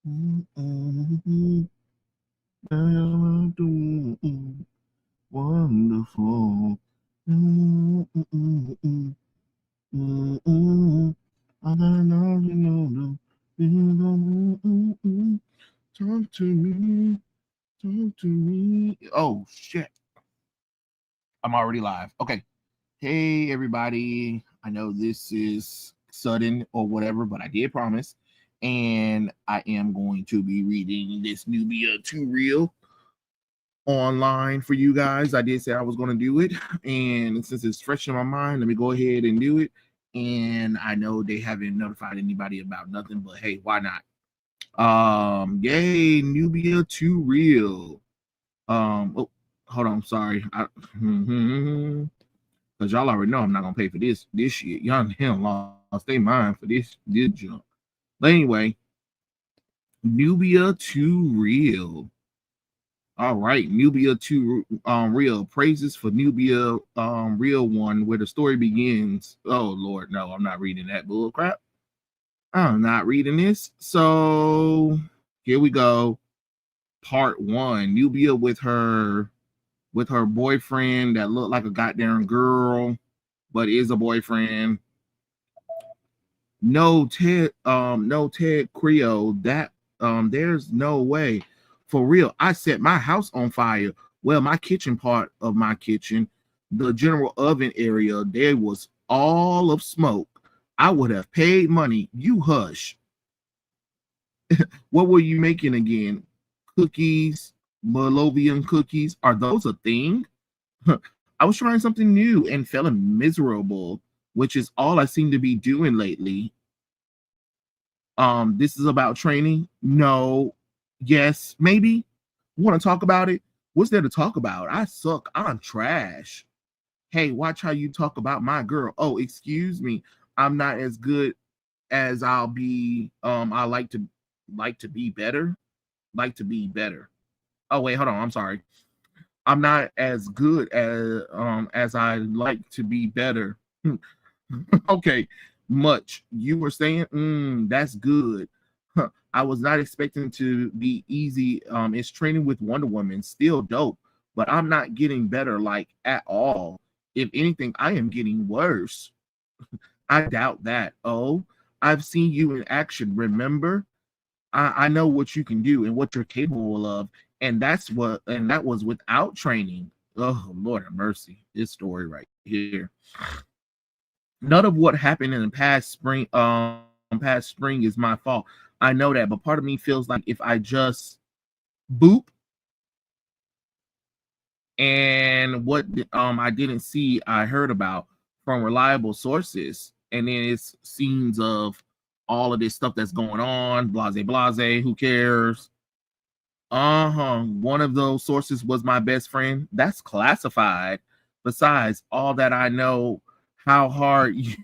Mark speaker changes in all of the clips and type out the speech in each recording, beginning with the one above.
Speaker 1: Mm-mm. Wonderful. Mm-mm. Mm-mm. I know you know. Mm-mm. Talk to me. Talk to me. Oh shit. I'm already live. Okay. Hey everybody. I know this is sudden or whatever, but I did promise. And I am going to be reading this Nubia 2 reel online for you guys. I did say I was going to do it. And since it's fresh in my mind, let me go ahead and do it. And I know they haven't notified anybody about nothing, but hey, why not? Yay, Nubia 2 reel. Oh, hold on, sorry. Because y'all already know I'm not gonna pay for this shit. Y'all hell lost their mind for this junk. But anyway, Nubia 2 real. All right, Nubia 2 real. Praises for Nubia real one where the story begins. Oh Lord, no, I'm not reading that bull crap. I'm not reading this. So here we go. Part one. Nubia with her boyfriend that looked like a goddamn girl, but is a boyfriend. No Ted Creo. That there's no way. For real. I set my house on fire. Well, my kitchen part of my kitchen, the general oven area, there was all of smoke. I would have paid money. You hush. What were you making again? Cookies, Malovian cookies. Are those a thing? I was trying something new and feeling miserable, which is all I seem to be doing lately. This is about training. No, yes, maybe. Want to talk about it? What's there to talk about? I suck. I'm trash. Hey, watch how you talk about my girl. Oh, excuse me. I'm not as good as I'll be. I like to be better. Like to be better. Oh wait, hold on. I'm sorry. I'm not as good as I like to be better. Okay, much. You were saying, that's good. Huh. I was not expecting to be easy. It's training with Wonder Woman, still dope, but I'm not getting better like at all. If anything, I am getting worse. I doubt that. Oh, I've seen you in action. Remember, I know what you can do and what you're capable of, and that was without training. Oh Lord have mercy, this story right here. None of what happened in the past spring is my fault. I know that, but part of me feels like if I just boop and what I didn't see, I heard about from reliable sources, and then it's scenes of all of this stuff that's going on, blase blase, who cares? One of those sources was my best friend. That's classified. Besides all that I know, how hard you,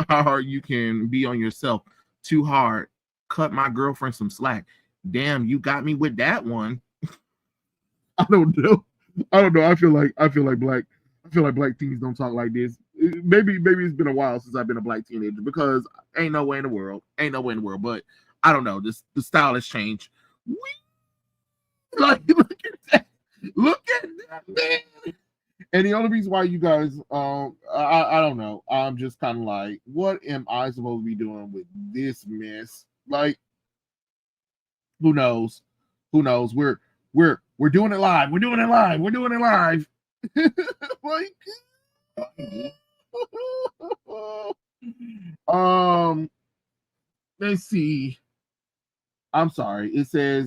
Speaker 1: how hard you can be on yourself. Too hard. Cut my girlfriend some slack. Damn, you got me with that one. I don't know. I don't know. I feel like black teens don't talk like this. Maybe it's been a while since I've been a black teenager because ain't no way in the world. Ain't no way in the world. But I don't know. This the style has changed. We like look at that. Look at that man. And the only reason why you guys I don't know. I'm just kind of like, what am I supposed to be doing with this mess? Like, who knows? Who knows? We're doing it live. We're doing it live. We're doing it live. Like um let's see. I'm sorry. It says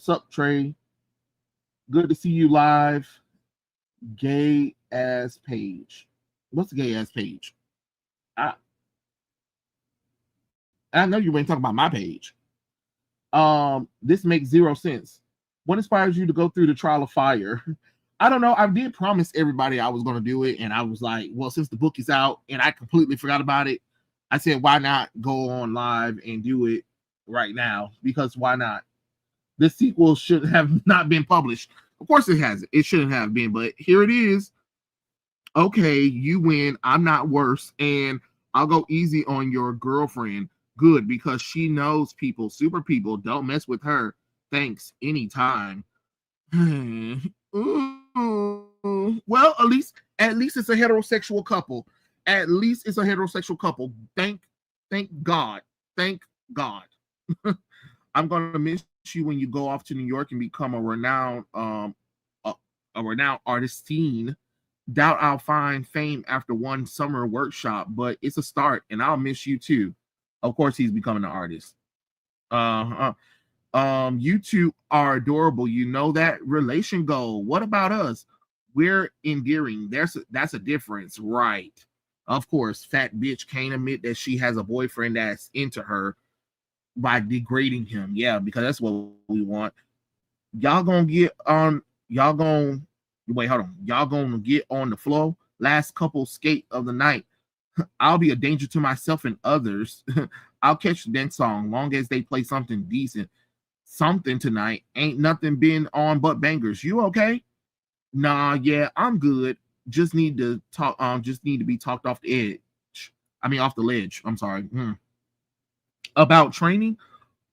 Speaker 1: sup Trey. Good to see you live. Gay ass page. What's the gay ass page? I I know you ain't talking about my page. This makes zero sense. What inspires you to go through the trial of fire? I don't know. I did promise everybody I was going to do it, and I was like, well, since the book is out, and I completely forgot about it, I said, why not go on live and do it right now? Because why not? The sequel should have not been published. Of course, it hasn't. It shouldn't have been, but here it is. Okay, you win. I'm not worse, and I'll go easy on your girlfriend. Good, because she knows people, super people. Don't mess with her. Thanks, anytime. Well, at least it's a heterosexual couple. At least it's a heterosexual couple. Thank God. Thank God. I'm gonna miss you when you go off to New York and become a, a renowned artistine. Doubt I'll find fame after one summer workshop, but it's a start, and I'll miss you too. Of course, he's becoming an artist. Uh, you two are adorable. You know that relation goal. What about us? We're endearing. That's a difference, right? Of course, fat bitch can't admit that she has a boyfriend that's into her by degrading him. Yeah, because that's what we want. Y'all gonna get on. Y'all gonna wait. Hold on. Y'all gonna get on the flow. Last couple skate of the night. I'll be a danger to myself and others. I'll catch the dance song long as they play something decent. Something tonight. Ain't nothing been on but bangers. You okay? Nah, yeah, I'm good. Just need to talk. Just need to be talked off the edge. I mean, off the ledge. I'm sorry. About training.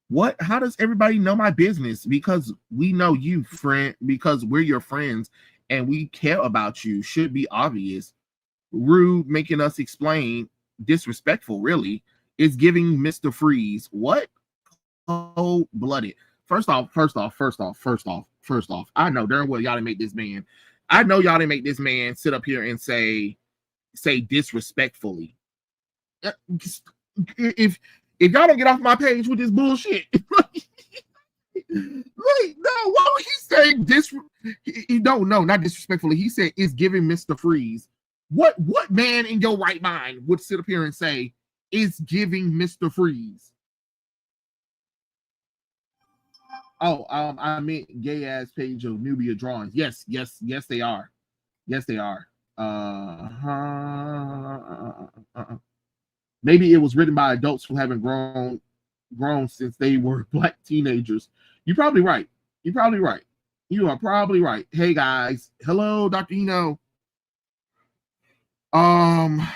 Speaker 1: What? How does everybody know my business? Because we know you, friend. Because we're your friends, and we care about you. Should be obvious. Rude, making us explain. Disrespectful, really. Is giving Mr. Freeze. What? Cold blooded. First off. I know darn well y'all didn't make this man. I know y'all didn't make this man sit up here and say disrespectfully. If y'all don't get off my page with this bullshit, like, no, what was he saying? No, not disrespectfully. He said it's giving Mr. Freeze. What man in your right mind would sit up here and say it's giving Mr. Freeze? Oh, I meant gay ass page of Nubia drawings. Yes, they are. Yes, they are. Maybe it was written by adults who haven't grown since they were black teenagers. You're probably right. You're probably right. You are probably right. Hey guys, hello, Dr. Eno. Um,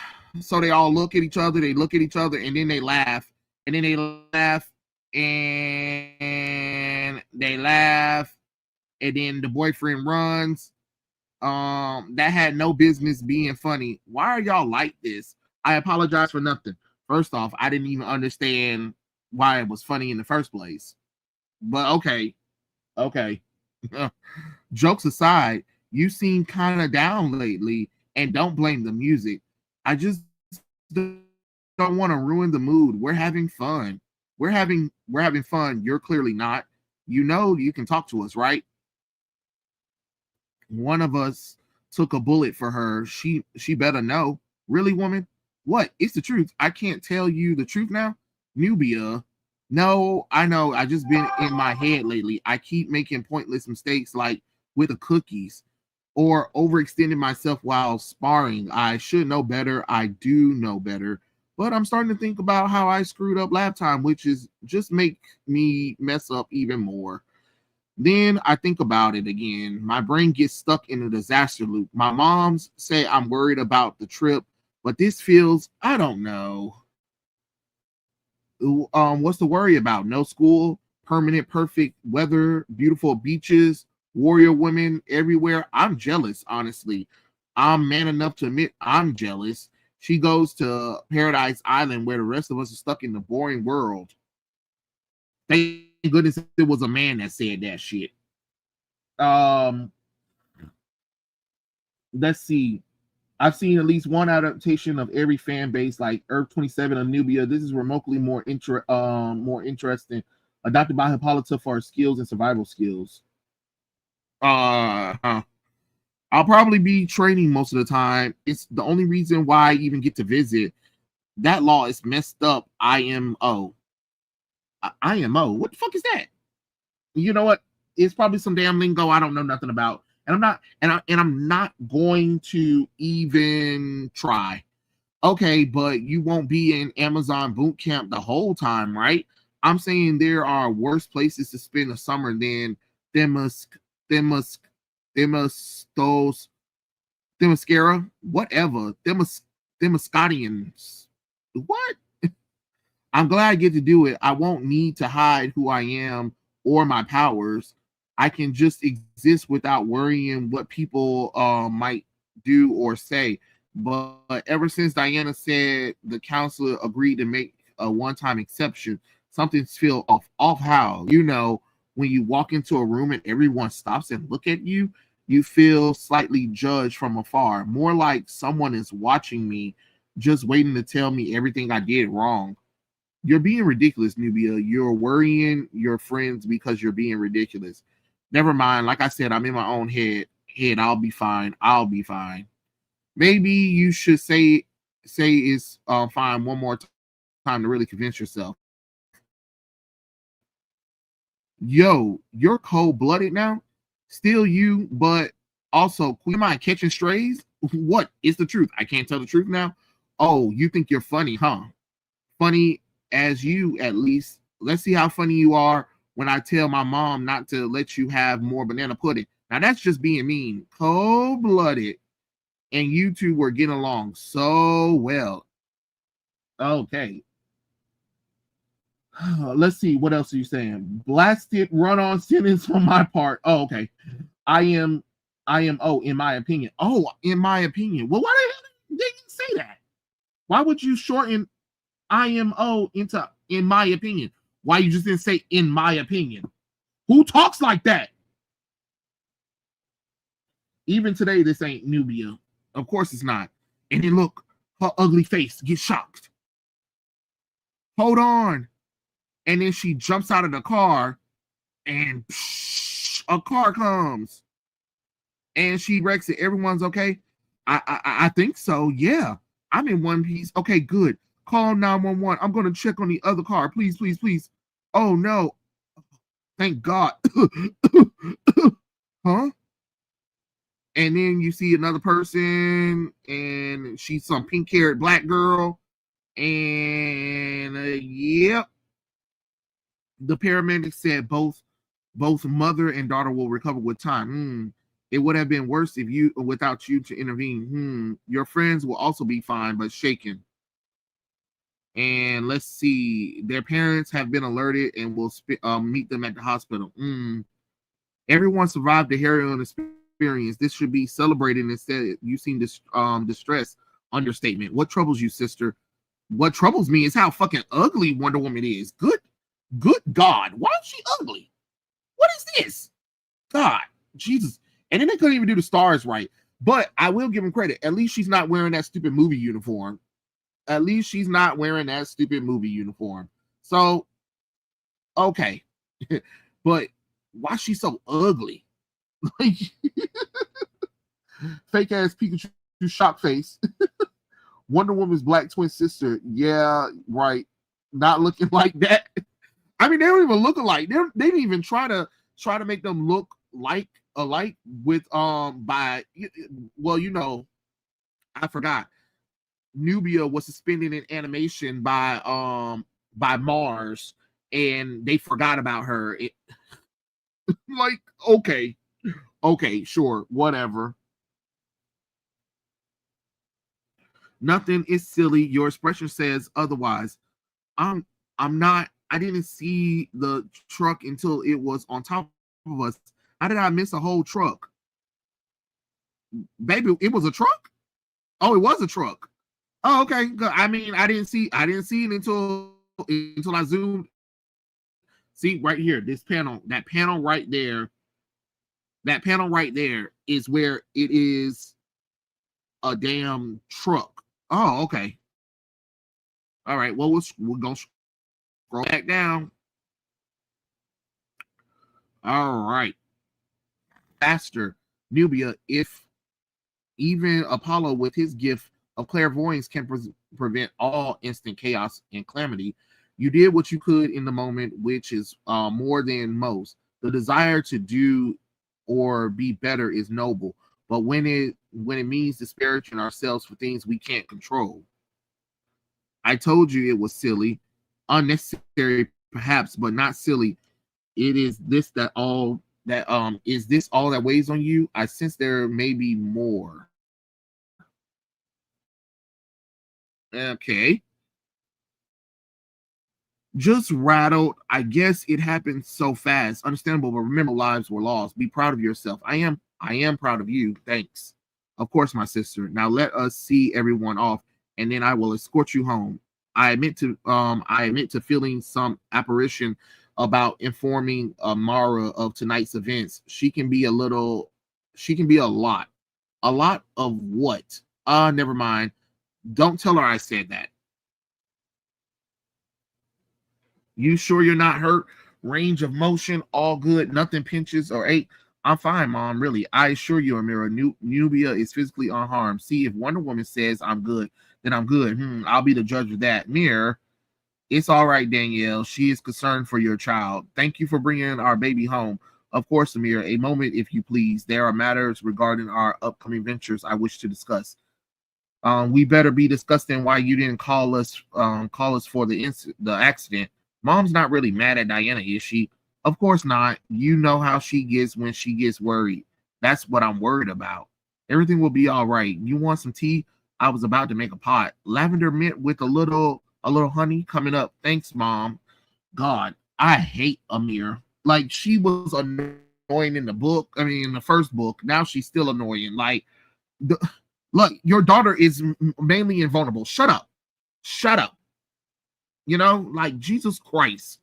Speaker 1: so they all look at each other. They look at each other, and then they laugh, and then they laugh, and they laugh, and then the boyfriend runs. That had no business being funny. Why are y'all like this? I apologize for nothing. First off, I didn't even understand why it was funny in the first place. But okay. Jokes aside, you seem kind of down lately, and don't blame the music. I just don't want to ruin the mood. We're having fun. We're having fun. You're clearly not. You know you can talk to us, right? One of us took a bullet for her. She better know. Really, woman? What? It's the truth. I can't tell you the truth now. Nubia. No, I know. I just been in my head lately. I keep making pointless mistakes like with the cookies or overextending myself while sparring. I should know better. I do know better. But I'm starting to think about how I screwed up last time, which is just make me mess up even more. Then I think about it again. My brain gets stuck in a disaster loop. My mom's say I'm worried about the trip, but this feels, I don't know. What's the worry about? No school, permanent perfect weather, beautiful beaches, warrior women everywhere. I'm jealous, honestly. I'm man enough to admit I'm jealous. She goes to Paradise Island where the rest of us are stuck in the boring world. Thank goodness it was a man that said that shit. Um, let's see. I've seen at least one adaptation of every fan base, like Earth 27 of Nubia. This is remotely more interesting. Adopted by Hippolyta for her skills and survival skills. I'll probably be training most of the time. It's the only reason why I even get to visit. That law is messed up. IMO. IMO. What the fuck is that? You know what? It's probably some damn lingo I don't know nothing about. And I'm not going to even try. Okay, but you won't be in Amazon boot camp the whole time, right? I'm saying there are worse places to spend the summer than Themus Themus Themustos Themyscira, whatever. Themuscadians. What? I'm glad I get to do it. I won't need to hide who I am or my powers. I can just exist without worrying what people might do or say. But ever since Diana said the counselor agreed to make a one-time exception, something's feel off. Off how? When you walk into a room and everyone stops and look at you, you feel slightly judged from afar. More like someone is watching me, just waiting to tell me everything I did wrong. You're being ridiculous, Nubia. You're worrying your friends because you're being ridiculous. Never mind. Like I said, I'm in my own head. I'll be fine. I'll be fine. Maybe you should say it's fine one more time to really convince yourself. Yo, you're cold blooded now. Still you, but also quit mind catching strays. What is the truth? I can't tell the truth now. Oh, you think you're funny, huh? Funny as you, at least. Let's see how funny you are when I tell my mom not to let you have more banana pudding. Now that's just being mean. Cold blooded. And you two were getting along so well. Okay. Let's see. What else are you saying? Blasted run on sentence from my part. Oh, okay. I am, in my opinion. Oh, in my opinion. Well, why the hell did you say that? Why would you shorten IMO into in my opinion? Why you just didn't say in my opinion? Who talks like that? Even today, this ain't Nubia. Of course it's not. And then look, her ugly face gets shocked. Hold on. And then she jumps out of the car and a car comes. And she wrecks it. Everyone's okay. I think so. Yeah. I'm in one piece. Okay, good. Call 911. I'm going to check on the other car. Please, please, please. Oh, no. Thank God. Huh? And then you see another person, and she's some pink-haired black girl. And yep, the paramedics said both mother and daughter will recover with time. It would have been worse if you without you to intervene. Your friends will also be fine, but shaken. And let's see, their parents have been alerted and will meet them at the hospital. Everyone survived the heroin experience. This should be celebrated instead. You seem distressed. Understatement. What troubles you, sister? What troubles me is how fucking ugly Wonder Woman is. Good God. Why is she ugly? What is this? God, Jesus. And then they couldn't even do the stars right. But I will give him credit. At least she's not wearing that stupid movie uniform. At least she's not wearing that stupid movie uniform. So, okay. But why is she so ugly? Like, fake ass Pikachu shock face. Wonder Woman's black twin sister. Yeah, right. Not looking like that. I mean, they don't even look alike. They didn't even try to make them look like alike with by well, I forgot. Nubia was suspended in animation by Mars, and they forgot about her. Like, okay, sure, whatever. Nothing is silly. Your expression says otherwise. I'm I'm not. I didn't see the truck until it was on top of us. How did I miss a whole truck? Baby, it was a truck? Oh, it was a truck. Oh, okay. I mean, I didn't see it until I zoomed. See right here, this panel, that panel right there is where it is a damn truck. Oh, okay. All right. Well, we're gonna scroll back down. All right. Faster, Nubia. If even Apollo, with his gift of clairvoyance, can prevent all instant chaos and calamity, you did what you could in the moment, which is more than most. The desire to do or be better is noble, but when it means disparaging ourselves for things we can't control, I told you it was silly, unnecessary perhaps, but not silly. It is this that all that is this all that weighs on you? I sense there may be more. Okay. Just rattled. I guess it happened so fast. Understandable, but remember lives were lost. Be proud of yourself. I am proud of you. Thanks. Of course, my sister. Now let us see everyone off, and then I will escort you home. I admit to feeling some apparition about informing Mara of tonight's events. She can be a lot. A lot of what? Never mind. Don't tell her I said that. You sure you're not hurt? Range of motion, all good, nothing pinches or ache. I'm fine, Mom. Really, I assure you, Amira. Nubia is physically unharmed. See, if Wonder Woman says I'm good, then I'm good. I'll be the judge of that. Mirror, it's all right, Danielle. She is concerned for your child. Thank you for bringing our baby home. Of course, Amira. A moment, if you please. There are matters regarding our upcoming ventures I wish to discuss. We better be discussing why you didn't call us for the accident. Mom's not really mad at Diana, is she? Of course not. You know how she gets when she gets worried. That's what I'm worried about. Everything will be all right. You want some tea? I was about to make a pot. Lavender mint with a little honey coming up. Thanks, Mom. God, I hate Amir. Like she was annoying in the book. I mean, in the first book. Now she's still annoying. Like the, look, your daughter is mainly invulnerable. Shut up. Shut up. Like Jesus Christ.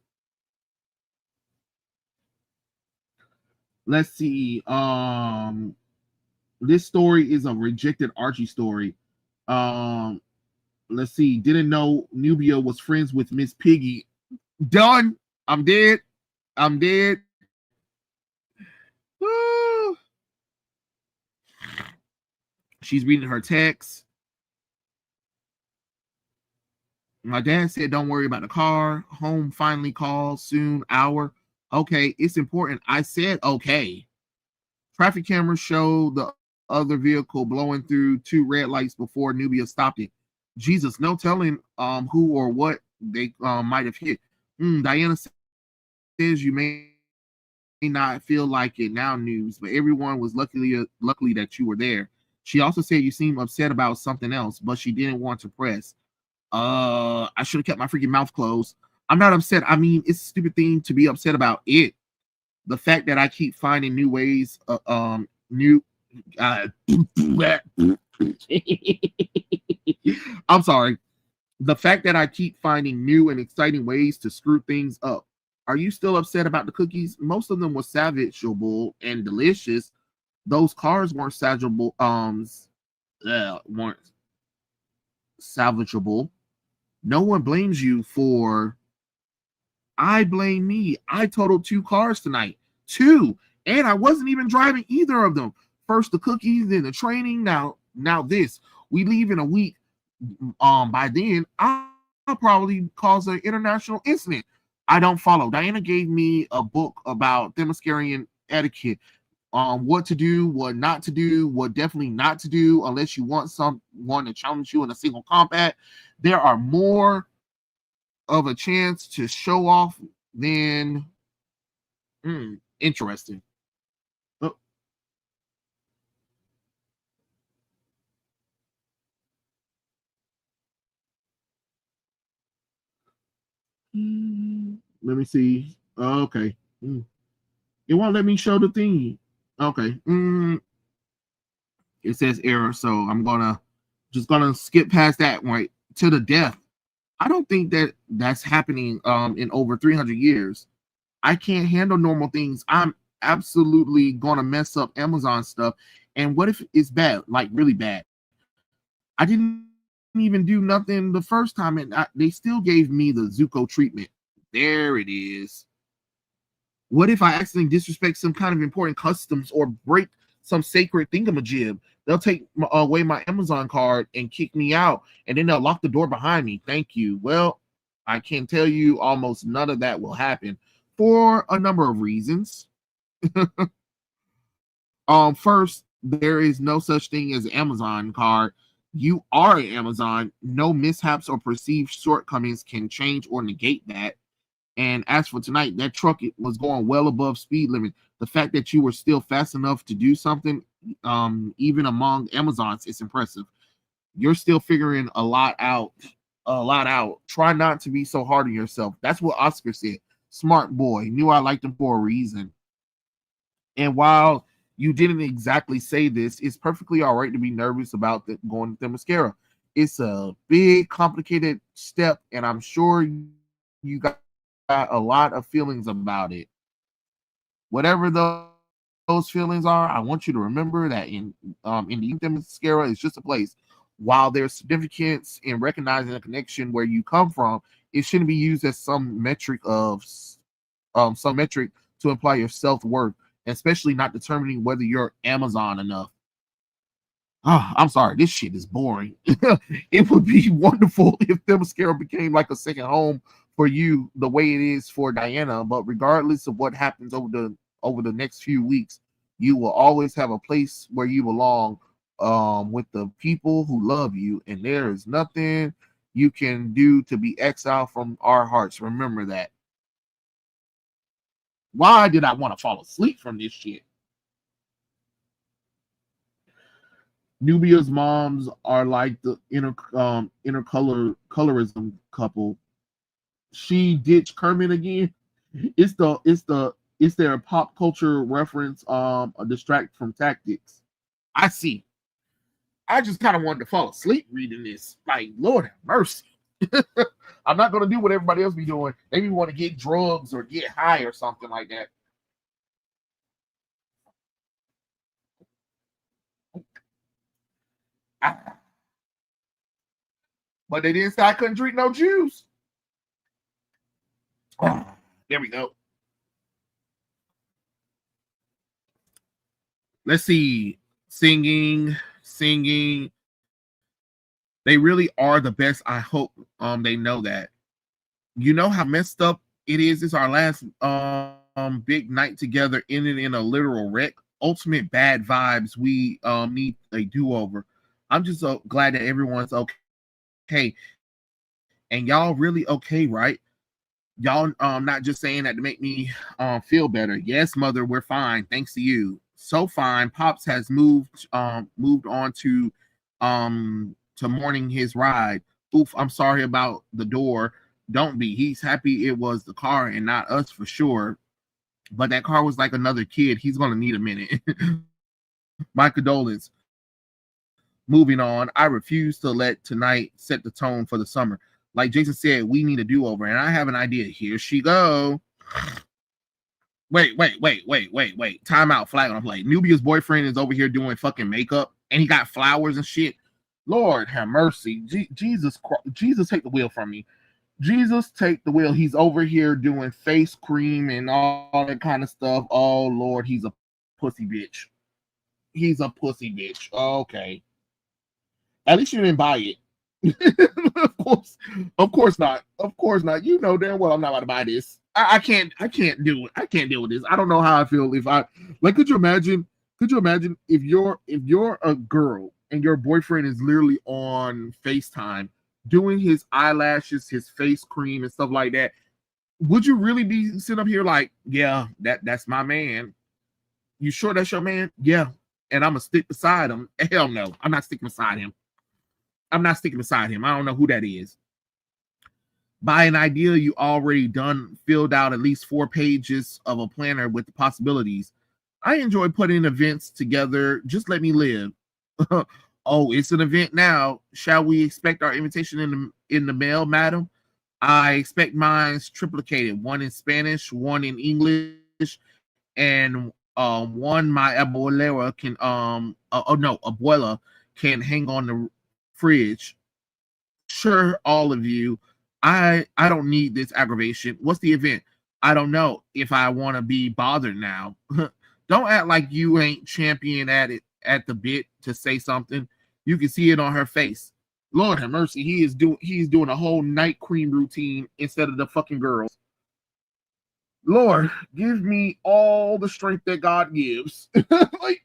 Speaker 1: Let's see. This story is a rejected Archie story. Um, let's see. Didn't know Nubia was friends with Miss Piggy. Done. I'm dead. I'm dead. She's reading her text. My dad said, "Don't worry about the car. Home finally calls soon. Hour. Okay, it's important." I said, "Okay." Traffic cameras show the other vehicle blowing through two red lights before Nubia stopped it. Jesus, no telling who or what they might have hit. Diana says you may not feel like it now, news, but everyone was luckily that you were there. She also said you seemed upset about something else, but she didn't want to press. I should have kept my freaking mouth closed. I'm not upset. I mean, it's a stupid thing to be upset about. The fact that I keep finding new ways, new. I'm sorry. The fact that I keep finding new and exciting ways to screw things up. Are you still upset about the cookies? Most of them were savageable and delicious. Those cars weren't salvageable. No one blames you for. I blame me. I totaled two cars tonight. Two. And I wasn't even driving either of them. First the cookies, then the training. Now this. We leave in a week. By then, I'll probably cause an international incident. I don't follow. Diana gave me a book about Themyscirian etiquette. What to do, what not to do, what definitely not to do, unless you want someone to challenge you in a single combat. There are more of a chance to show off than interesting. Oh, let me see. Okay. It won't let me show the thing. Okay. It says error, so I'm gonna skip past that one to the death. I don't think that's happening in over 300 years. I can't handle normal things. I'm absolutely gonna mess up Amazon stuff. And what if it's bad, like really bad? I didn't even do nothing the first time, and they still gave me the Zuko treatment. There it is. What if I accidentally disrespect some kind of important customs or break some sacred thingamajig? They'll take away my Amazon card and kick me out, and then they'll lock the door behind me. Thank you. Well, I can tell you almost none of that will happen for a number of reasons. First, there is no such thing as an Amazon card. You are Amazon. No mishaps or perceived shortcomings can change or negate that. And as for tonight, that truck was going well above speed limit. The fact that you were still fast enough to do something, even among Amazons, is impressive. You're still figuring a lot out. a lot out. Try not to be so hard on yourself. That's what Oscar said. Smart boy. Knew I liked him for a reason. And while you didn't exactly say this, it's perfectly all right to be nervous about going to the mascara. It's a big, complicated step, and I'm sure you got a lot of feelings about it. Whatever those feelings are, I want you to remember that in the mascara is just a place. While there's significance in recognizing a connection where you come from, it shouldn't be used as some metric to imply your self-worth, especially not determining whether you're Amazon enough. Oh, I'm sorry, this shit is boring. It would be wonderful if the mascara became like a second home for you, the way it is for Diana. But regardless of what happens over the next few weeks, you will always have a place where you belong, with the people who love you, and there is nothing you can do to be exiled from our hearts. Remember that. Why did I want to fall asleep from this shit? Nubia's moms are like the colorism couple. She ditched Kermit again. It's their pop culture reference, a distract from tactics. I see. I just kind of wanted to fall asleep reading this. Like, Lord have mercy. I'm not gonna do what everybody else be doing. Maybe want to get drugs or get high or something like that. Ah, but they didn't say I couldn't drink no juice. Ah, there we go. Let's see. Singing. They really are the best. I hope they know that. You know how messed up it is. It's our last big night together, ending in a literal wreck. Ultimate bad vibes. We need a do-over. I'm just so glad that everyone's okay. And y'all really okay, right? Y'all not just saying that to make me feel better. Yes, mother, we're fine. Thanks to you. So fine. Pops has moved on to mourning his ride. Oof, I'm sorry about the door. Don't be. He's happy it was the car and not us for sure. But that car was like another kid. He's gonna need a minute. My condolence. Moving on, I refuse to let tonight set the tone for the summer. Like Jason said, we need a do-over, and I have an idea. Here she go. Wait. Time out, flag on a play. Nubia's boyfriend is over here doing fucking makeup, and he got flowers and shit. Lord have mercy. Jesus Christ. Jesus, take the wheel from me. Jesus, take the wheel. He's over here doing face cream and all that kind of stuff. Oh, Lord, he's a pussy bitch. He's a pussy bitch. Okay. At least you didn't buy it. Of course not. Of course not. You know damn well I'm not about to buy this. I can't do it. I can't deal with this. I don't know how I feel if I like. Could you imagine? Could you imagine if you're a girl and your boyfriend is literally on FaceTime doing his eyelashes, his face cream, and stuff like that? Would you really be sitting up here like, yeah, that's my man? You sure that's your man? Yeah. And I'm gonna stick beside him. Hell no, I'm not sticking beside him. I'm not sticking beside him. I don't know who that is. By an idea you already done, filled out at least 4 pages of a planner with the possibilities. I enjoy putting events together. Just let me live. Oh, it's an event now. Shall we expect our invitation in the mail, madam? I expect mine's triplicated. One in Spanish, one in English, and one my abuela can oh no, abuela can hang on the fridge. Sure, all of you. I don't need this aggravation. What's the event? I don't know if I want to be bothered now. Don't act like you ain't champion at the bit to say something. You can see it on her face. Lord have mercy, he's doing a whole night cream routine instead of the fucking girls. Lord, give me all the strength that God gives. Like,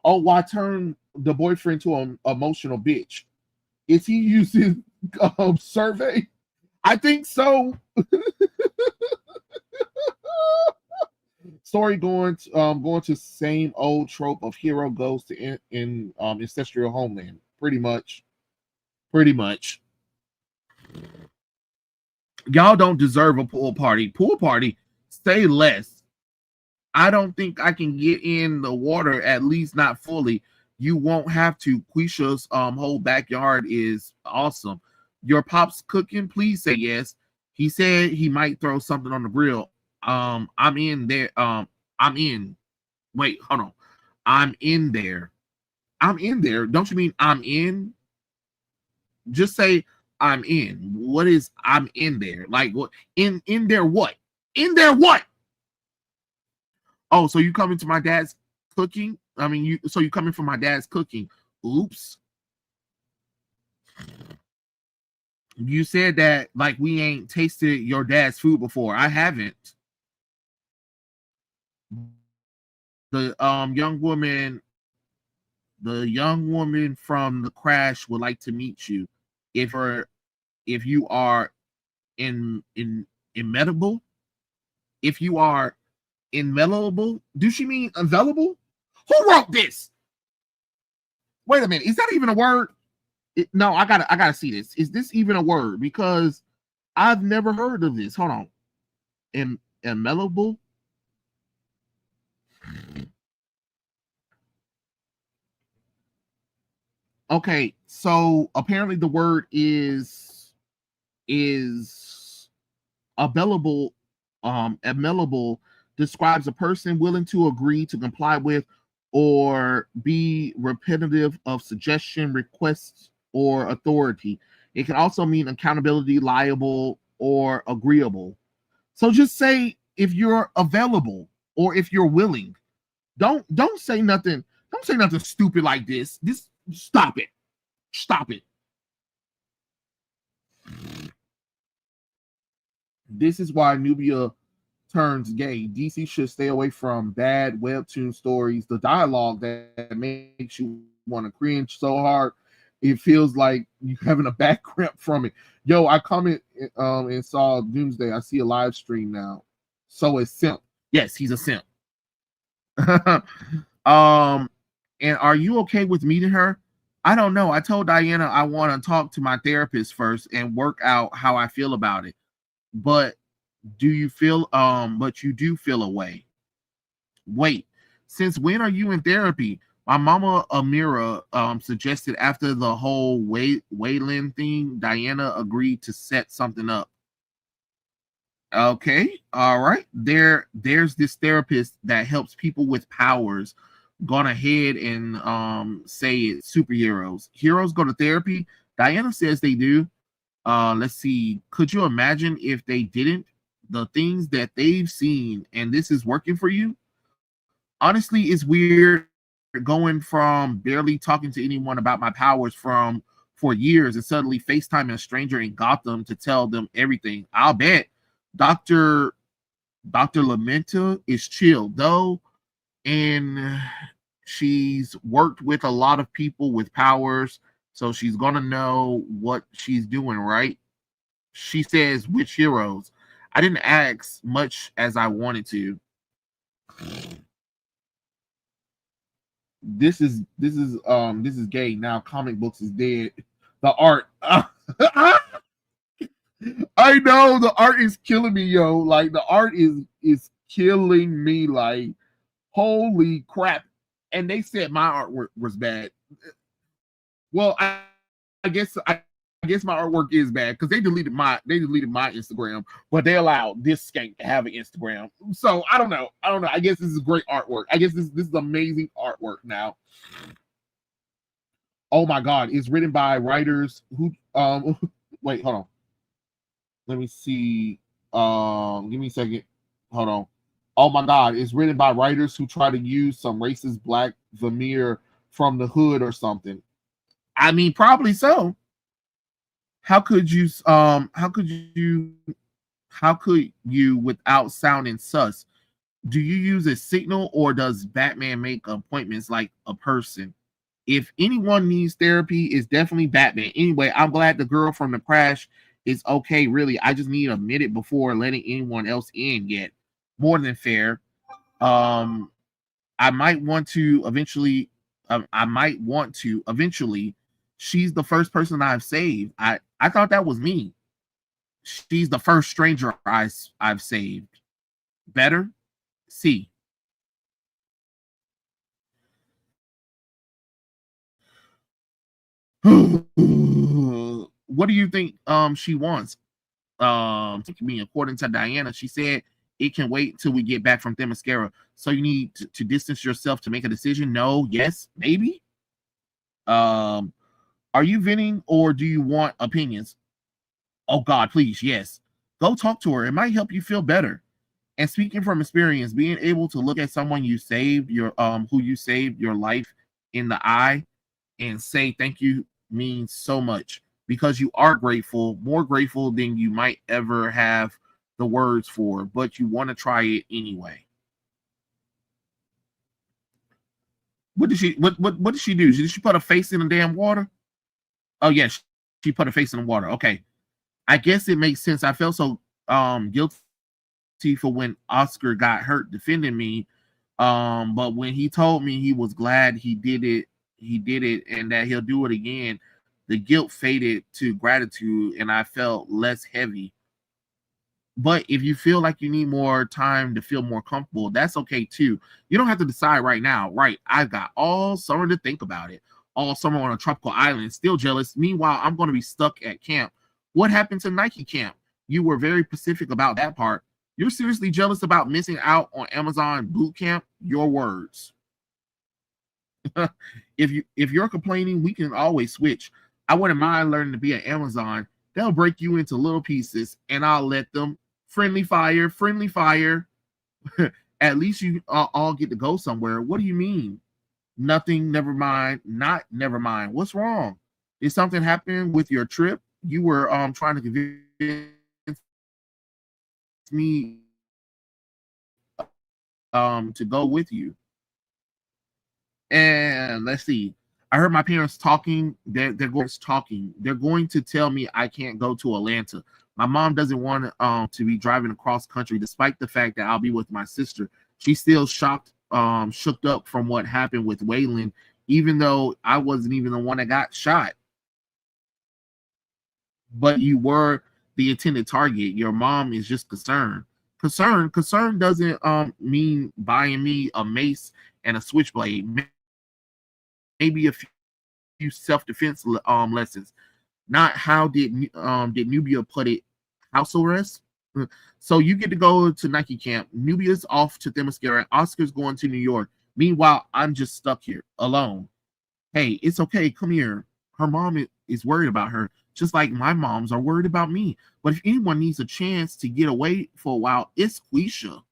Speaker 1: oh, why turn the boyfriend to an emotional bitch? Is he using survey? I think so. Story going to same old trope of hero goes to in ancestral homeland, pretty much. pretty much. Y'all don't deserve a pool party. Pool party, say less. I don't think I can get in the water, at least not fully. You won't have to. Quisha's whole backyard is awesome. Your pop's cooking, please say yes. He said he might throw something on the grill. I'm in there. I'm in. Wait, hold on. I'm in there. I'm in there. Don't you mean I'm in? Just say I'm in. What is I'm in there? Like what in there what? In there what? Oh, so you coming to my dad's cooking? I mean, you coming from my dad's cooking. Oops. You said that like we ain't tasted your dad's food before. I haven't. The young woman from the crash would like to meet you. If you are in immedible, if you are invaluable, do she mean available? Who wrote this? Wait a minute, is that even a word? No, I gotta see this. Is this even a word? Because I've never heard of this. Hold on. Immedible. Okay, so apparently the word is available. Amenable describes a person willing to agree to comply with or be repetitive of suggestion, requests, or authority. It can also mean accountability, liable, or agreeable. So just say if you're available or if you're willing. Don't say nothing. Don't say nothing stupid like this. This stop it. Stop it. This is why Nubia turns gay. DC should stay away from bad webtoon stories. The dialogue that makes you want to cringe so hard, it feels like you having a back cramp from it. Yo, I comment and saw Doomsday. I see a live stream now. So it's simp. Yes, he's a simp. And are you okay with meeting her? I don't know. I told Diana I want to talk to my therapist first and work out how I feel about it. But but you do feel a way. Wait, since when are you in therapy? My mama Amira suggested after the whole Waylon thing, Diana agreed to set something up. Okay, all right. There's this therapist that helps people with powers. Gone ahead and say it superheroes. Heroes go to therapy. Diana says they do. Let's see. Could you imagine if they didn't? The things that they've seen, and this is working for you. Honestly, it's weird going from barely talking to anyone about my powers from for years and suddenly FaceTiming a stranger in Gotham to tell them everything. I'll bet Dr. Lamenta is chill though, and she's worked with a lot of people with powers, so she's gonna know what she's doing, right? She says which heroes. I didn't ask much as I wanted to. This is gay now. Comic books is dead. The art. I know the art is killing me, yo. Like the art is killing me. Like holy crap! And they said my artwork was bad. Well, I guess I guess my artwork is bad because they deleted my Instagram, but they allowed this skank to have an Instagram. So I don't know. I don't know. I guess this is great artwork. I guess this is amazing artwork now. Oh my god, it's written by writers who wait, hold on. Let me see. Give me a second. Hold on. Oh my god, it's written by writers who try to use some racist black veneer from the hood or something. I mean, probably so. How could you how could you without sounding sus? Do you use a signal or does Batman make appointments like a person? If anyone needs therapy, it's definitely Batman. Anyway, I'm glad the girl from the crash is okay. Really, I just need a minute before letting anyone else in yet. More than fair. Um, I might want to eventually. I might want to eventually. She's the first person I've saved. I thought that was me. She's the first stranger I've saved. Better? C. What do you think she wants? Me, according to Diana, she said it can wait till we get back from Themyscira. So you need to distance yourself to make a decision. No, yes, maybe. Um, are you venting or do you want opinions? Oh God, please, yes. Go talk to her. It might help you feel better. And speaking from experience, being able to look at someone you saved your who you saved your life in the eye and say thank you means so much because you are grateful, more grateful than you might ever have the words for, but you want to try it anyway. What did she do? Did she put a face in the damn water? Oh yeah, she put a face in the water. Okay. I guess it makes sense. I felt so guilty for when Oscar got hurt defending me. But when he told me he was glad he did it, and that he'll do it again, the guilt faded to gratitude, and I felt less heavy. But if you feel like you need more time to feel more comfortable, that's okay too. You don't have to decide right now. Right, I've got all summer to think about it. All summer on a tropical island, still jealous. Meanwhile, I'm going to be stuck at camp. What happened to Nike camp? You were very specific about that part. You're seriously jealous about missing out on Amazon boot camp? Your words. If you're complaining, we can always switch. I wouldn't mind learning to be an Amazon. They'll break you into little pieces, and I'll let them. Friendly fire, friendly fire. At least you all get to go somewhere. What do you mean? Nothing. Never mind. Not never mind. What's wrong? Did something happen with your trip? You were trying to convince me to go with you. And let's see. I heard my parents talking. They're going talking. They're going to tell me I can't go to Atlanta. My mom doesn't want to be driving across country, despite the fact that I'll be with my sister. She's still shooked up from what happened with Waylon, even though I wasn't even the one that got shot. But you were the intended target. Your mom is just concerned. Concern doesn't mean buying me a mace and a switchblade. Maybe a few self-defense lessons. Not how did Nubia put it, house arrest. So you get to go to Nike camp. Nubia's off to Themyscira. Oscar's going to New York. Meanwhile, I'm just stuck here alone. Hey, it's okay. Come here. Her mom is worried about her, just like my moms are worried about me. But if anyone needs a chance to get away for a while, it's Quisha.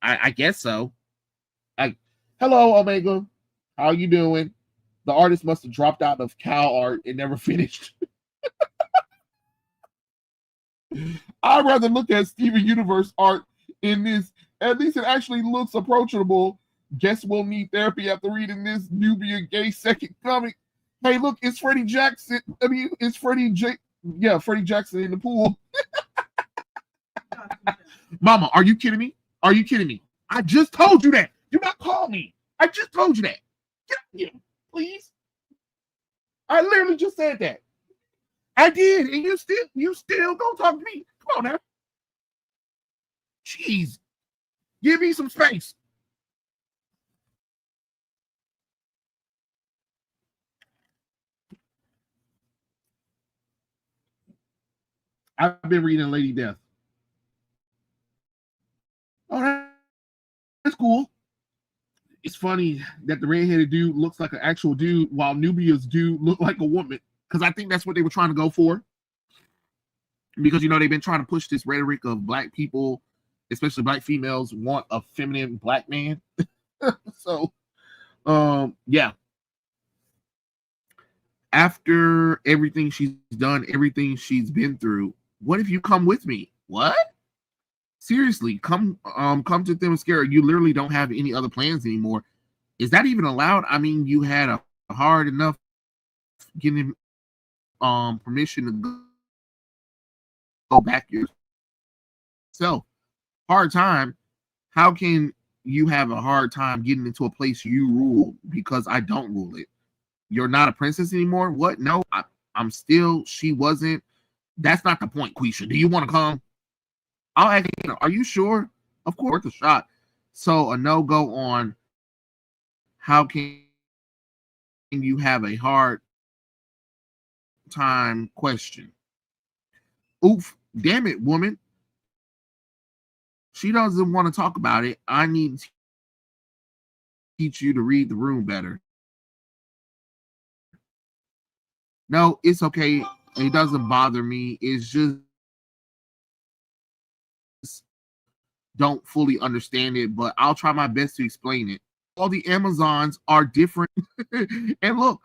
Speaker 1: I guess so. I, hello, Omega. How you doing? The artist must have dropped out of cow art and never finished. I'd rather look at Steven Universe art in this. At least it actually looks approachable. Guess we'll need therapy after reading this Nubia gay second comic. Hey, look, it's Freddie Jackson. I mean, it's Freddie Jackson in the pool. Mama, are you kidding me? Are you kidding me? I just told you that. Do not call me. I just told you that. Get out here, please. I literally just said that. I did, and you still gonna talk to me. Come on now. Jeez. Give me some space. I've been reading Lady Death. Oh, that's cool. It's funny that the redheaded dude looks like an actual dude while Nubia's dude looked like a woman. Because I think that's what they were trying to go for. Because, they've been trying to push this rhetoric of black people, especially black females, want a feminine black man. So, yeah. After everything she's done, everything she's been through, what if you come with me? What? Seriously, come to Themyscira. You literally don't have any other plans anymore. Is that even allowed? I mean, you had a hard enough getting permission to go back yourself. Hard time. How can you have a hard time getting into a place you rule because I don't rule it? You're not a princess anymore? What? No, I'm still, she wasn't. That's not the point, Quisha. Do you want to come? I'll ask you, are you sure? Of course, worth a shot. So a no-go on how can you have a hard time question. Oof, damn it, woman. She doesn't want to talk about it. I need to teach you to read the room better. No, it's okay. It doesn't bother me. It's just don't fully understand it, but I'll try my best to explain it. All the Amazons are different. And look,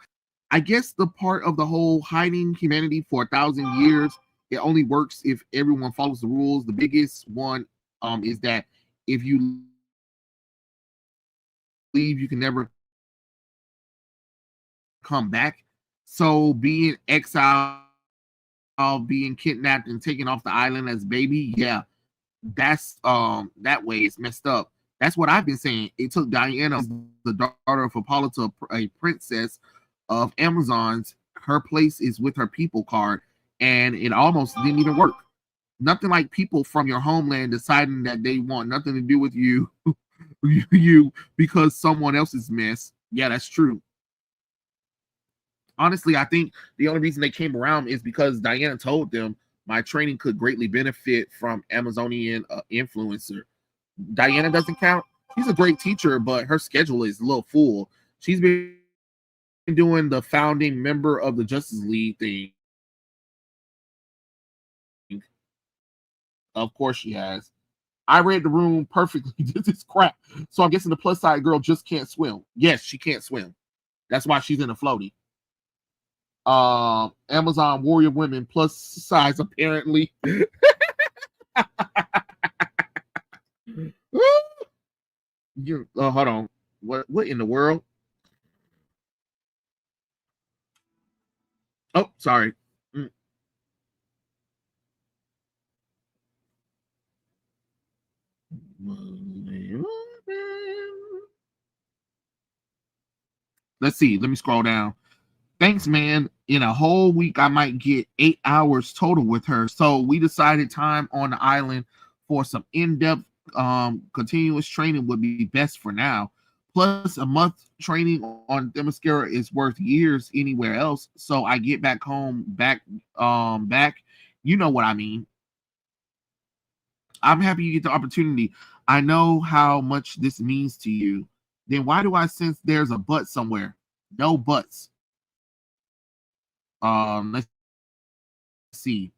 Speaker 1: I guess the part of the whole hiding humanity for 1,000 years, it only works if everyone follows the rules. The biggest one is that if you leave, you can never come back. So being exiled, being kidnapped and taken off the island as baby, yeah, that's that way it's messed up. That's what I've been saying. It took Diana, the daughter of Apollo, to a princess of Amazons. Her place is with her people card, and it almost didn't even work. Nothing like people from your homeland deciding that they want nothing to do with you, you because someone else's mess. Yeah, that's true. Honestly, I think the only reason they came around is because Diana told them my training could greatly benefit from Amazonian influencer. Diana doesn't count. She's a great teacher, but her schedule is a little full. She's been doing the founding member of the Justice League thing. Of course she has. I read the room perfectly. This is crap. So I'm guessing the plus side girl just can't swim. Yes, she can't swim. That's why she's in a floaty. Amazon warrior women plus size apparently. You hold on. What in the world? Oh, sorry. Mm. Let's see. Let me scroll down. Thanks, man. In a whole week, I might get 8 hours total with her. So we decided time on the island for some in-depth continuous training would be best for now. Plus, a month training on Themyscira is worth years anywhere else. So I get back home, back. You know what I mean. I'm happy you get the opportunity. I know how much this means to you. Then why do I sense there's a but somewhere? No buts. Let's see.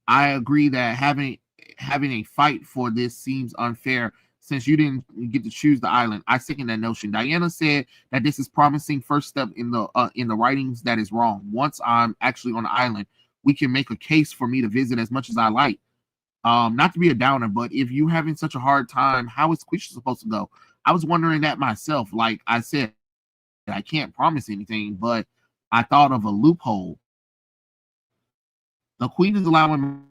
Speaker 1: I agree that having a fight for this seems unfair since you didn't get to choose the island. I second that notion. Diana said that this is promising first step in the writings that is wrong. Once I'm actually on the island, we can make a case for me to visit as much as I like. Not to be a downer, but if you having such a hard time, how is Quisha supposed to go? I was wondering that myself. Like I said, I can't promise anything, but I thought of a loophole. The queen is allowing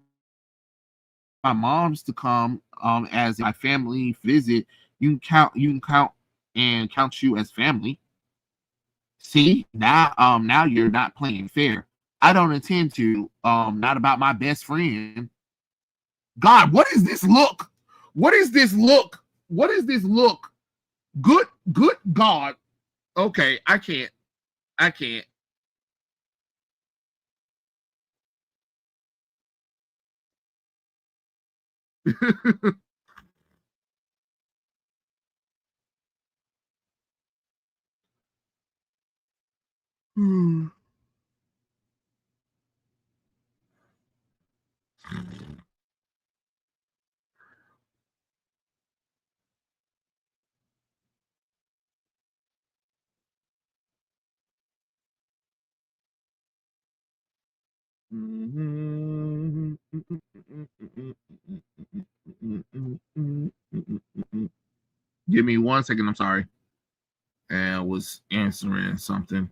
Speaker 1: my mom's to come as my family visit. You can count and count you as family. See, now you're not playing fair. I don't intend to, not about my best friend. God, what is this look? What is this look? What is this look? Good God. Okay, I can't. I can't. Give me 1 second. I'm sorry. And I was answering something.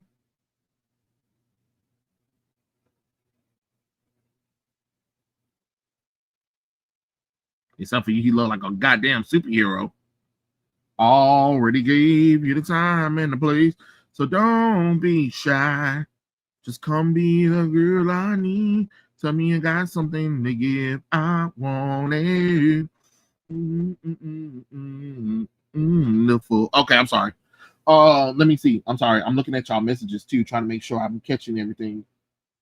Speaker 1: Except for you, he looked like a goddamn superhero. Already gave you the time and the place. So don't be shy. Just come be the girl I need. Tell me you got something to give. I want it. Wonderful. Okay, I'm sorry. Let me see. I'm sorry. I'm looking at y'all messages too, trying to make sure I'm catching everything.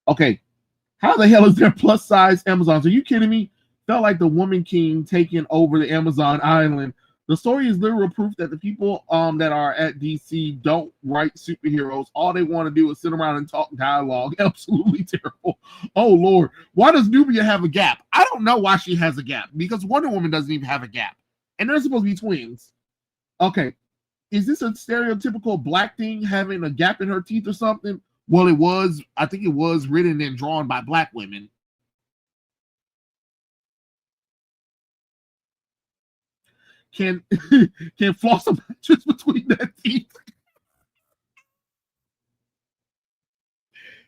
Speaker 1: Okay. How the hell is there plus size Amazons? Are you kidding me? Felt like the Woman King taking over the Amazon island. The story is literal proof that the people that are at DC don't write superheroes. All they want to do is sit around and talk dialogue. Absolutely terrible. Oh Lord, why does Nubia have a gap? I don't know why she has a gap because Wonder Woman doesn't even have a gap, and they're supposed to be twins. Okay, is this a stereotypical black thing having a gap in her teeth or something? Well, it was. I think it was written and drawn by black women. Can can floss a mattress between that teeth?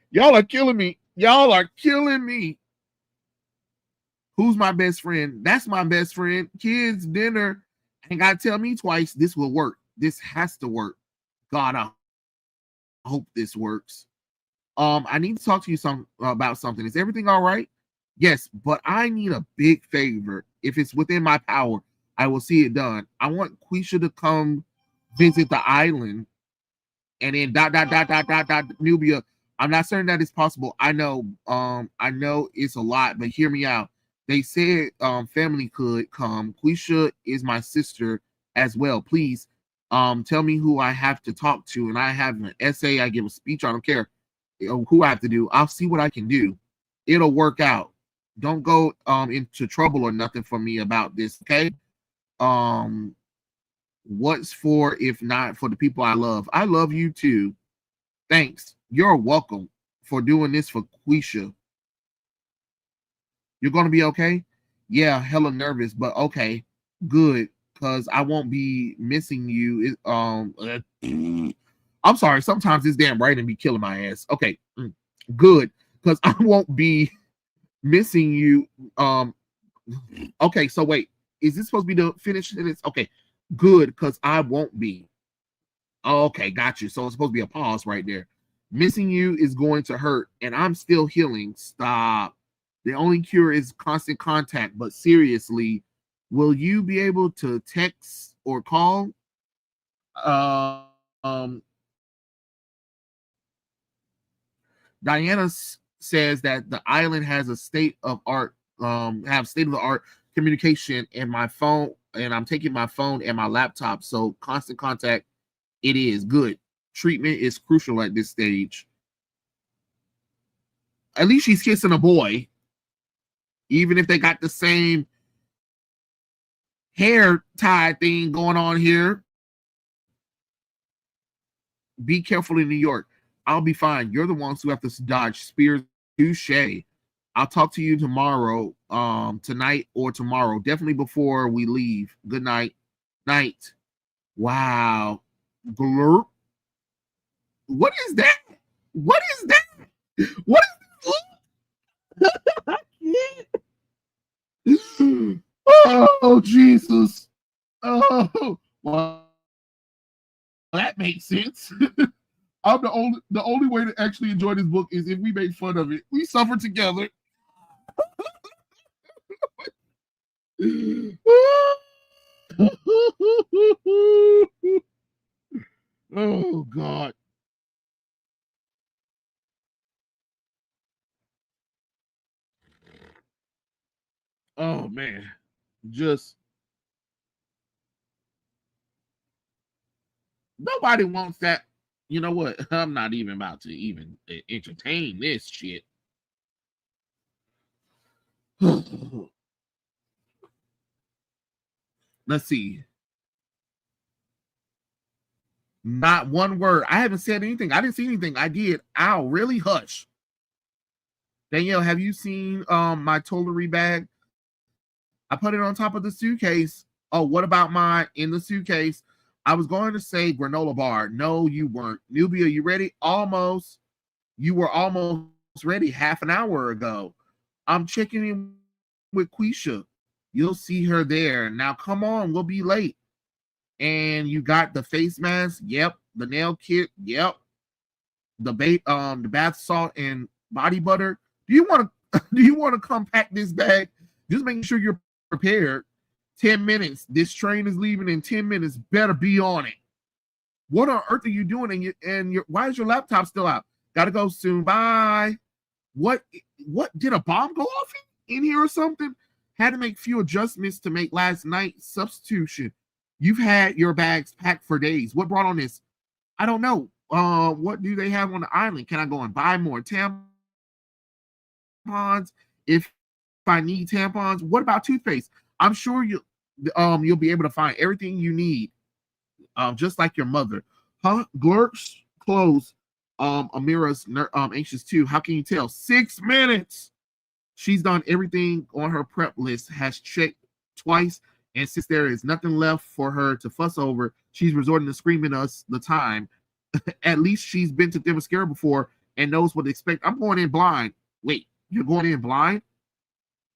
Speaker 1: Y'all are killing me. Y'all are killing me. Who's my best friend? That's my best friend. Kids, dinner. Ain't gotta tell me twice. This will work. This has to work. God, I hope this works. I need to talk to you about something. Is everything all right? Yes, but I need a big favor. If it's within my power, I will see it done. I want Quisha to come visit the island and then Nubia. I'm not certain that it's possible. I know it's a lot, but hear me out. They said family could come. Quisha is my sister as well. Please tell me who I have to talk to, and I have an essay, I give a speech, I don't care who I have to do. I'll see what I can do. It'll work out. Don't go into trouble or nothing for me about this, okay? What's for if not for the people I love? I love you too. Thanks. You're welcome for doing this for Quisha. You're gonna be okay? Yeah, hella nervous, but okay, good, cause I won't be missing you. I'm sorry. Sometimes this damn writing be killing my ass. Okay, good, cause I won't be missing you. Okay, so wait, is this supposed to be the finish sentence? Okay, good, cause I won't be. Okay, got you. So it's supposed to be a pause right there. Missing you is going to hurt, and I'm still healing. Stop. The only cure is constant contact. But seriously, will you be able to text or call? Uh, um, Diana says that the island has a state of art, have state of the art communication, and my phone, and I'm taking my phone and my laptop. So constant contact, it is good. Treatment is crucial at this stage. At least she's kissing a boy, even if they got the same hair tie thing going on here. Be careful in New York. I'll be fine. You're the ones who have to dodge spears. Touche. I'll talk to you tomorrow, tonight or tomorrow. Definitely before we leave. Good night. Night. Wow. Glurp. What is that? What is that? What is that? Oh, Jesus. Oh, well, that makes sense. I'm the only way to actually enjoy this book is if we make fun of it. We suffer together. Oh God. Oh man. Just nobody wants that. You know what? I'm not even about to even entertain this shit. Let's see. Not one word. I haven't said anything. I didn't see anything. I did. Ow, really? Hush. Danielle, have you seen my tolery bag? I put it on top of the suitcase. Oh, what about my in the suitcase? I was going to say granola bar. No, you weren't. Nubia, you ready? Almost. You were almost ready half an hour ago. I'm checking in with Quisha. You'll see her there. Now, come on. We'll be late. And you got the face mask. Yep. The nail kit. Yep. the bath salt and body butter. Do you want to do you want to compact this bag? Just making sure you're prepared. 10 minutes. This train is leaving in 10 minutes. Better be on it. What on earth are you doing? Why is your laptop still out? Gotta go soon. Bye. What did a bomb go off in here or something? Had to make few adjustments to make last night's substitution. You've had your bags packed for days. What brought on this? I don't know. What do they have on the island? Can I go and buy more tampons if I need tampons? What about toothpaste? I'm sure you'll be able to find everything you need. Just like your mother. Huh? Glurk's clothes. Amira's anxious too. How can you tell? 6 minutes. She's done everything on her prep list, has checked twice, and since there is nothing left for her to fuss over, she's resorting to screaming us the time. At least she's been to Themyscira before and knows what to expect. I'm going in blind. Wait, you're going in blind?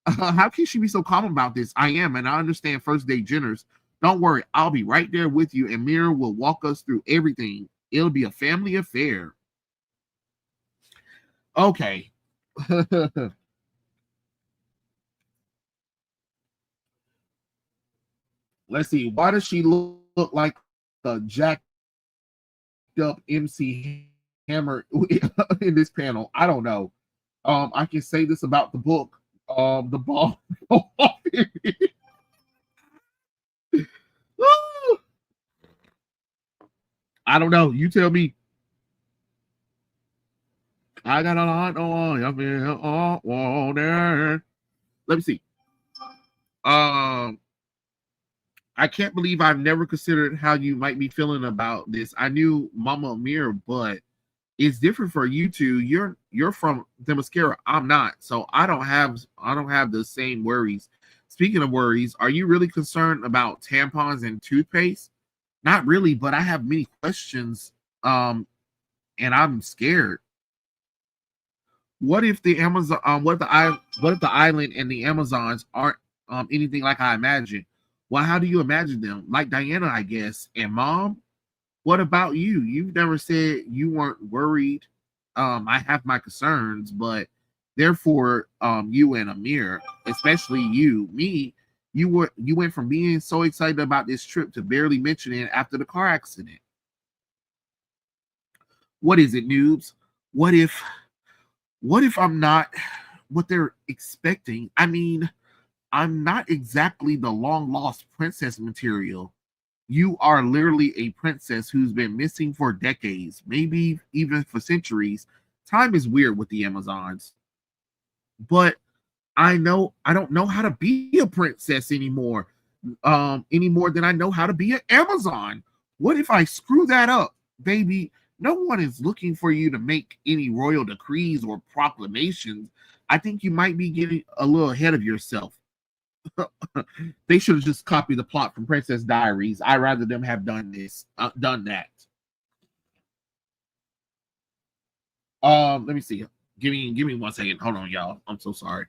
Speaker 1: How can she be so calm about this? I am, and I understand first day jitters. Don't worry, I'll be right there with you, and Mira will walk us through everything. It'll be a family affair. Okay. Let's see. Why does she look like a jacked up MC Hammer in this panel? I don't know. I can say this about the book. The ball. I don't know. You tell me. I got a lot on there. Let me see. I can't believe I've never considered how you might be feeling about this. I knew Mama Amir, but it's different for you two. You're from Themyscira. I'm not, so I don't have the same worries. Speaking of worries, are you really concerned about tampons and toothpaste? Not really, but I have many questions. And I'm scared. What if the Amazon? What if the island and the Amazons aren't anything like I imagine? Well, how do you imagine them? Like Diana, I guess. And Mom, what about you? You've never said you weren't worried. I have my concerns, but therefore, you and Amir, especially me, you went from being so excited about this trip to barely mentioning it after the car accident. What is it, noobs? What if I'm not what they're expecting? I mean, I'm not exactly the long lost princess material. You are literally a princess who's been missing for decades, maybe even for centuries. Time is weird with the Amazons. But I don't know how to be a princess anymore. Any more than I know how to be an Amazon. What if I screw that up, baby? No one is looking for you to make any royal decrees or proclamations. I think you might be getting a little ahead of yourself. They should have just copied the plot from Princess Diaries. I'd rather them have done that. Let me see. Give me 1 second. Hold on, y'all. I'm so sorry.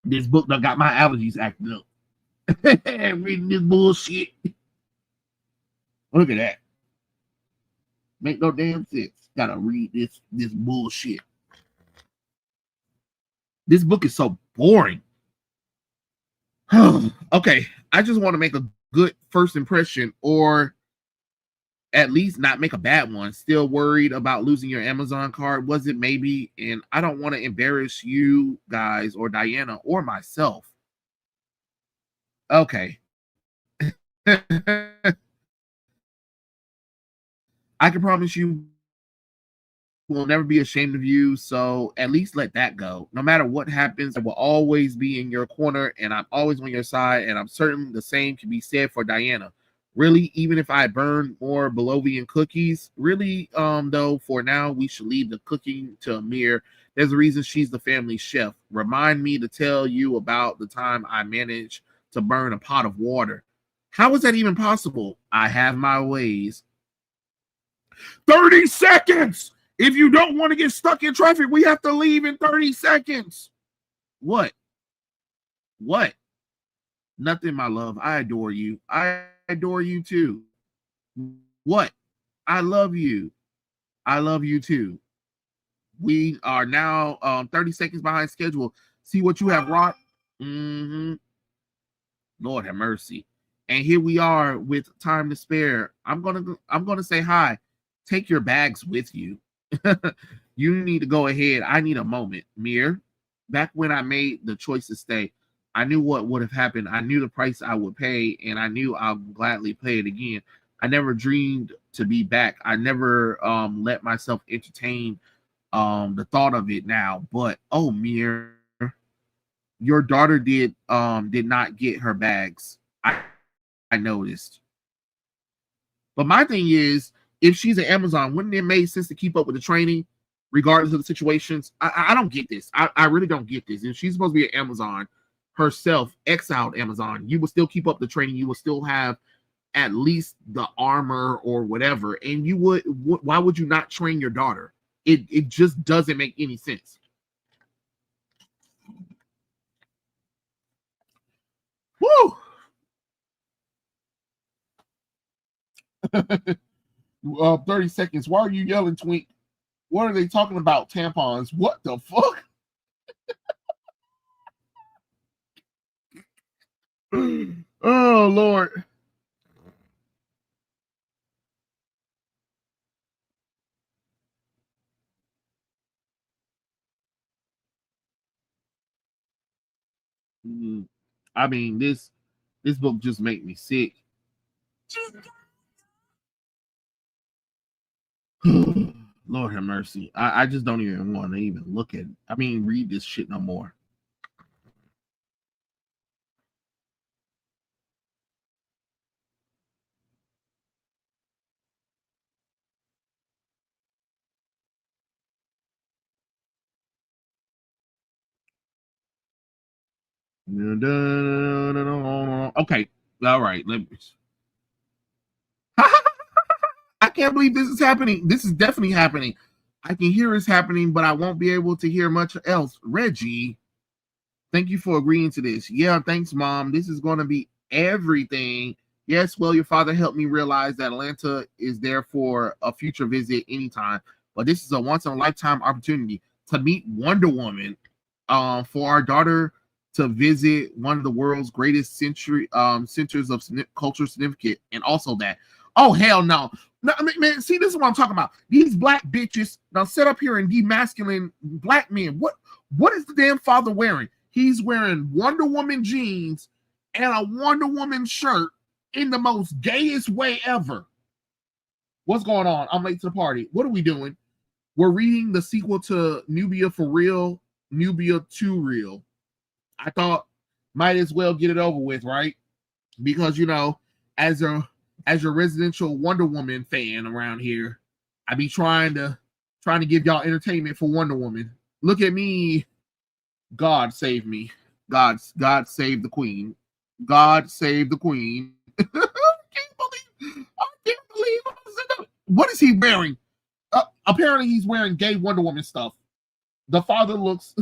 Speaker 1: This book done got my allergies acting up. Reading this bullshit. Look at that. Make no damn sense. Gotta read this bullshit. This book is so boring. Okay, I just want to make a good first impression, or at least not make a bad one. Still worried about losing your Amazon card? Was it maybe? And I don't want to embarrass you guys or Diana or myself. Okay. I can promise you will never be ashamed of you, so at least let that go. No matter what happens, I will always be in your corner, and I'm always on your side, and I'm certain the same can be said for Diana. Really, even if I burn more Bolovian cookies, really, though, for now, we should leave the cooking to Amir. There's a reason she's the family chef. Remind me to tell you about the time I managed to burn a pot of water. How is that even possible? I have my ways. 30 seconds! If you don't want to get stuck in traffic, we have to leave in 30 seconds. What? What? Nothing, my love. I adore you. I adore you too. What? I love you. I love you too. We are now 30 seconds behind schedule. See what you have wrought? Mm-hmm. Lord have mercy. And here we are with time to spare. I'm gonna say hi. Take your bags with you. You need to go ahead. I need a moment. Mir, back when I made the choice to stay, I knew what would have happened. I knew the price I would pay, and I knew I'll gladly pay it again. I never dreamed to be back. I never let myself entertain the thought of it now. But oh, Mir, your daughter did not get her bags. I noticed. But my thing is, if she's at Amazon, wouldn't it make sense to keep up with the training, regardless of the situations? I don't get this. I really don't get this. If she's supposed to be at Amazon herself, exiled Amazon, you would still keep up the training. You would still have at least the armor or whatever. And you would, why would you not train your daughter? It just doesn't make any sense. Woo! 30 seconds. Why are you yelling, Twink? What are they talking about? Tampons. What the fuck? Oh, Lord. I mean, this book just made me sick. Lord have mercy. I just don't even want to even look at read this shit no more. Okay. All right. Let me. I can't believe this is happening. This is definitely happening. I can hear it's happening, but I won't be able to hear much else. Reggie, thank you for agreeing to this. Yeah, thanks, Mom. This is going to be everything. Yes, well, your father helped me realize that Atlanta is there for a future visit anytime, but this is a once in a lifetime opportunity to meet Wonder Woman. For our daughter to visit one of the world's greatest centers of cultural significance, and also that. Oh hell no! No, man, see, this is what I'm talking about. These black bitches now set up here and demasculine black men. What is the damn father wearing? He's wearing Wonder Woman jeans and a Wonder Woman shirt in the most gayest way ever. What's going on? I'm late to the party. What are we doing? We're reading the sequel to Nubia for Real, Nubia 2 Real. I thought might as well get it over with, right? Because as a residential Wonder Woman fan around here, I be trying to give y'all entertainment for Wonder Woman. Look at me. God save me. God save the Queen. God save the Queen. I can't believe what is he wearing? Apparently he's wearing gay Wonder Woman stuff. The father looks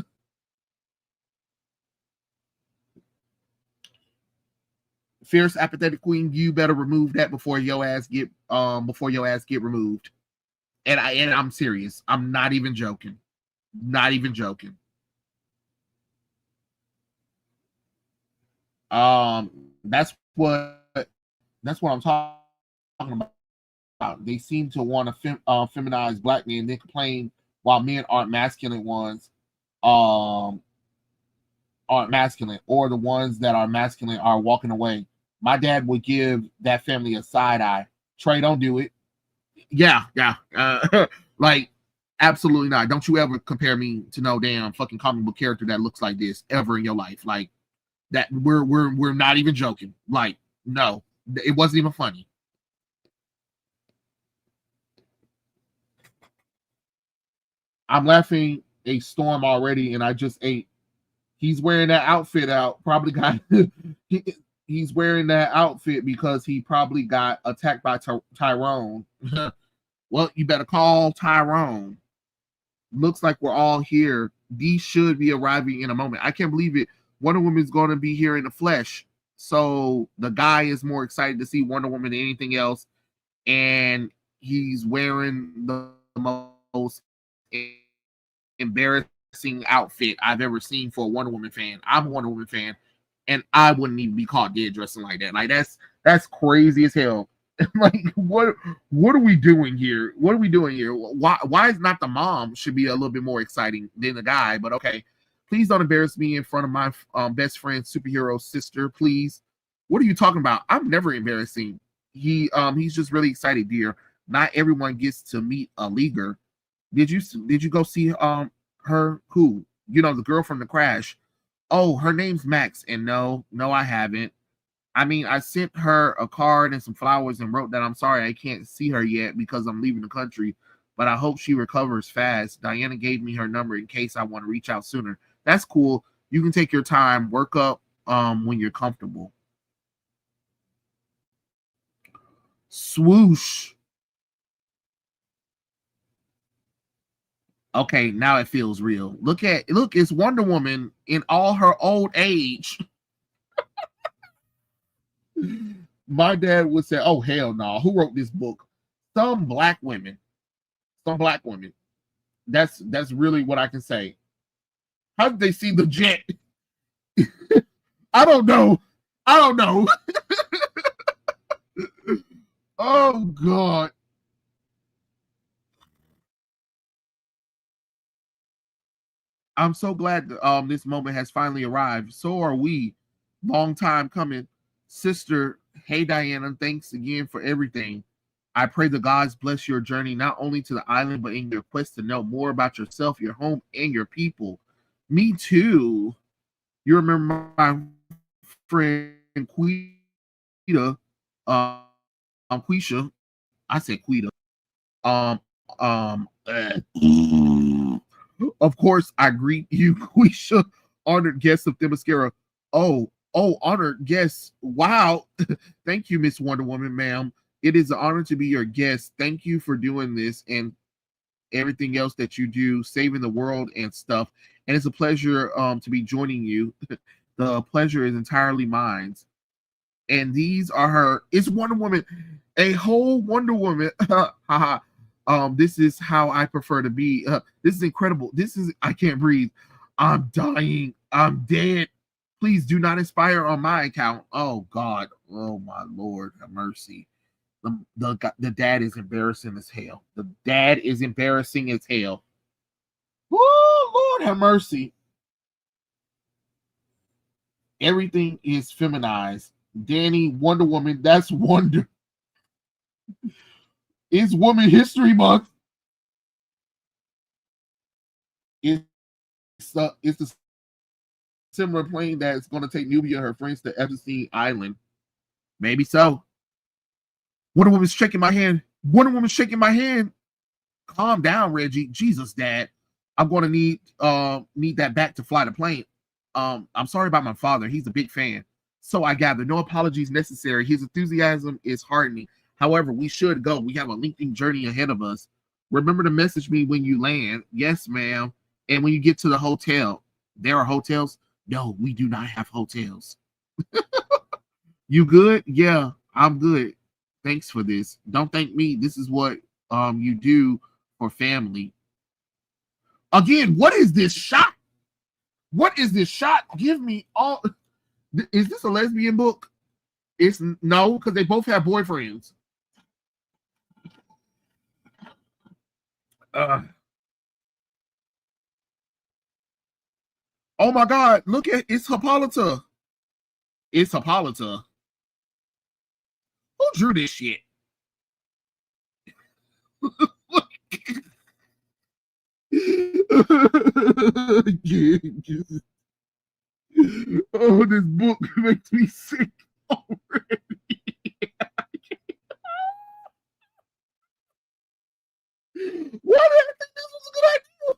Speaker 1: fierce, apathetic queen. You better remove that before your ass get removed. And I'm serious. I'm not even joking. Not even joking. That's what I'm talking about. They seem to want to feminize black men, then complain while men aren't masculine ones. Aren't masculine, or the ones that are masculine are walking away. My dad would give that family a side eye. Trey, don't do it. Yeah. Like, absolutely not. Don't you ever compare me to no damn fucking comic book character that looks like this ever in your life. Like that. We're not even joking. Like, no, it wasn't even funny. I'm laughing a storm already, and I just ate. He's wearing that outfit out. Probably got he's wearing that outfit because he probably got attacked by Tyrone. Well, you better call Tyrone. Looks like we're all here. These should be arriving in a moment. I can't believe it. Wonder Woman's going to be here in the flesh. So the guy is more excited to see Wonder Woman than anything else. And he's wearing the most embarrassing outfit I've ever seen for a Wonder Woman fan. I'm a Wonder Woman fan, and I wouldn't even be caught dead dressing like that. Like that's crazy as hell. Like what are we doing here? What are we doing here? Why is not the mom should be a little bit more exciting than the guy? But okay, please don't embarrass me in front of my best friend superhero sister, please. What are you talking about? I'm never embarrassing. He's just really excited, dear. Not everyone gets to meet a leaguer. Did you go see her? Who? You know, the girl from the crash. Oh, her name's Max. And no, I haven't. I mean, I sent her a card and some flowers and wrote that I'm sorry I can't see her yet because I'm leaving the country, but I hope she recovers fast. Diana gave me her number in case I want to reach out sooner. That's cool. You can take your time, work up when you're comfortable. Swoosh. Okay, now it feels real. Look, it's Wonder Woman in all her old age. My dad would say, "Oh hell no! Who wrote this book? Some black women. Some black women. That's really what I can say. How did they see the jet? I don't know. I don't know. Oh God. I'm so glad that, this moment has finally arrived. So are we. Long time coming. Sister, hey Diana, thanks again for everything. I pray the gods bless your journey not only to the island, but in your quest to know more about yourself, your home, and your people. Me too. You remember my friend Quita, um, Quisha. I said Quita. Um, um, uh, of course, I greet you, Quisha, honored guest of Themyscira. Honored guest. Wow. Thank you, Miss Wonder Woman, ma'am. It is an honor to be your guest. Thank you for doing this and everything else that you do, saving the world and stuff. And it's a pleasure to be joining you. The pleasure is entirely mine. And these are her. It's Wonder Woman, a whole Wonder Woman. This is how I prefer to be. This is incredible. This is I can't breathe. I'm dying. I'm dead. Please do not inspire on my account. Oh God. Oh my Lord, have mercy. The dad is embarrassing as hell. The dad is embarrassing as hell. Oh Lord, have mercy. Everything is feminized. Danny, Wonder Woman, that's Wonder. It's Woman History Month. It's it's a similar plane that's going to take Nubia and her friends to Epstein Island. Maybe so. Wonder Woman's shaking my hand. Wonder Woman's shaking my hand. Calm down, Reggie. Jesus, Dad. I'm going to need that back to fly the plane. I'm sorry about my father. He's a big fan. So I gather no apologies necessary. His enthusiasm is heartening. However, we should go. We have a lengthy journey ahead of us. Remember to message me when you land. Yes, ma'am. And when you get to the hotel, there are hotels. No, we do not have hotels. You good? Yeah, I'm good. Thanks for this. Don't thank me. This is what you do for family. Again, what is this shot? What is this shot? Give me all. Is this a lesbian book? It's no, because they both have boyfriends. Uh, oh my God! Look at it's Hippolyta. It's Hippolyta. Who drew this shit? Oh, this book makes me sick already. Why did I think this was a good idea?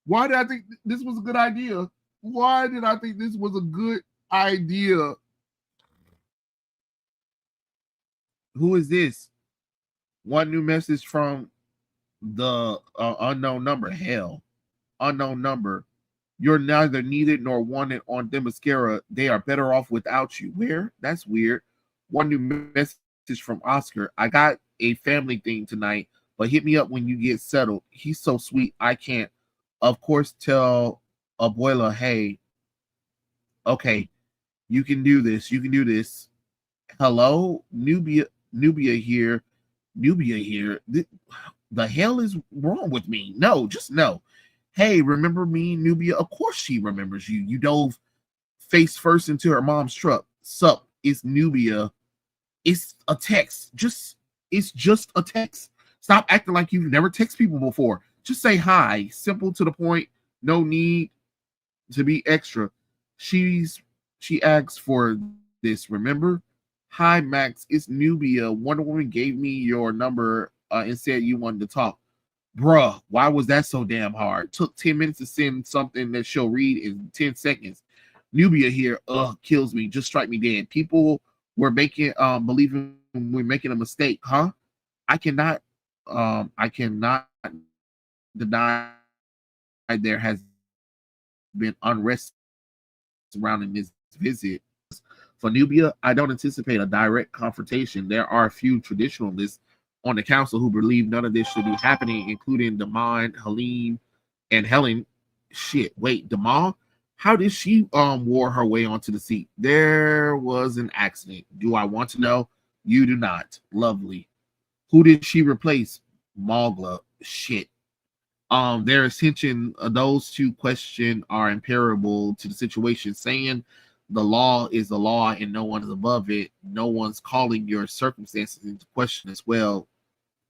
Speaker 1: Why did I think this was a good idea? Why did I think this was a good idea? Who is this? One new message from The unknown number. Hell, unknown number. You're neither needed nor wanted on Themyscira. They are better off without you. Where? That's weird. One new message from Oscar. I got a family thing tonight, but hit me up when you get settled. He's so sweet. I can't, of course, tell Abuela, hey, okay, you can do this. You can do this. Hello, Nubia. Nubia here. Nubia here. The hell is wrong with me? No, just no. Hey, remember me, Nubia? Of course she remembers you. You dove face first into her mom's truck. Sup, it's Nubia. It's a text. It's just a text. Stop acting like you've never texted people before. Just say hi. Simple to the point. No need to be extra. She asked for this, remember? Hi Max, it's Nubia. Wonder Woman gave me your number and said you wanted to talk. Bruh, why was that so damn hard? Took 10 minutes to send something that she'll read in 10 seconds. Nubia here, kills me. Just strike me dead. People were making believing we're making a mistake, huh? I cannot deny there has been unrest surrounding this visit. For Nubia, I don't anticipate a direct confrontation. There are a few traditionalists on the council who believe none of this should be happening, including Damon, Helene, and Helen. Shit, wait, Damon? How did she wore her way onto the seat? There was an accident. Do I want to know? You do not. Lovely. Who did she replace? Mogla. Shit. Their ascension, those two questions are imperable to the situation, saying the law is the law and no one is above it. No one's calling your circumstances into question as well.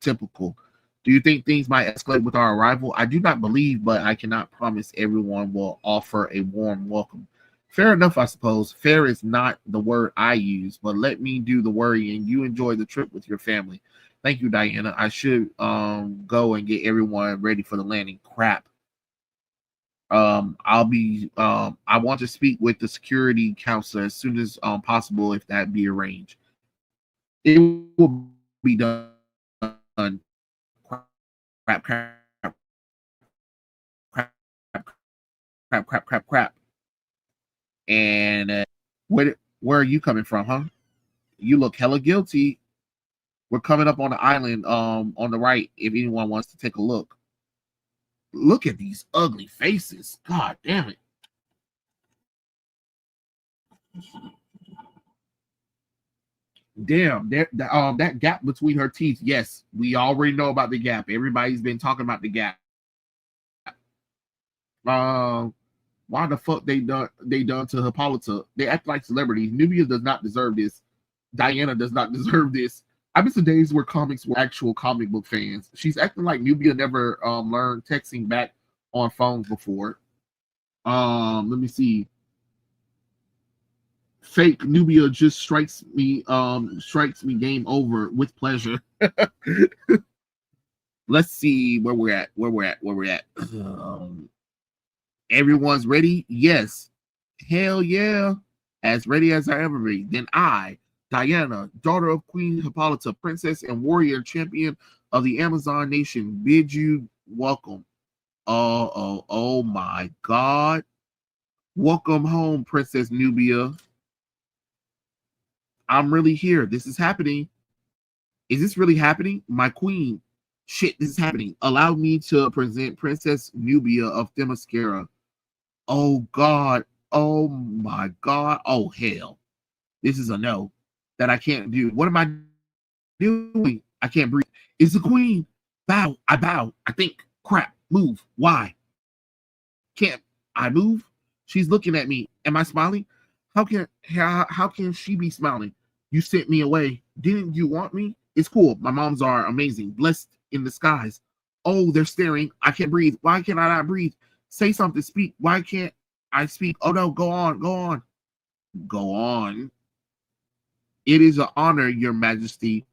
Speaker 1: Typical. Do you think things might escalate with our arrival? I do not believe, but I cannot promise everyone will offer a warm welcome. Fair enough, I suppose. Fair is not the word I use, but let me do the worrying. You enjoy the trip with your family. Thank you, Diana. I should go and get everyone ready for the landing. Crap. I want to speak with the security counselor as soon as possible if that be arranged. It will be done. Crap, crap, crap, crap. And where are you coming from, huh? You look hella guilty. We're coming up on the island on the right if anyone wants to take a look. Look at these ugly faces. God damn it. Damn, that gap between her teeth. Yes, we already know about the gap. Everybody's been talking about the gap. Why the fuck they done to Hippolyta? They act like celebrities. Nubia does not deserve this. Diana does not deserve this. I miss the days where comics were actual comic book fans. She's acting like Nubia never learned texting back on phones before. Let me see. Fake Nubia just strikes me game over with pleasure. Let's see where we're at. Everyone's ready? Yes. Hell yeah. As ready as I ever be. Then I, Diana, daughter of Queen Hippolyta, princess and warrior champion of the Amazon nation, bid you welcome. Oh my God. Welcome home, Princess Nubia. I'm really here. This is happening. Is this really happening? My queen. Shit, this is happening. Allow me to present Princess Nubia of Themyscira. Oh God. Oh my God. Oh hell. This is a no that I can't do. What am I doing? I can't breathe. It's the queen. Bow. I bow. I think. Crap. Move. Why? Can't I move? She's looking at me. Am I smiling? How can she be smiling? You sent me away. Didn't you want me? It's cool. My moms are amazing. Blessed in the skies. Oh, they're staring. I can't breathe. Why can't I not breathe? Say something. Speak. Why can't I speak? Oh no, go on. Go on. Go on. It is an honor, Your Majesty.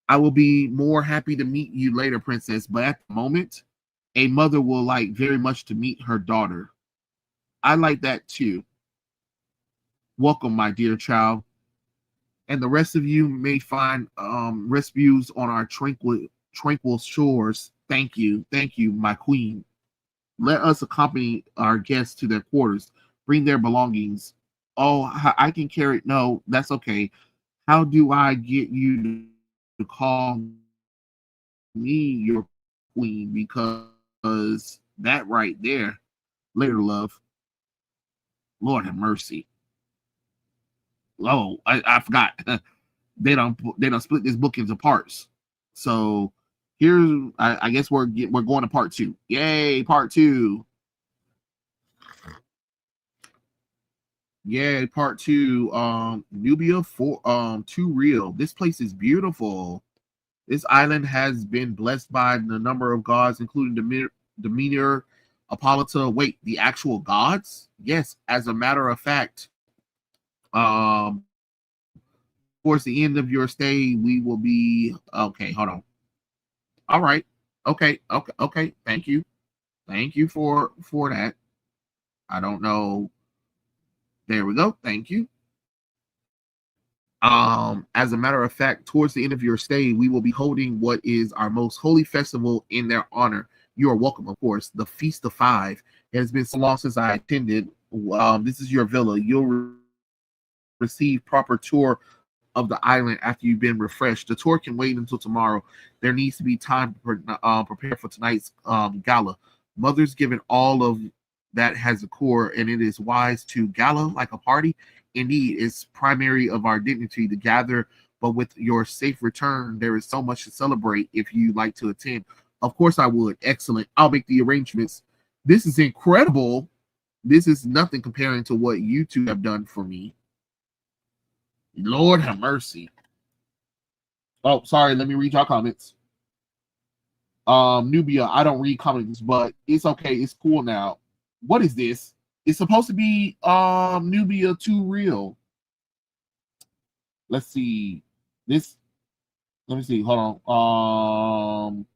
Speaker 1: I will be more happy to meet you later, Princess, but at the moment, a mother will like very much to meet her daughter. I like that too. Welcome, my dear child. And the rest of you may find refuge on our tranquil tranquil shores. Thank you, my queen. Let us accompany our guests to their quarters. Bring their belongings. Oh, I can carry. No, that's okay. How do I get you to call me your queen? Because that right there, later, love. Lord have mercy. Oh, I forgot. They don't split this book into parts. So here's I guess we're going to part two. Yay, part two. Yeah, part two. Nubia for too real. This place is beautiful. This island has been blessed by the number of gods, including Demeter, Apollo. Wait, the actual gods? Yes, as a matter of fact, towards the end of your stay, we will be okay. Hold on. All right. Okay. Thank you for that. I don't know. There we go. Thank you. As a matter of fact, towards the end of your stay, we will be holding what is our most holy festival in their honor. You are welcome, of course. The Feast of Five. It has been so long since I attended. This is your villa. You'll receive proper tour of the island after you've been refreshed. The tour can wait until tomorrow. There needs to be time to prepare for tonight's gala. Mother's given all of that has a core, and it is wise to gala like a party. Indeed, it's primary of our dignity to gather, but with your safe return, there is so much to celebrate if you like to attend. Of course, I would. Excellent. I'll make the arrangements. This is incredible. This is nothing comparing to what you two have done for me. Lord have mercy. Oh, sorry. Let me read your comments. Nubia, I don't read comments, but it's okay. It's cool now. What is this? It's supposed to be Nubia too real. Let's see. This. Let me see. Hold on.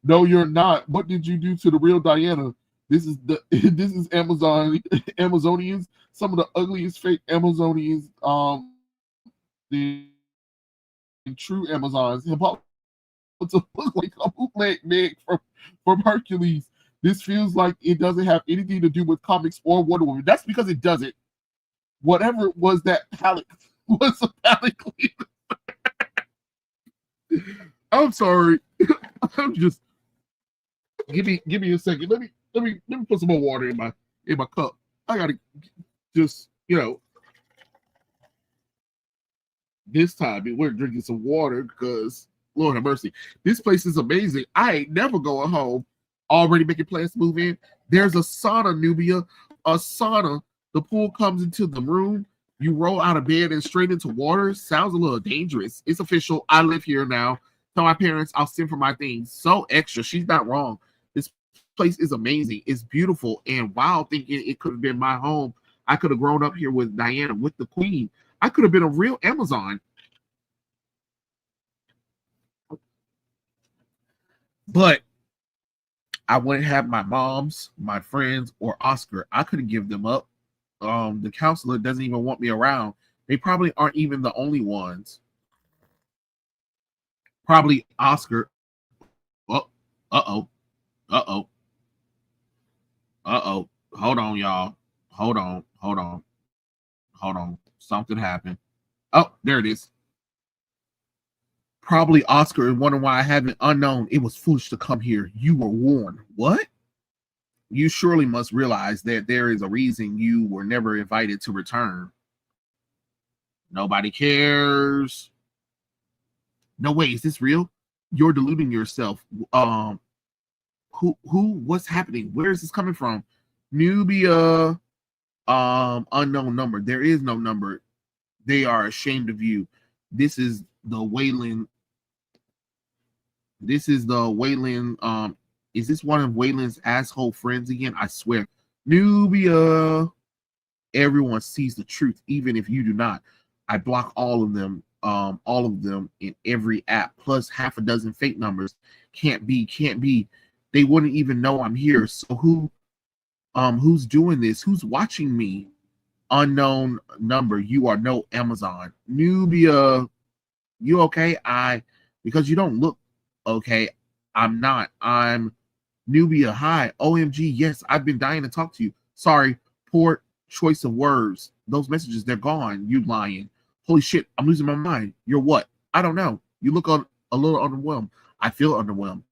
Speaker 1: No, you're not. What did you do to the real Diana? This is this is Amazonians. Some of the ugliest fake Amazonians. The true Amazons. To look like a bootleg Meg from Hercules. This feels like it doesn't have anything to do with comics or Wonder Woman. That's because it doesn't. Whatever was that palette was a palette cleaner. I'm sorry. I'm just give me a second. Let me put some more water in my cup. I gotta just this time we're drinking some water because Lord have mercy. This place is amazing. I ain't never going home. Already making plans to move in. There's a sauna, Nubia. A sauna. The pool comes into the room. You roll out of bed and straight into water. Sounds a little dangerous. It's official. I live here now. Tell my parents I'll send for my things. So extra. She's not wrong. This place is amazing. It's beautiful. And wow, thinking it could have been my home. I could have grown up here with Diana, with the queen. I could have been a real Amazon. But I wouldn't have my moms, my friends, or Oscar. I couldn't give them up. The counselor doesn't even want me around. They probably aren't even the only ones. Probably Oscar. Oh, uh-oh. Uh-oh. Uh-oh. Hold on, y'all. Hold on. Something happened. Oh, there it is. Probably Oscar and wondering why I haven't unknown. It was foolish to come here. You were warned. What? You surely must realize that there is a reason you were never invited to return. Nobody cares. No way, is this real? You're deluding yourself. What's happening? Where is this coming from? Nubia, unknown number. There is no number. They are ashamed of you. This is the Wayland. This is the Wayland. Is this one of Wayland's asshole friends again? I swear. Nubia. Everyone sees the truth, even if you do not. I block all of them in every app, plus half a dozen fake numbers. Can't be. They wouldn't even know I'm here. So who's doing this? Who's watching me? Unknown number. You are no Amazon. Nubia. You okay? Because you don't look okay. I'm not. I'm Nubia. Hi. OMG. Yes, I've been dying to talk to you. Sorry. Poor choice of words. Those messages, they're gone. You lying. Holy shit. I'm losing my mind. You're what? I don't know. You look a little underwhelmed. I feel underwhelmed.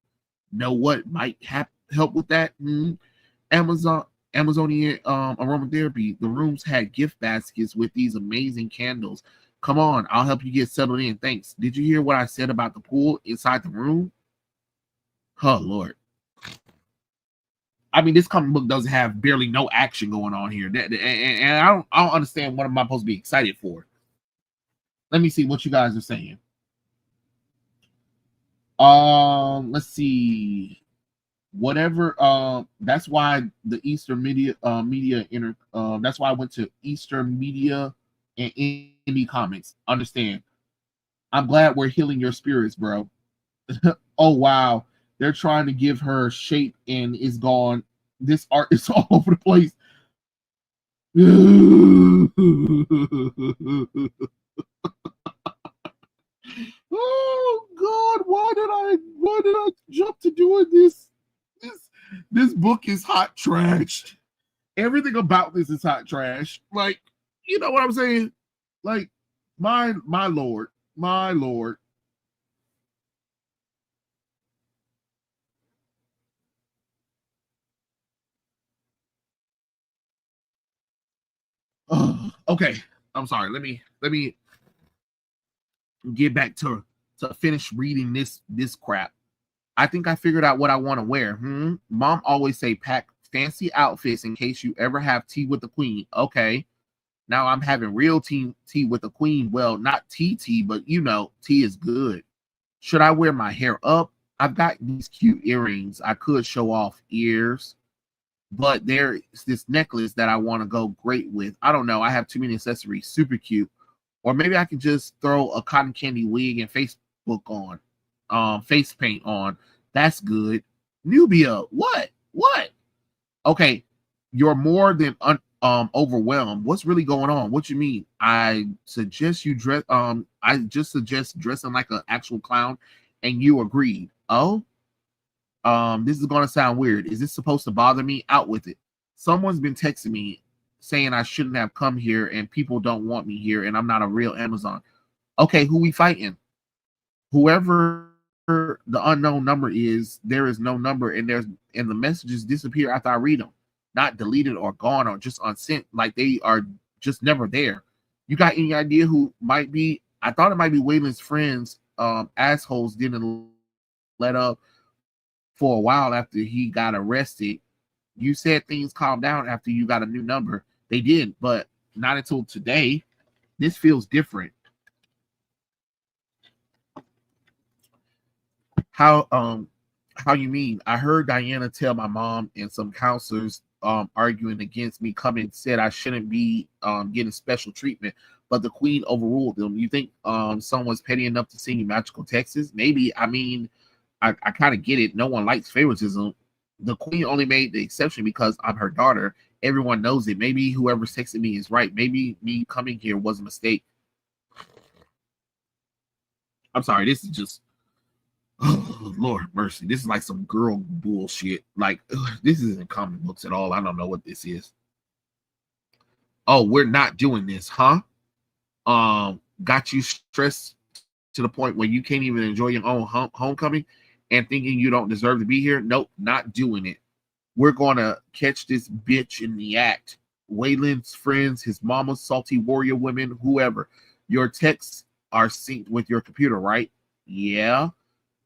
Speaker 1: Know what might help with that? Amazon Amazonian aromatherapy. The rooms had gift baskets with these amazing candles. Come on, I'll help you get settled in. Thanks. Did you hear what I said about the pool inside the room? Oh Lord. I mean, this comic book doesn't have barely no action going on here. And I don't understand what am I supposed to be excited for. Let me see what you guys are saying. Let's see. Whatever that's why the Eastern media that's why I went to Eastern Media and Indie Comics. Understand? I'm glad we're healing your spirits, bro. Oh wow, they're trying to give her shape and it's gone. This art is all over the place. Oh God, why did I jump to doing this? This this book is hot trash. Everything about this is hot trash. Like, you know what I'm saying? Like, my lord, my lord. Okay, I'm sorry. Let me get back to finish reading this crap. I think I figured out what I want to wear. Mom always say pack fancy outfits in case you ever have tea with the queen. Okay. Now I'm having real tea with the queen. Well, not tea, but you know, tea is good. Should I wear my hair up? I've got these cute earrings. I could show off ears, but there's this necklace that I want to go great with. I don't know. I have too many accessories. Super cute. Or maybe I could just throw a cotton candy wig and face paint on. That's good. Nubia, what? What? Okay, you're more than overwhelmed. What's really going on? What you mean? I just suggest dressing like an actual clown, and you agreed. Oh, this is gonna sound weird. Is this supposed to bother me? Out with it. Someone's been texting me saying I shouldn't have come here, and people don't want me here, and I'm not a real Amazon. Okay, who we fighting? Whoever the unknown number is, there is no number, and the messages disappear after I read them, not deleted or gone or just unsent, like they are just never there. You got any idea who might be? I thought it might be Waylon's friends. Assholes didn't let up for a while after he got arrested. You said things calmed down after you got a new number. They did, but not until today. This feels different. How how you mean? I heard Diana tell my mom and some counselors arguing against me coming said I shouldn't be getting special treatment, but the queen overruled them. You think someone's petty enough to send you magical texts? Maybe. I mean, I kind of get it. No one likes favoritism. The queen only made the exception because I'm her daughter. Everyone knows it. Maybe whoever's texting me is right. Maybe me coming here was a mistake. I'm sorry. This is just oh, Lord mercy. This is like some girl bullshit. Like, this isn't comic books at all. I don't know what this is. Oh, we're not doing this, huh? Got you stressed to the point where you can't even enjoy your own homecoming and thinking you don't deserve to be here? Nope, not doing it. We're going to catch this bitch in the act. Waylon's friends, his mama, salty warrior women, whoever. Your texts are synced with your computer, right? Yeah.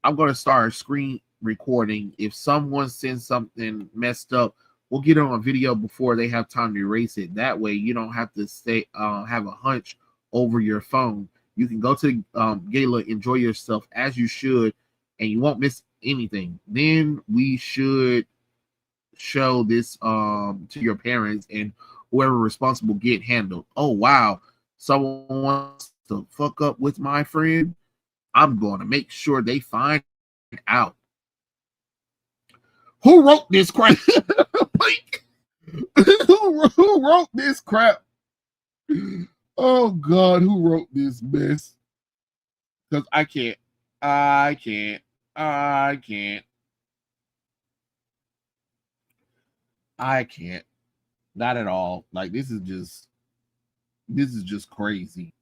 Speaker 1: I'm going to start screen recording. If someone sends something messed up, we'll get it on video before they have time to erase it. That way, you don't have to have a hunch over your phone. You can go to Gala, enjoy yourself as you should, and you won't miss anything. Then we should show this to your parents and whoever responsible get handled. Oh wow, someone wants to fuck up with my friend. I'm going to make sure they find out. Who wrote this crap? Like, who wrote this crap? Oh God, who wrote this mess? because I can't. I can't. I can't. I can't. Not at all. Like this is just crazy.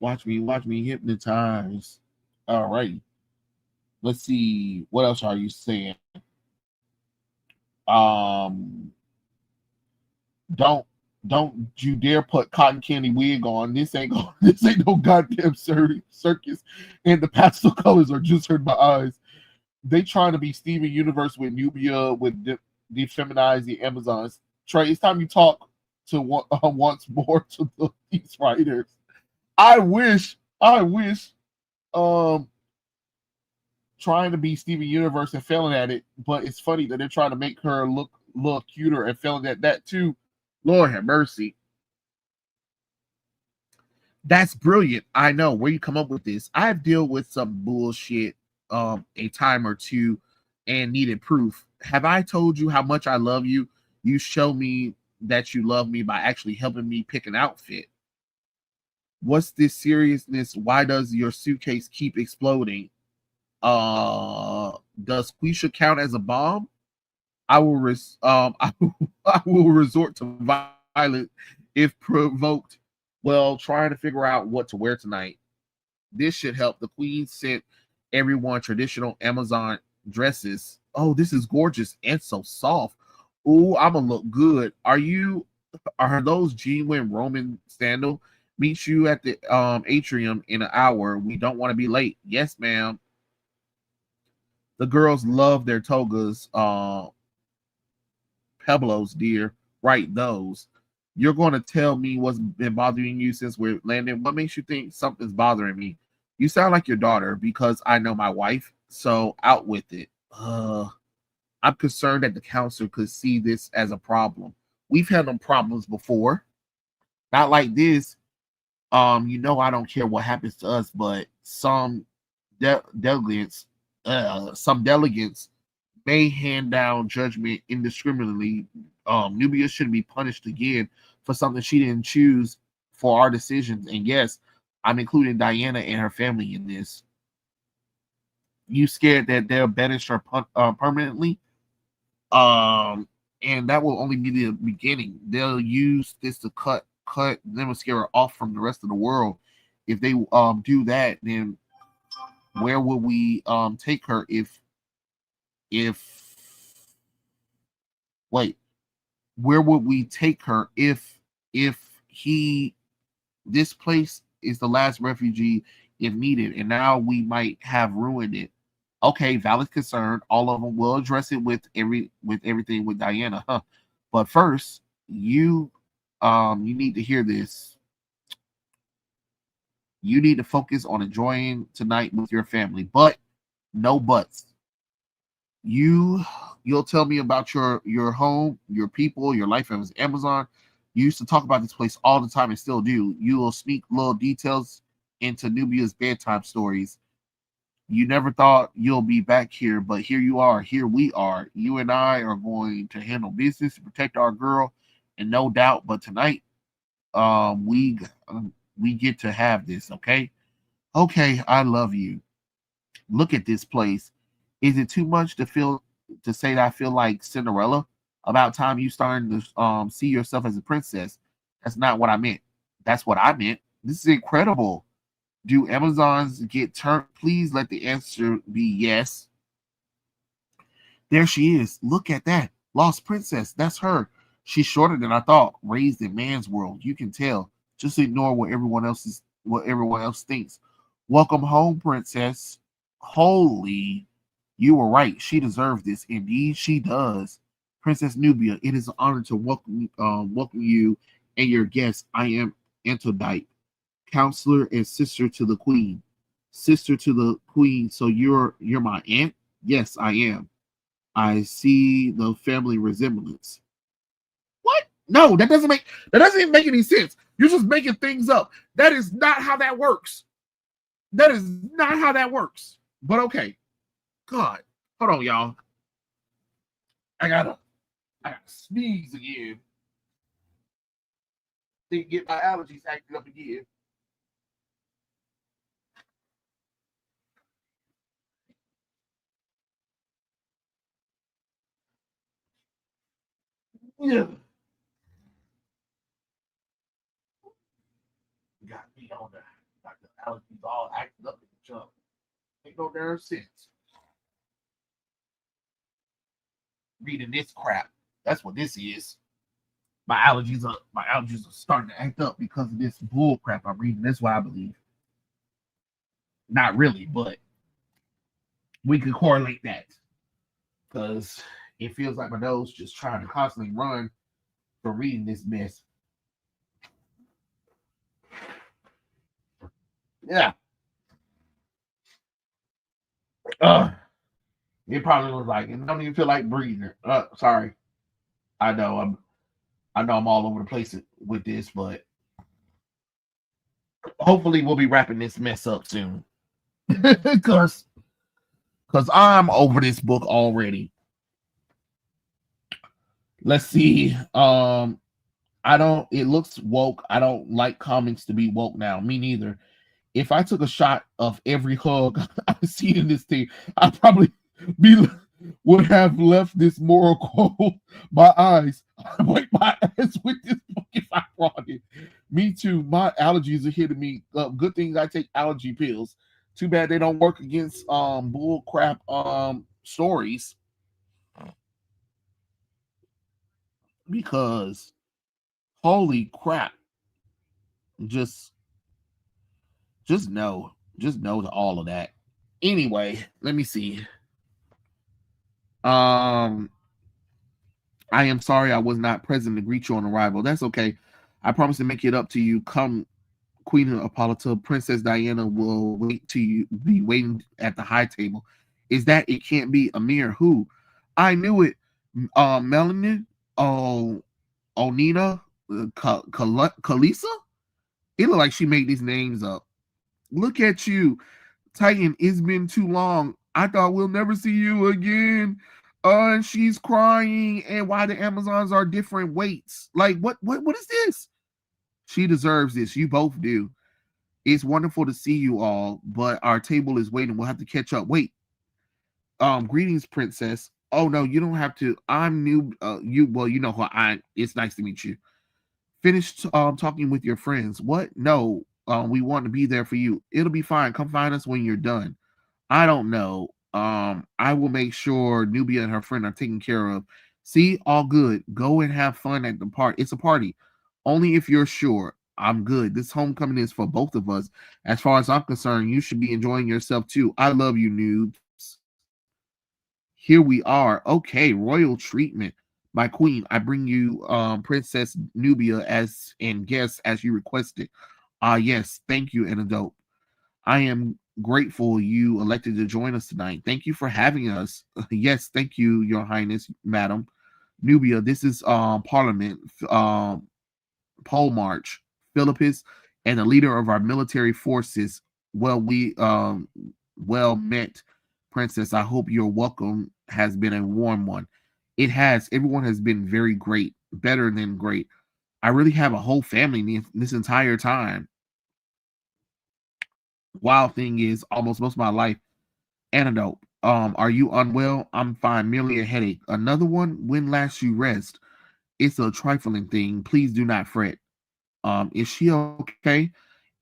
Speaker 1: Watch me hypnotize. All right. Let's see. What else are you saying? Um, don't don't you dare put cotton candy wig on. This ain't no goddamn circus. And the pastel colors are just hurt my eyes. They trying to be Steven Universe with Nubia with defeminize the Amazons. Trey, it's time you talk to once more to these writers. I wish um trying to be Steven Universe and failing at it, but it's funny that they're trying to make her look cuter and failing at that too. Lord have mercy. That's brilliant. I know where you come up with this. I've dealt with some bullshit a time or two and needed proof. Have I told you how much I love you? You show me that you love me by actually helping me pick an outfit. What's this seriousness? Why does your suitcase keep exploding? Does Quisha count as a bomb? I will resort to violence if provoked. Well, trying to figure out what to wear tonight. This should help. The queen sent everyone traditional Amazon dresses. Oh, this is gorgeous and so soft. Ooh, I'm gonna look good. Are those genuine Roman sandal? Meet you at the atrium in an hour. We don't want to be late. Yes, ma'am. The girls love their togas. Peblos, dear. Right, those. You're going to tell me what's been bothering you since we're landing. What makes you think something's bothering me? You sound like your daughter because I know my wife. So out with it. I'm concerned that the counselor could see this as a problem. We've had them problems before. Not like this. I don't care what happens to us, but delegates, some delegates may hand down judgment indiscriminately. Nubia shouldn't be punished again for something she didn't choose for our decisions. And yes, I'm including Diana and her family in this. You scared that they'll banish her permanently? And that will only be the beginning. They'll use this to cut Nemaskara off from the rest of the world. If they do that, then where will we take her if wait, where would we take her if he this place is the last refugee if needed, and now we might have ruined it. Okay, valid concern. All of them will address it with everything with Diana, huh? But first, you need to hear this. You need to focus on enjoying tonight with your family, but no buts. you you'll tell me about your home, your people, your life as Amazon. You used to talk about this place all the time and still do. You will sneak little details into Nubia's bedtime stories. You never thought you'll be back here, but here you are. Here we are. You and I are going to handle business to protect our girl, and no doubt. But tonight, we get to have this. Okay, okay. I love you. Look at this place. Is it too much to say that I feel like Cinderella? About time you starting to see yourself as a princess. That's not what I meant. That's what I meant. This is incredible. Do Amazons get turned? Please let the answer be yes. There she is. Look at that. Lost princess. That's her. She's shorter than I thought. Raised in man's world. You can tell. Just ignore what everyone else thinks. Welcome home, princess. Holy, you were right. She deserves this. Indeed, she does. Princess Nubia, it is an honor to welcome you and your guests. I am Antodite, counselor and sister to the queen. Sister to the queen. So you're my aunt? Yes, I am. I see the family resemblance. What? No, that doesn't even make any sense. You're just making things up. That is not how that works. That is not how that works. But okay. God. Hold on, y'all. I gotta sneeze again. to get my allergies acting up again. Yeah. Got me on the got the allergies all acting up in the jump. Ain't no damn sense. Reading this crap. That's what this is. My allergies are starting to act up because of this bull crap I'm reading. That's why I believe. Not really, but we can correlate that. Because it feels like my nose just trying to constantly run from reading this mess. Yeah. Uh, it probably was like it don't even feel like breathing. Sorry. I know I'm all over the place with this, but hopefully we'll be wrapping this mess up soon. Cause I'm over this book already. Let's see. I don't it looks woke. I don't like comics to be woke now. Me neither. If I took a shot of every hug I see in this thing, I probably be would have left this moral quote. My eyes, I wipe my ass with this book if I brought it. Me too. My allergies are hitting me. Good things I take allergy pills. Too bad they don't work against bull crap stories because holy crap, just just know to all of that. Anyway, let me see. Um, I am sorry I was not present to greet you on arrival. That's okay. I promise to make it up to you. Come, Queen of Hippolyta, Princess Diana will wait to you be waiting at the high table. Is that it can't be Amir? Who? I knew it. Melanin? Oh, Onina? Kalisa? It looked like she made these names up. Look at you. Titan, it's been too long. I thought we'll never see you again. And she's crying, and why the Amazons are different weights. Like, what is this? She deserves this. You both do. It's wonderful to see you all, but our table is waiting. We'll have to catch up. Wait. Greetings, princess. Oh no, you don't have to. I'm new. You well, you know who I. It's nice to meet you. Finished talking with your friends. What? No. We want to be there for you. It'll be fine. Come find us when you're done. I don't know. I will make sure Nubia and her friend are taken care of. See, all good. Go and have fun at the party. It's a party. Only if you're sure. I'm good. This homecoming is for both of us. As far as I'm concerned, you should be enjoying yourself too. I love you, noobs. Here we are. Okay, royal treatment. My queen, I bring you Princess Nubia as and guest as you requested. Yes, thank you, Antidote. I am grateful you elected to join us tonight. Thank you for having us. Yes, thank you, Your Highness, Madam Nubia. This is Parliament, Pole March, Philippus, and the leader of our military forces. Well met, Princess. I hope your welcome has been a warm one. It has. Everyone has been very great, better than great. I really have a whole family this entire time. Wild thing is, almost most of my life, antidote. Are you unwell? I'm fine, merely a headache. Another one? When last you rest? It's a trifling thing. Please do not fret. Is she okay?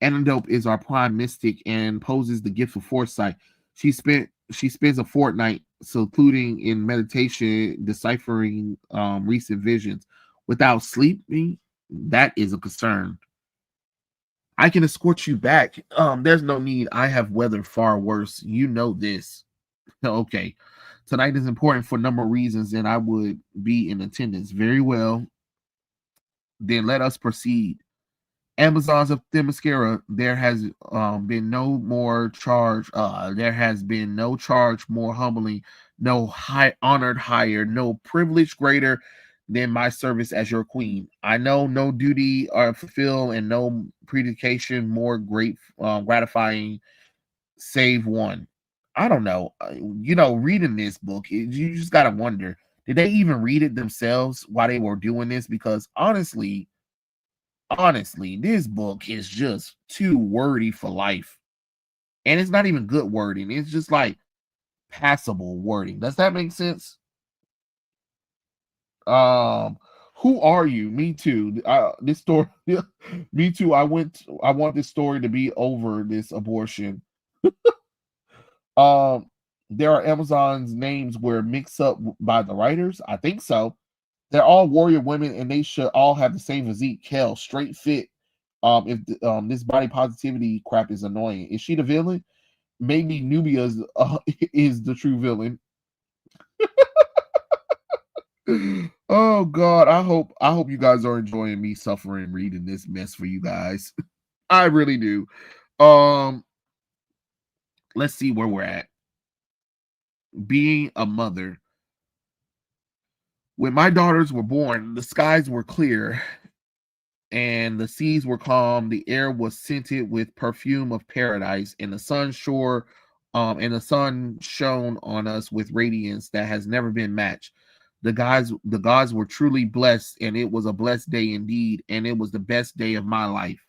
Speaker 1: Antidote is our prime mystic and poses the gift of foresight. She spends a fortnight secluding in meditation, deciphering recent visions. Without sleeping, that is a concern. I can escort you back. There's no need. I have weathered far worse. You know this. Okay. Tonight is important for a number of reasons, and I would be in attendance. Very well. Then let us proceed. Amazons of Themyscira, there has been no more charge. There has been no charge more humbling, no high honored higher, no privilege greater than my service as your queen. I know no duty or fulfill and no predication more gratifying, save one. I don't know. Reading this book, you just gotta wonder: did they even read it themselves while they were doing this? Because honestly, Honestly, this book is just too wordy for life. And it's not even good wording. It's just like passable wording. Does that make sense? Um, who are you? Me too. This story, me too. I want this story to be over this abortion. Um, there are Amazon's names were mixed up by the writers. I think so. They're all warrior women, and they should all have the same physique. Hell, straight fit. If this body positivity crap is annoying, is she the villain? Maybe Nubia is the true villain. Oh God, I hope you guys are enjoying me suffering reading this mess for you guys. I really do. Um, let's see where we're at. Being a mother. When my daughters were born, the skies were clear and the seas were calm. The air was scented with perfume of paradise, and the sun shone on us with radiance that has never been matched. The gods were truly blessed, and it was a blessed day indeed, and it was the best day of my life.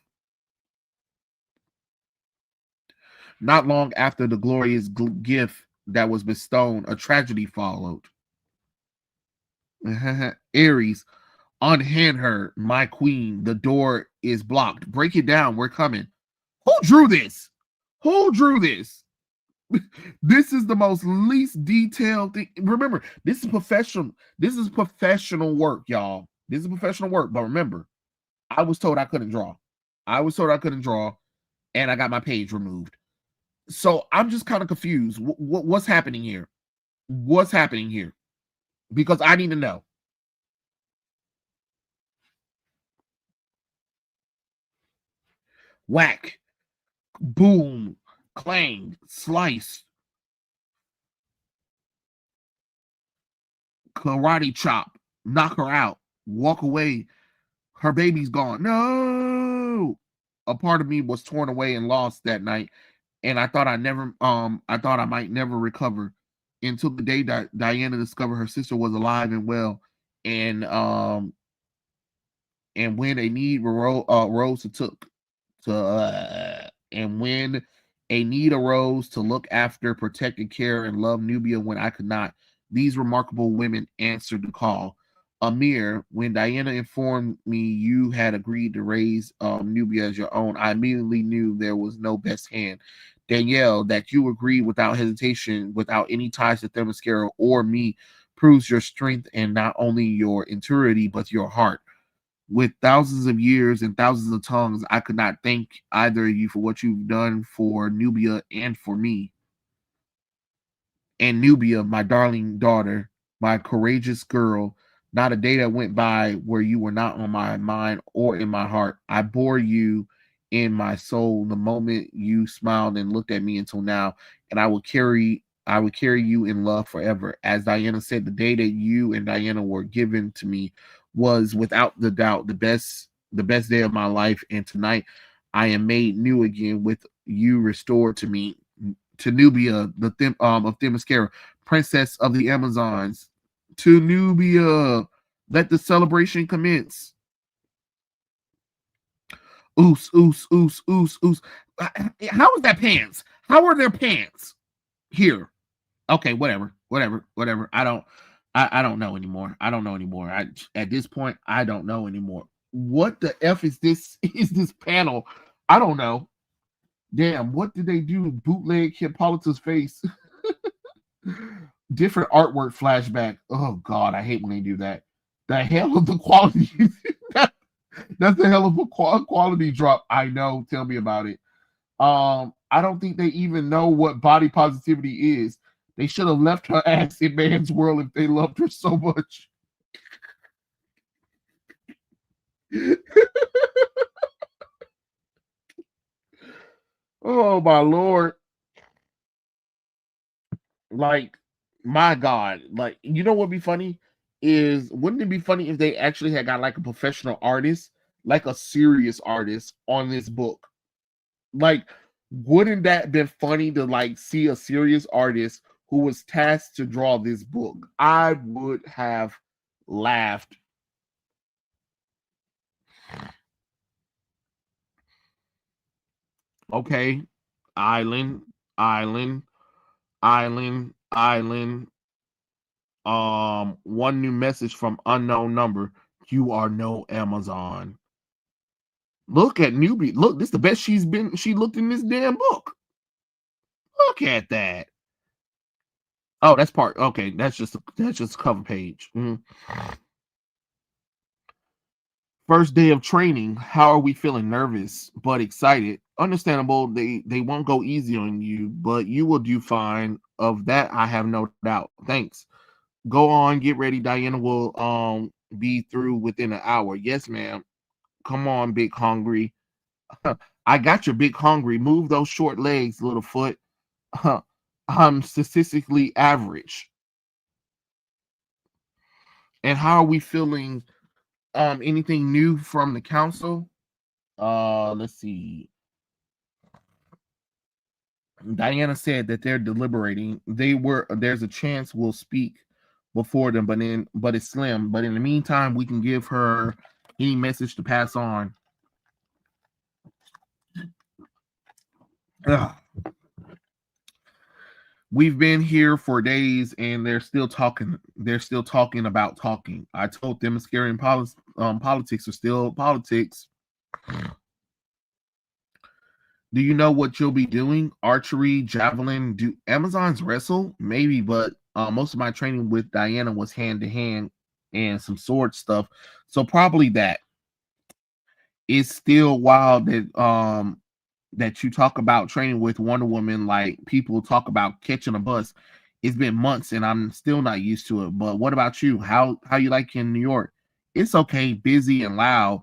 Speaker 1: Not long after the glorious gift that was bestowed, a tragedy followed. Aries, unhand her, my queen. The door is blocked. Break it down. We're coming. Who drew this? Who drew this? This is the most least detailed thing. Remember, this is professional. This is professional work, y'all. This is professional work. But remember, I was told I couldn't draw. I was told I couldn't draw, and I got my page removed. So I'm just kind of confused. What's happening here? What's happening here? Because I need to know. Whack, boom, clang, slice, karate chop, knock her out, walk away. Her baby's gone. No. A part of me was torn away and lost that night, and I thought I might never recover until the day that Diana discovered her sister was alive and well, and when a need rose and when a need arose to look after, protect, and care and love Nubia when I could not, these remarkable women answered the call. Amir, when Diana informed me you had agreed to raise Nubia as your own, I immediately knew there was no best hand. Danielle, that you agreed without hesitation, without any ties to Themyscira or me, proves your strength and not only your integrity, but your heart. With thousands of years and thousands of tongues, I could not thank either of you for what you've done for Nubia and for me. And Nubia, my darling daughter, my courageous girl, not a day that went by where you were not on my mind or in my heart. I bore you in my soul the moment you smiled and looked at me until now, and I would carry you in love forever. As Diana said, the day that you and Diana were given to me was without the doubt the best day of my life, and tonight I am made new again with you restored to me, to Nubia, of Themyscira, princess of the Amazons. To Nubia, let the celebration commence. Oos, oos, oos, oos, oos. How is that pants? How are their pants here? Okay, whatever. I don't know anymore. I don't know anymore. At this point, I don't know anymore. What the F is this? Is this panel? I don't know. Damn, what did they do? Bootleg Hippolyta's face. Different artwork flashback. Oh God, I hate when they do that. The hell of the quality. That's the hell of a quality drop. I know. Tell me about it. I don't think they even know what body positivity is. They should have left her ass in man's world if they loved her so much. Oh my lord. Like, my God. Like, you know what would be funny? Is wouldn't it be funny if they actually had got like a professional artist, like a serious artist on this book? Like, wouldn't that been funny to like see a serious artist who was tasked to draw this book? I would have laughed. Okay. Island, island, island, island. One new message from unknown number. You are no Amazon. Look at Nubia. Look, this is the best she looked in this damn book. Look at that. Oh, that's part. Okay, that's just a cover page. First day of training. How are we feeling? Nervous but excited. Understandable. They won't go easy on you, but you will do fine. Of that, I have no doubt. Thanks. Go on, get ready. Diana will be through within an hour. Yes, ma'am. Come on, big hungry. I got your big hungry. Move those short legs, little foot. I'm statistically average. And how are we feeling? Anything new from the council? Let's see. Diana said that they're deliberating. There's a chance we'll speak before them, but it's slim. But in the meantime, we can give her any message to pass on. Ugh. We've been here for days and they're still talking. They're still talking about talking. I told them scary and politics are still politics. Do you know what you'll be doing? Archery, javelin, do Amazons wrestle? Maybe, but most of my training with Diana was hand to hand and some sword stuff. So probably that. It's still wild that you talk about training with Wonder Woman like people talk about catching a bus. It's been months and I'm still not used to it. But what about you? How you like in New York? It's okay, busy and loud.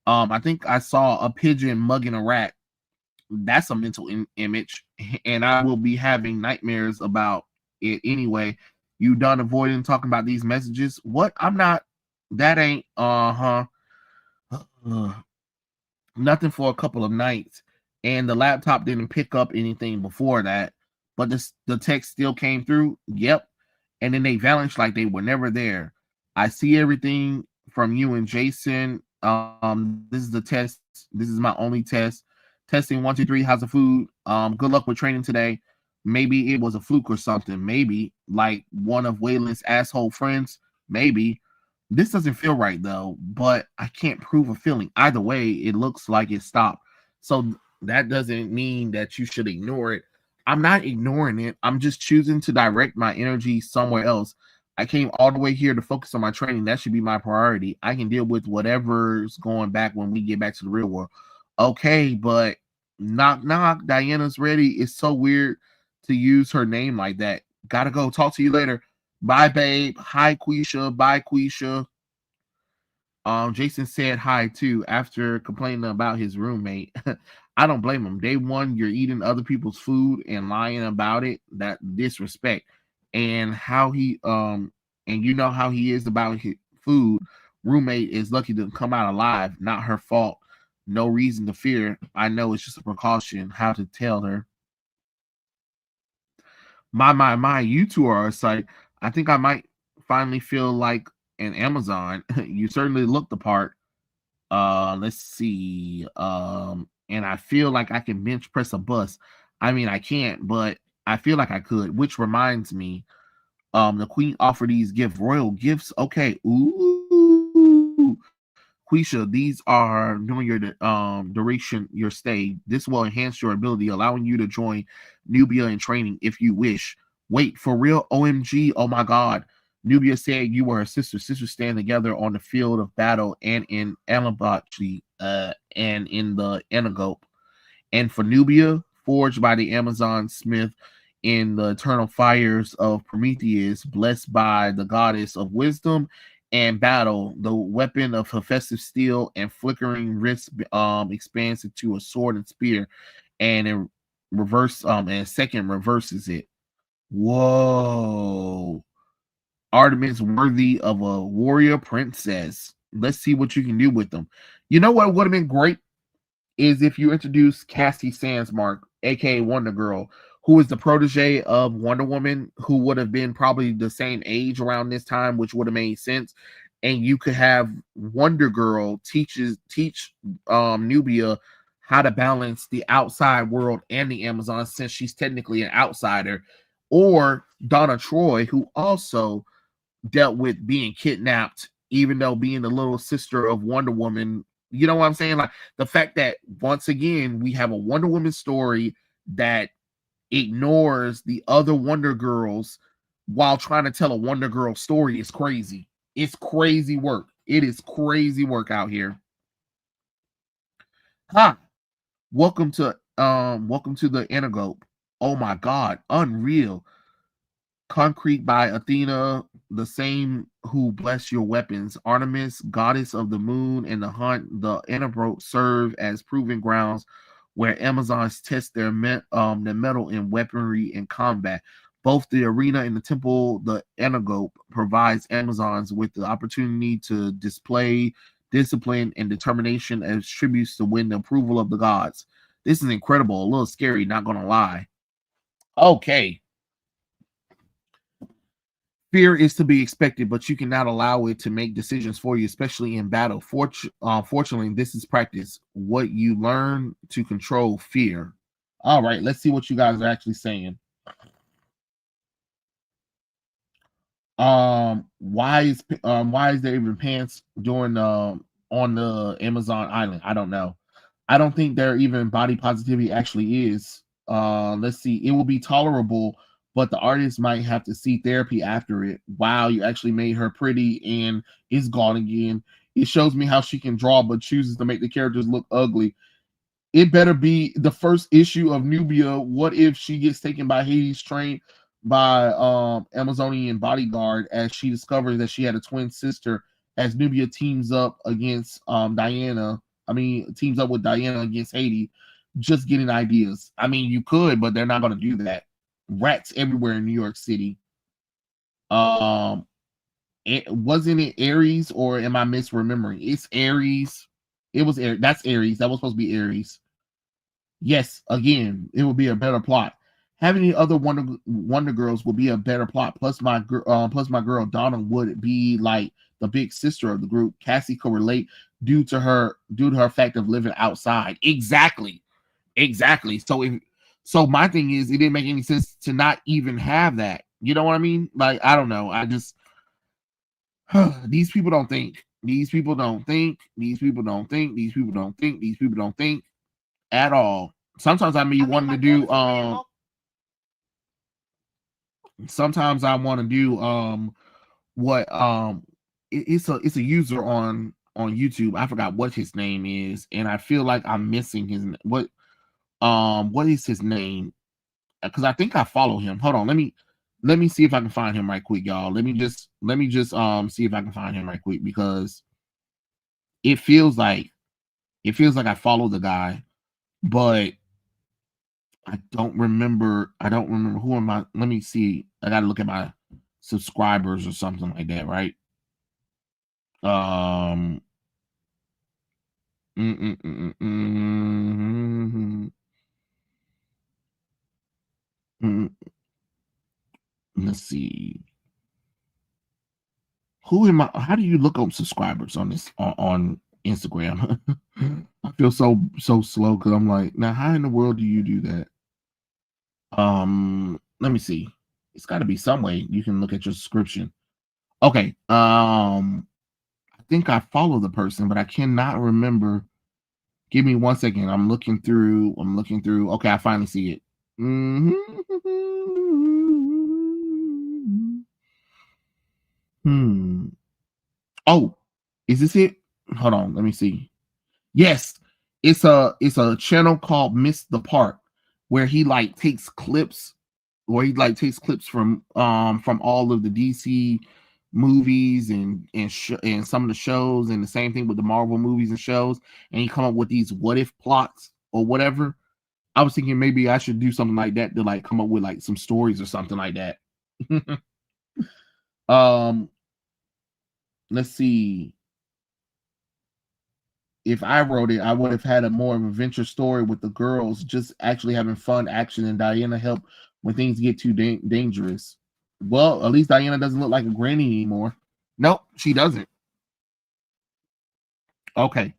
Speaker 1: I think I saw a pigeon mugging a rat. That's a mental image, and I will be having nightmares about it anyway. You done avoiding talking about these messages? What? I'm not. That ain't. Nothing for a couple of nights, and the laptop didn't pick up anything before that, but the text still came through. Yep, and then they vanished like they were never there. I see everything from you and Jason. This is the test. This is my only test. Testing 1 2 3. How's the food? Good luck with training today. Maybe it was a fluke or something. Maybe like one of Waylon's asshole friends. Maybe this doesn't feel right though, but I can't prove a feeling. Either way, it looks like it stopped. So that doesn't mean that you should ignore it. I'm not ignoring it. I'm just choosing to direct my energy somewhere else. I came all the way here to focus on my training. That should be my priority. I can deal with whatever's going back when we get back to the real world. Okay, but knock knock. Diana's ready. It's so weird to use her name like that. Gotta go. Talk to you later. Bye, babe. Hi, Quisha. Bye, Quisha. Jason said hi too after complaining about his roommate. I don't blame him. Day one, you're eating other people's food and lying about it. That disrespect. And how he and you know how he is about his food. Roommate is lucky to come out alive. Not her fault. No reason to fear. I know it's just a precaution. How to tell her. My, you two are a sight. I think I might finally feel like an Amazon. You certainly look the part. Let's see. And I feel like I can bench press a bus. I mean, I can't, but I feel like I could. Which reminds me, the queen offered these royal gifts. Okay, ooh, Quisha, these are during your duration your stay. This will enhance your ability, allowing you to join Nubia in training if you wish. Wait, for real? OMG! Oh my God! Nubia said you were her sister. Sisters stand together on the field of battle and in Alabachi, and in the Anagope. And for Nubia, forged by the Amazon smith in the eternal fires of Prometheus, blessed by the goddess of wisdom and battle, the weapon of Hephaestus steel and flickering wrist expands into a sword and spear, and in reverse and second reverses it. Whoa. Artemis worthy of a warrior princess. Let's see what you can do with them. You know what would have been great is if you introduce Cassie Sandsmark, aka Wonder Girl, who is the protege of Wonder Woman, who would have been probably the same age around this time, which would have made sense. And you could have Wonder Girl teach Nubia how to balance the outside world and the Amazon, since she's technically an outsider, or Donna Troy, who also dealt with being kidnapped, even though being the little sister of Wonder Woman. You know what I'm saying? Like the fact that once again we have a Wonder Woman story that ignores the other Wonder Girls while trying to tell a Wonder Girl story is crazy. It's crazy work. It is crazy work out here. Huh. Welcome to the Antigope. Oh my god, unreal. Concrete by Athena, the same who bless your weapons. Artemis, goddess of the moon and the hunt, the Antidote serve as proving grounds where Amazons test their metal in weaponry and combat. Both the arena and the temple, the Antigope provides Amazons with the opportunity to display discipline and determination as tributes to win the approval of the gods. This is incredible. A little scary, not gonna lie. Okay. Fear is to be expected, but you cannot allow it to make decisions for you, especially in battle. Fortunately, this is practice. What you learn to control fear. All right, let's see what you guys are actually saying. Why is there even pants during on the Amazon island? I don't know. I don't think there even body positivity actually is. Let's see. It will be tolerable, but the artist might have to see therapy after it. Wow, you actually made her pretty and is gone again. It shows me how she can draw, but chooses to make the characters look ugly. It better be the first issue of Nubia. What if she gets taken by Hades, trained by Amazonian bodyguard, as she discovers that she had a twin sister, as Nubia teams up against teams up with Diana against Hades, just getting ideas. I mean, you could, but they're not gonna do that. Rats everywhere in New York City. Wasn't it Aries, or am I misremembering? It's Aries. It was Aries. That's Aries. That was supposed to be Aries. Yes, again, it would be a better plot. Having the other Wonder Girls would be a better plot. Plus my girl Donna would be like the big sister of the group. Cassie could relate due to her fact of living outside. Exactly, exactly. So my thing is, it didn't make any sense to not even have that. You know what I mean? Like, I don't know. I just these people don't think. These people don't think. These people don't think. These people don't think. These people don't think at all. Sometimes wanting to do sometimes I want to do what it's a user on YouTube. I forgot what his name is, and I feel like I'm missing his what is his name? Because I think I follow him. Hold on, let me see if I can find him right quick, y'all. Let me just see if I can find him right quick, because it feels like I follow the guy, but I don't remember who am I. Let me see. I gotta look at my subscribers or something like that, right? Um mm, mm, mm, mm, mm, let's see. Who am I? How do you look up subscribers on this on Instagram? I feel so slow because I'm like, now how in the world do you do that? Let me see. It's got to be some way you can look at your subscription. Okay. I think I follow the person, but I cannot remember. Give me 1 second. I'm looking through. Okay, I finally see it. Hmm. Oh, is this it? Hold on. Let me see. Yes, it's a channel called Miss the Park, where he like takes clips, from all of the DC movies and some of the shows, and the same thing with the Marvel movies and shows, and he come up with these what if plots or whatever. I was thinking maybe I should do something like that to like come up with like some stories or something like that. um, let's see. If I wrote it, I would have had a more of an adventure story with the girls just actually having fun, action, and Diana help when things get too dangerous. Well, at least Diana doesn't look like a granny anymore. Nope, she doesn't. Okay,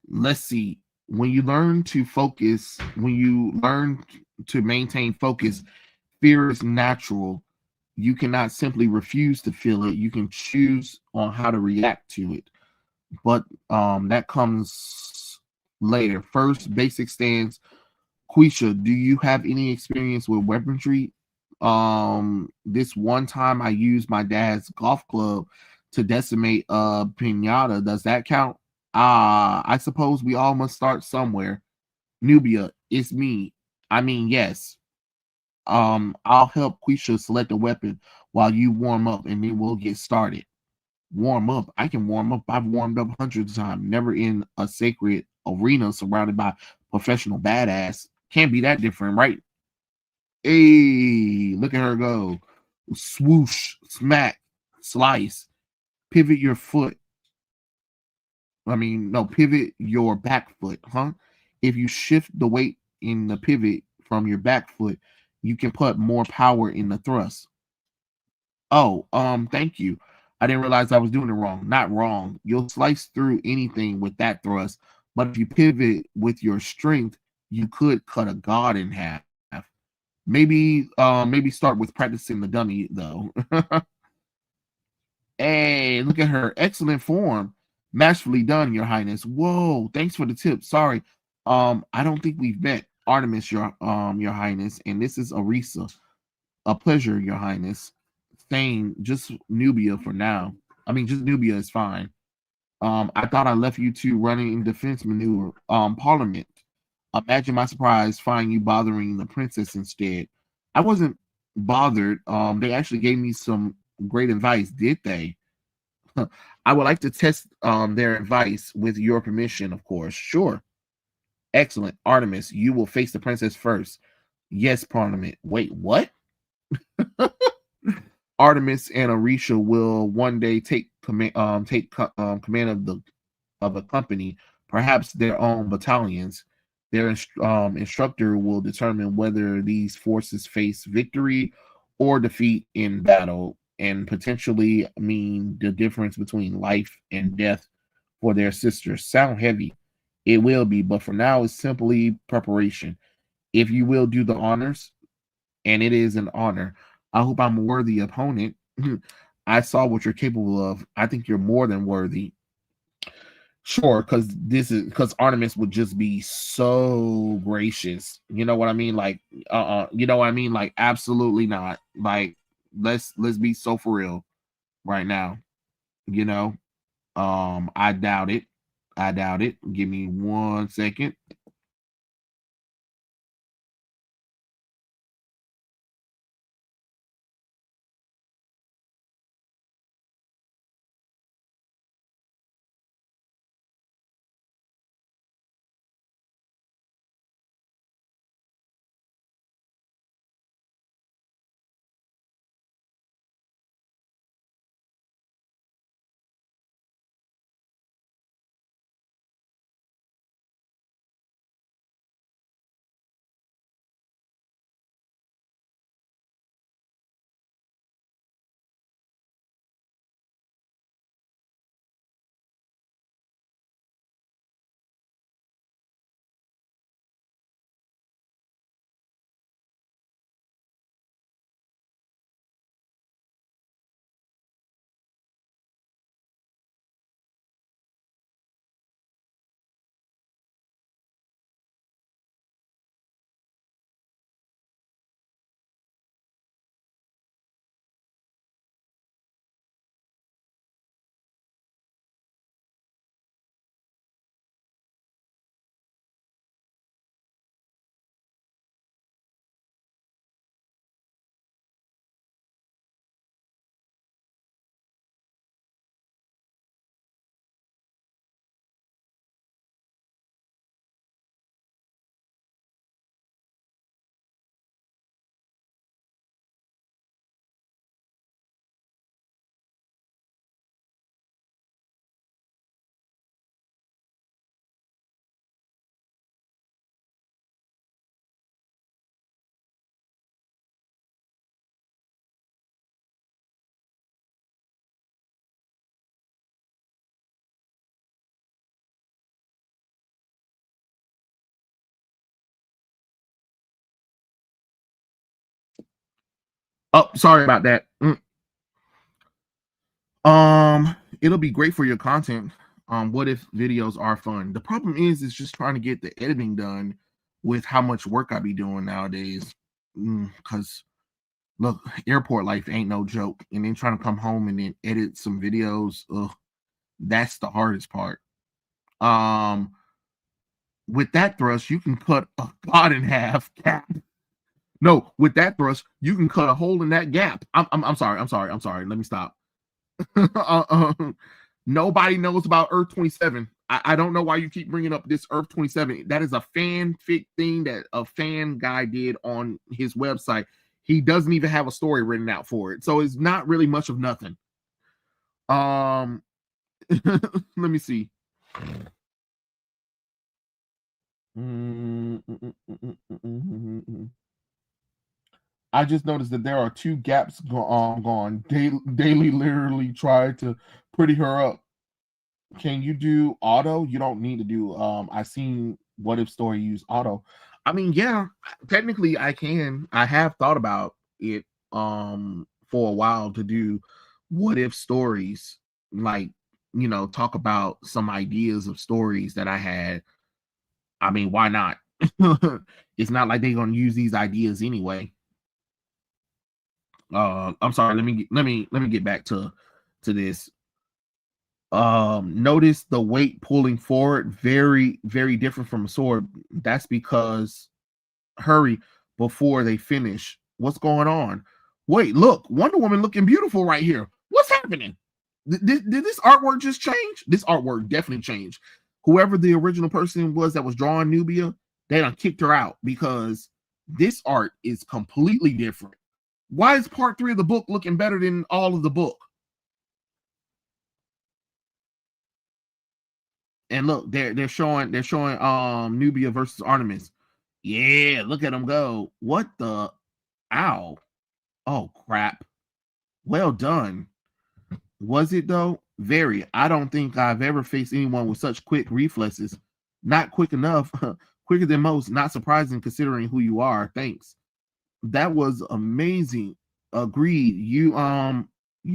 Speaker 1: let's see. When you learn to focus, when you learn to maintain focus, fear is natural. You cannot simply refuse to feel it. You can choose on how to react to it. But that comes later. First, basic stance. Quisha, do you have any experience with weaponry? This one time I used my dad's golf club to decimate a pinata. Does that count? I suppose we all must start somewhere. Nubia, it's me. I mean, yes. I'll help Quisha select a weapon while you warm up, and then we'll get started. Warm up. I can warm up. I've warmed up hundreds of times. Never in a sacred arena surrounded by professional badass. Can't be that different, right? Hey, look at her go. Swoosh, smack, slice. Pivot your foot. I mean, no, pivot your back foot, huh? If you shift the weight in the pivot from your back foot, you can put more power in the thrust. Oh, thank you. I didn't realize I was doing it wrong. Not wrong. You'll slice through anything with that thrust, but if you pivot with your strength, you could cut a god in half. Maybe start with practicing the dummy though. Hey, look at her. Excellent form. Masterfully done, Your Highness. Whoa, thanks for the tip. Sorry. I don't think we've met. Artemis, Your Highness, and this is Arisa. A pleasure, Your Highness. Thane, just Nubia for now. I mean, just Nubia is fine. I thought I left you two running in defense maneuver. Parliament. Imagine my surprise finding you bothering the princess instead. I wasn't bothered. They actually gave me some great advice, did they? I would like to test their advice with your permission, of course. Sure. Excellent. Artemis, you will face the princess first. Yes, Parliament. Wait, what? Artemis and Arisha will one day command of a company, perhaps their own battalions. Their instructor will determine whether these forces face victory or defeat in battle, and potentially mean the difference between life and death for their sisters. Sound heavy. It will be, but for now, it's simply preparation. If you will do the honors, and it is an honor. I hope I'm a worthy opponent. I saw what you're capable of. I think you're more than worthy. Sure, because Artemis would just be so gracious. You know what I mean? Like, you know what I mean? Like, absolutely not. Like, let's be so for real right now. You know, I doubt it. I doubt it. Give me 1 second. Oh, sorry about that. It'll be great for your content. What if videos are fun? The problem is just trying to get the editing done with how much work I be doing nowadays. Because look, airport life ain't no joke, and then trying to come home and then edit some videos. Ugh, that's the hardest part. Um, with that thrust, you can cut a god in half. Cap. No, with that thrust, you can cut a hole in that gap. I'm sorry. I'm sorry. I'm sorry. Let me stop. Nobody knows about Earth 27. I don't know why you keep bringing up this Earth 27. That is a fanfic thing that a fan guy did on his website. He doesn't even have a story written out for it, so it's not really much of nothing. Let me see. I just noticed that there are two gaps gone. Daily literally tried to pretty her up. Can you do auto? You don't need to do I seen what if story use auto. I mean, yeah, technically I can. I have thought about it for a while to do what if stories, like, talk about some ideas of stories that I had. I mean, why not? It's not like they're gonna use these ideas anyway. I'm sorry, let me get back to this. Notice the weight pulling forward, very very different from a sword. That's because hurry before they finish. What's going on? Wait, look, Wonder Woman looking beautiful right here. What's happening? Did this artwork just change? This artwork definitely changed. Whoever the original person was that was drawing Nubia, they done kicked her out because this art is completely different. Why is part 3 of the book looking better than all of the book? And look, they're showing Nubia versus Artemis. Yeah, look at them go. What the ow? Oh crap. Well done. Was it though? Very. I don't think I've ever faced anyone with such quick reflexes. Not quick enough, quicker than most. Not surprising considering who you are. Thanks. That was amazing. Agreed. You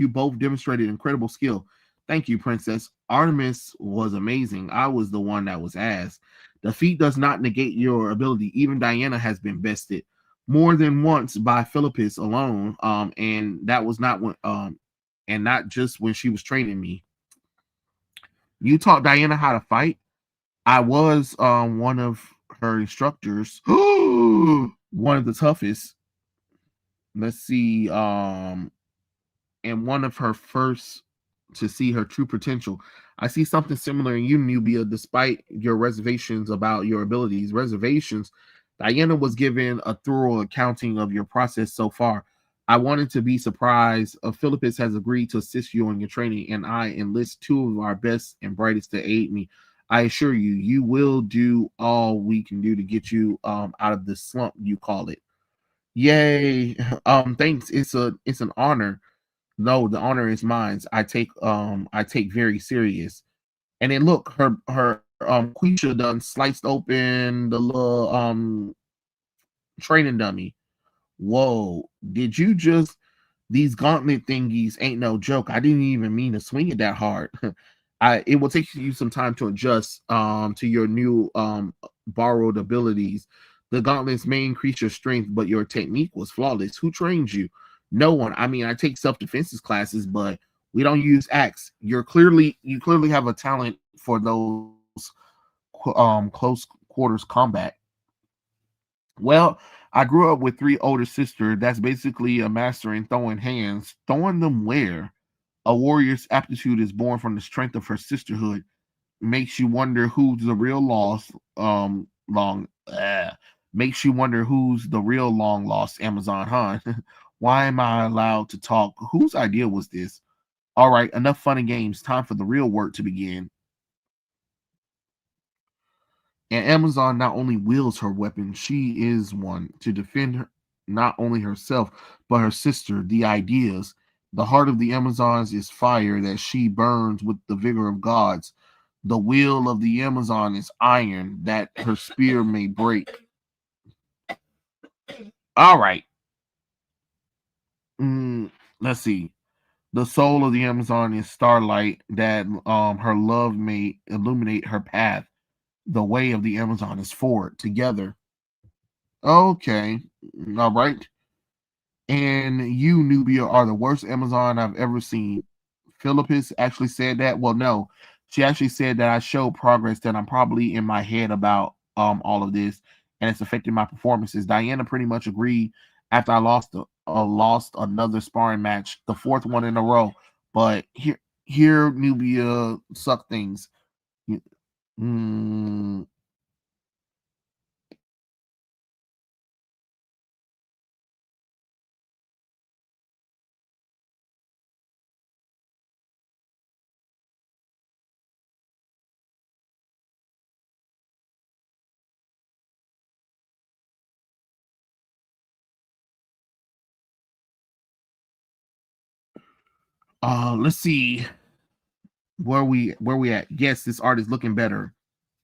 Speaker 1: both demonstrated incredible skill. Thank you, Princess. Artemis was amazing. I was the one that was asked. The feat does not negate your ability. Even Diana has been bested more than once by Philippus alone. And that was not when and not just when she was training me. You taught Diana how to fight. I was one of her instructors. One of the toughest. Let's see. And one of her first to see her true potential. I see something similar in you, Nubia, despite your reservations about your abilities. Reservations. Diana was given a thorough accounting of your process so far. I wanted to be surprised. Philippus has agreed to assist you in your training, and I enlist two of our best and brightest to aid me. I assure you, you will do all we can do to get you out of the slump you call it. Yay! Thanks. It's an honor. No, the honor is mine. I take very serious. And then look, her Quisha done sliced open the little training dummy. Whoa, did you just these gauntlet thingies ain't no joke. I didn't even mean to swing it that hard. It will take you some time to adjust to your new borrowed abilities. The gauntlets may increase your strength, but your technique was flawless. Who trains you? No one. I mean, I take self-defenses classes, but we don't use axe. You clearly have a talent for those close quarters combat. Well, I grew up with three older sisters. That's basically a master in throwing hands. Throwing them where? A warrior's aptitude is born from the strength of her sisterhood. Makes you wonder who's the real lost long makes you wonder who's the real long lost Amazon, huh? Why am I allowed to talk? Whose idea was this? All right, enough fun and games. Time for the real work to begin. And Amazon not only wields her weapon, she is one to defend her, not only herself, but her sister, the ideas. The heart of the Amazons is fire that she burns with the vigor of gods. The will of the Amazon is iron that her spear may break. All right. Let's see. The soul of the Amazon is starlight that her love may illuminate her path. The way of the Amazon is forward together. Okay. All right. And you, Nubia, are the worst Amazon I've ever seen. Philippus actually said that. Well, no, she actually said that I showed progress, that I'm probably in my head about all of this, and it's affecting my performances. Diana pretty much agreed after I lost another sparring match, the fourth one in a row. But here Nubia suck things. Mm, let's see where we at. Yes, this art is looking better.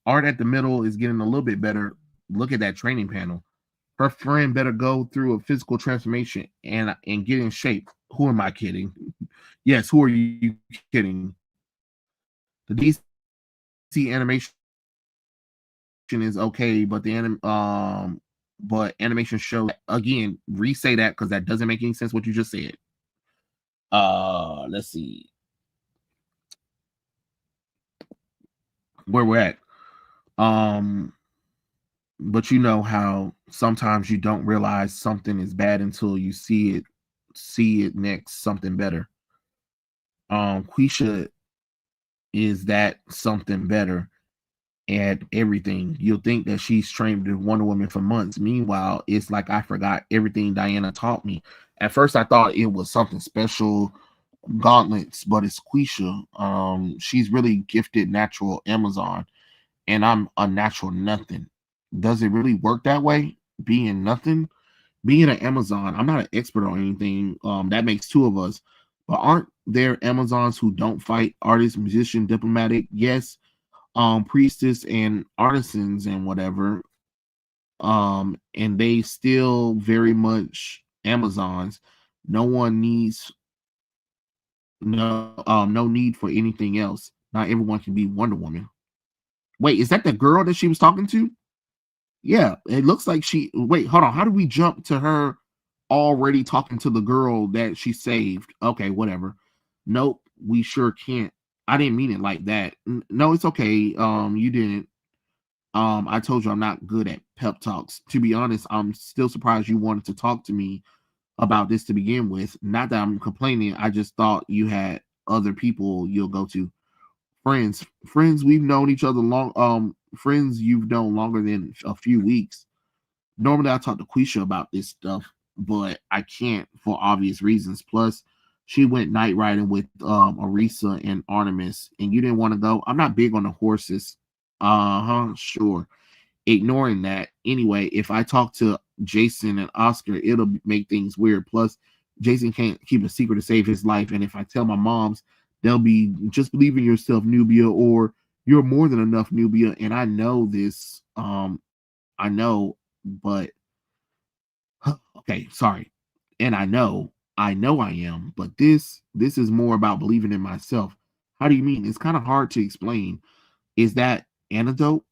Speaker 1: Art at the middle is getting a little bit better. Look at that training panel. Her friend better go through a physical transformation and get in shape. Who am I kidding? Yes, who are you kidding? The DC animation is okay, but but animation show again, re-say that because that doesn't make any sense what you just said. Let's see where we're at. Um, but you know how sometimes you don't realize something is bad until you see it next something better. Quisha is that something better at everything. You'll think that she's trained with Wonder Woman for months. Meanwhile, it's like I forgot everything Diana taught me. At first, I thought it was something special, gauntlets, but it's Quisha. She's really gifted natural Amazon, and I'm a natural nothing. Does it really work that way? Being nothing, being an Amazon. I'm not an expert on anything. That makes two of us. But aren't there Amazons who don't fight? Artists, musician, diplomatic? Yes, priestess and artisans and whatever, and they still very much Amazons. No one needs no need for anything else. Not everyone can be Wonder Woman. Wait, is that the girl that she was talking to? Yeah, it looks like she. Wait, hold on, how do we jump to her already talking to the girl that she saved? Okay, whatever. Nope, we sure can't. I didn't mean it like that. No, it's okay. You didn't. I told you I'm not good at pep talks. To be honest, I'm still surprised you wanted to talk to me about this to begin with. Not that I'm complaining. I just thought you had other people you'll go to. Friends we've known each other long. Friends you've known longer than a few weeks. Normally, I talk to Quisha about this stuff, but I can't for obvious reasons. Plus, she went night riding with Arisa and Artemis, and you didn't want to go. I'm not big on the horses. Uh-huh, sure. Ignoring that. Anyway, if I talk to Jason and Oscar, it'll make things weird. Plus, Jason can't keep a secret to save his life. And if I tell my moms, they'll be just believe in yourself, Nubia, or you're more than enough, Nubia. And I know this. I know, but okay, sorry. And I know I am, but this is more about believing in myself. How do you mean? It's kind of hard to explain. Is that antidote?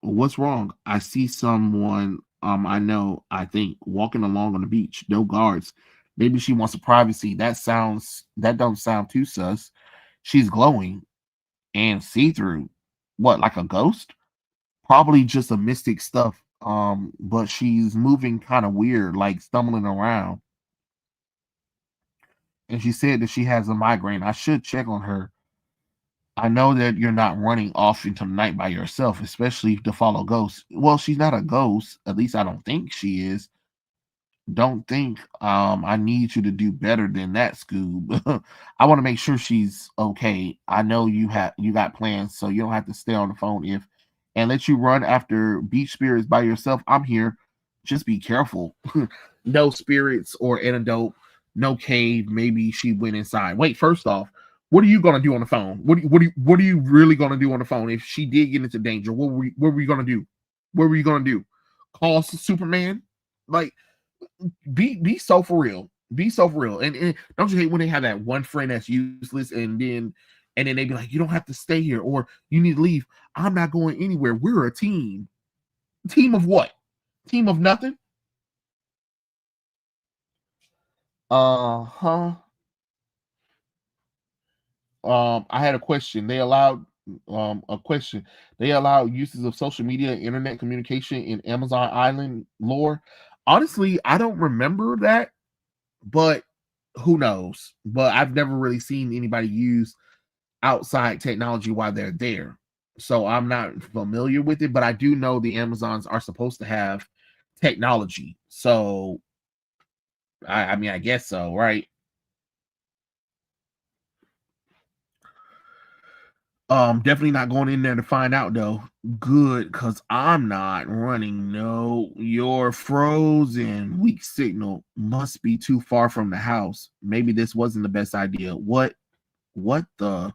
Speaker 1: What's wrong? I see someone I know, I think, walking along on the beach, no guards. Maybe she wants a privacy. That don't sound too sus. She's glowing and see-through. What, like a ghost? Probably just a mystic stuff. But she's moving kind of weird, like stumbling around. And she said that she has a migraine. I should check on her. I know that you're not running off into the night by yourself, especially to follow ghosts. Well, she's not a ghost. At least I don't think she is. Don't think I need you to do better than that, Scoob. I want to make sure she's okay. I know you got plans, so you don't have to stay on the phone if and let you run after beach spirits by yourself. I'm here. Just be careful. No spirits or antidote, no cave. Maybe she went inside. Wait, first off, what are you gonna do on the phone? What are you really gonna do on the phone if she did get into danger? What were you gonna do? What were you gonna do? Call Superman? Like be so for real. Be so for real. And don't you hate when they have that one friend that's useless and then they be like, you don't have to stay here or you need to leave. I'm not going anywhere. We're a team. Team of what? Team of nothing? Uh-huh. I had a question. They allowed a question. They allow uses of social media, internet communication in Amazon Island lore. Honestly, I don't remember that, but who knows? But I've never really seen anybody use outside technology while they're there. So I'm not familiar with it, but I do know the Amazons are supposed to have technology. So I mean, I guess so, right? Definitely not going in there to find out though. Good, cause I'm not running. No, you're frozen. Weak signal must be too far from the house. Maybe this wasn't the best idea. What? What the?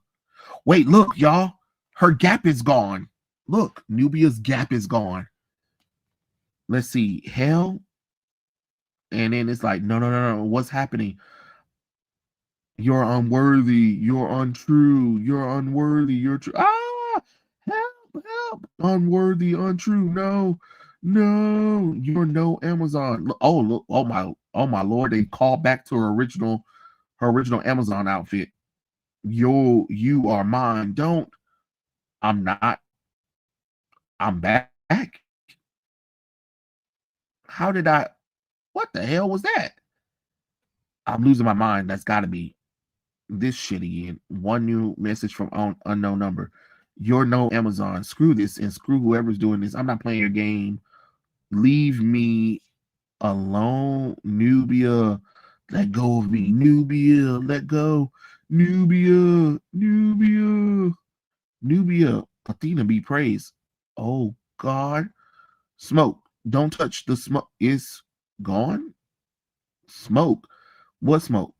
Speaker 1: Wait, look, y'all. Her gap is gone. Look, Nubia's gap is gone. Let's see. Hell, and then it's like, no, no, no, no. What's happening? You're unworthy. You're untrue. You're unworthy. You're true. Ah, help, help. Unworthy, untrue. No, no. You're no Amazon. Oh, look. Oh my Lord. They called back to her original Amazon outfit. You are mine. Don't. I'm not. I'm back. How did I? What the hell was that? I'm losing my mind. That's got to be this shit again. One new message from unknown number. You're no Amazon. Screw this and screw whoever's doing this. I'm not playing your game. Leave me alone, Nubia. Let go of me, Nubia. Let go, Nubia. Nubia. Nubia. Athena be praised. Oh God. Smoke. Don't touch the smoke. It's gone. Smoke. What smoke?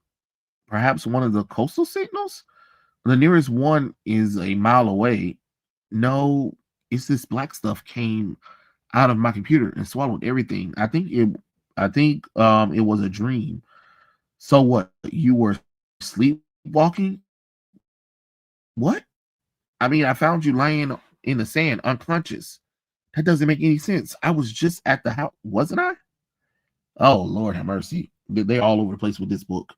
Speaker 1: Perhaps one of the coastal signals? The nearest one is a mile away. No, it's this black stuff came out of my computer and swallowed everything. I think it was a dream. So what? You were sleepwalking? What? I mean, I found you laying in the sand unconscious. That doesn't make any sense. I was just at the house, wasn't I? Oh Lord have mercy. They're all over the place with this book.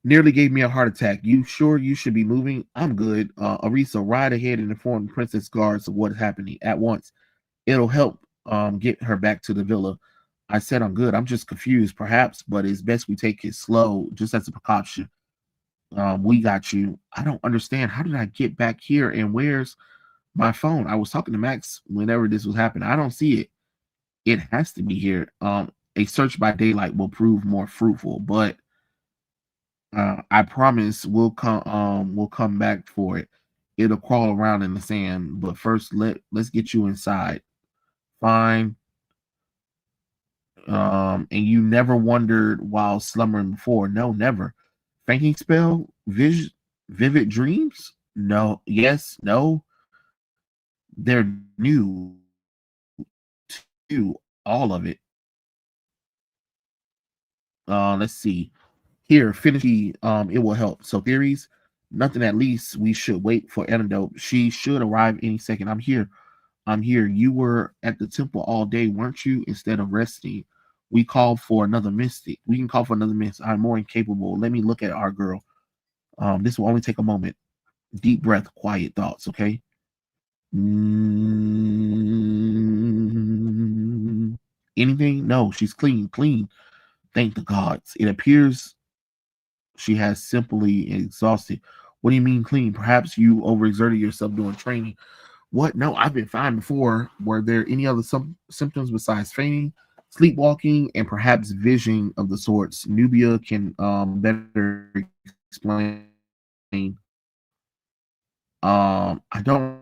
Speaker 1: Nearly gave me a heart attack. You sure you should be moving? I'm good. Arisa, ride ahead and inform Princess Guards of what's happening at once. It'll help get her back to the villa. I said I'm good. I'm just confused, perhaps, but it's best we take it slow, just as a precaution. We got you. I don't understand. How did I get back here? And where's my phone? I was talking to Max whenever this was happening. I don't see it. It has to be here. A search by daylight will prove more fruitful, but I promise we'll come back for it. It'll crawl around in the sand, but first let's get you inside. Fine. And you never wondered while slumbering before? No, never. Fainting spell, vivid dreams? No, yes, no. They're new to all of it. Let's see. Here, finish it will help. So theories, nothing at least we should wait for antidote. She should arrive any second. I'm here. I'm here. You were at the temple all day, weren't you? Instead of resting. We called for another mystic. We can call for another mystic. I'm more incapable. Let me look at our girl. This will only take a moment. Deep breath, quiet thoughts, okay? Anything? No, she's clean, clean. Thank the gods. It appears she has simply exhausted. What do you mean clean? Perhaps you overexerted yourself during training. What? No, I've been fine before. Were there any other symptoms besides fainting, sleepwalking, and perhaps vision of the sorts? Nubia can better explain. I don't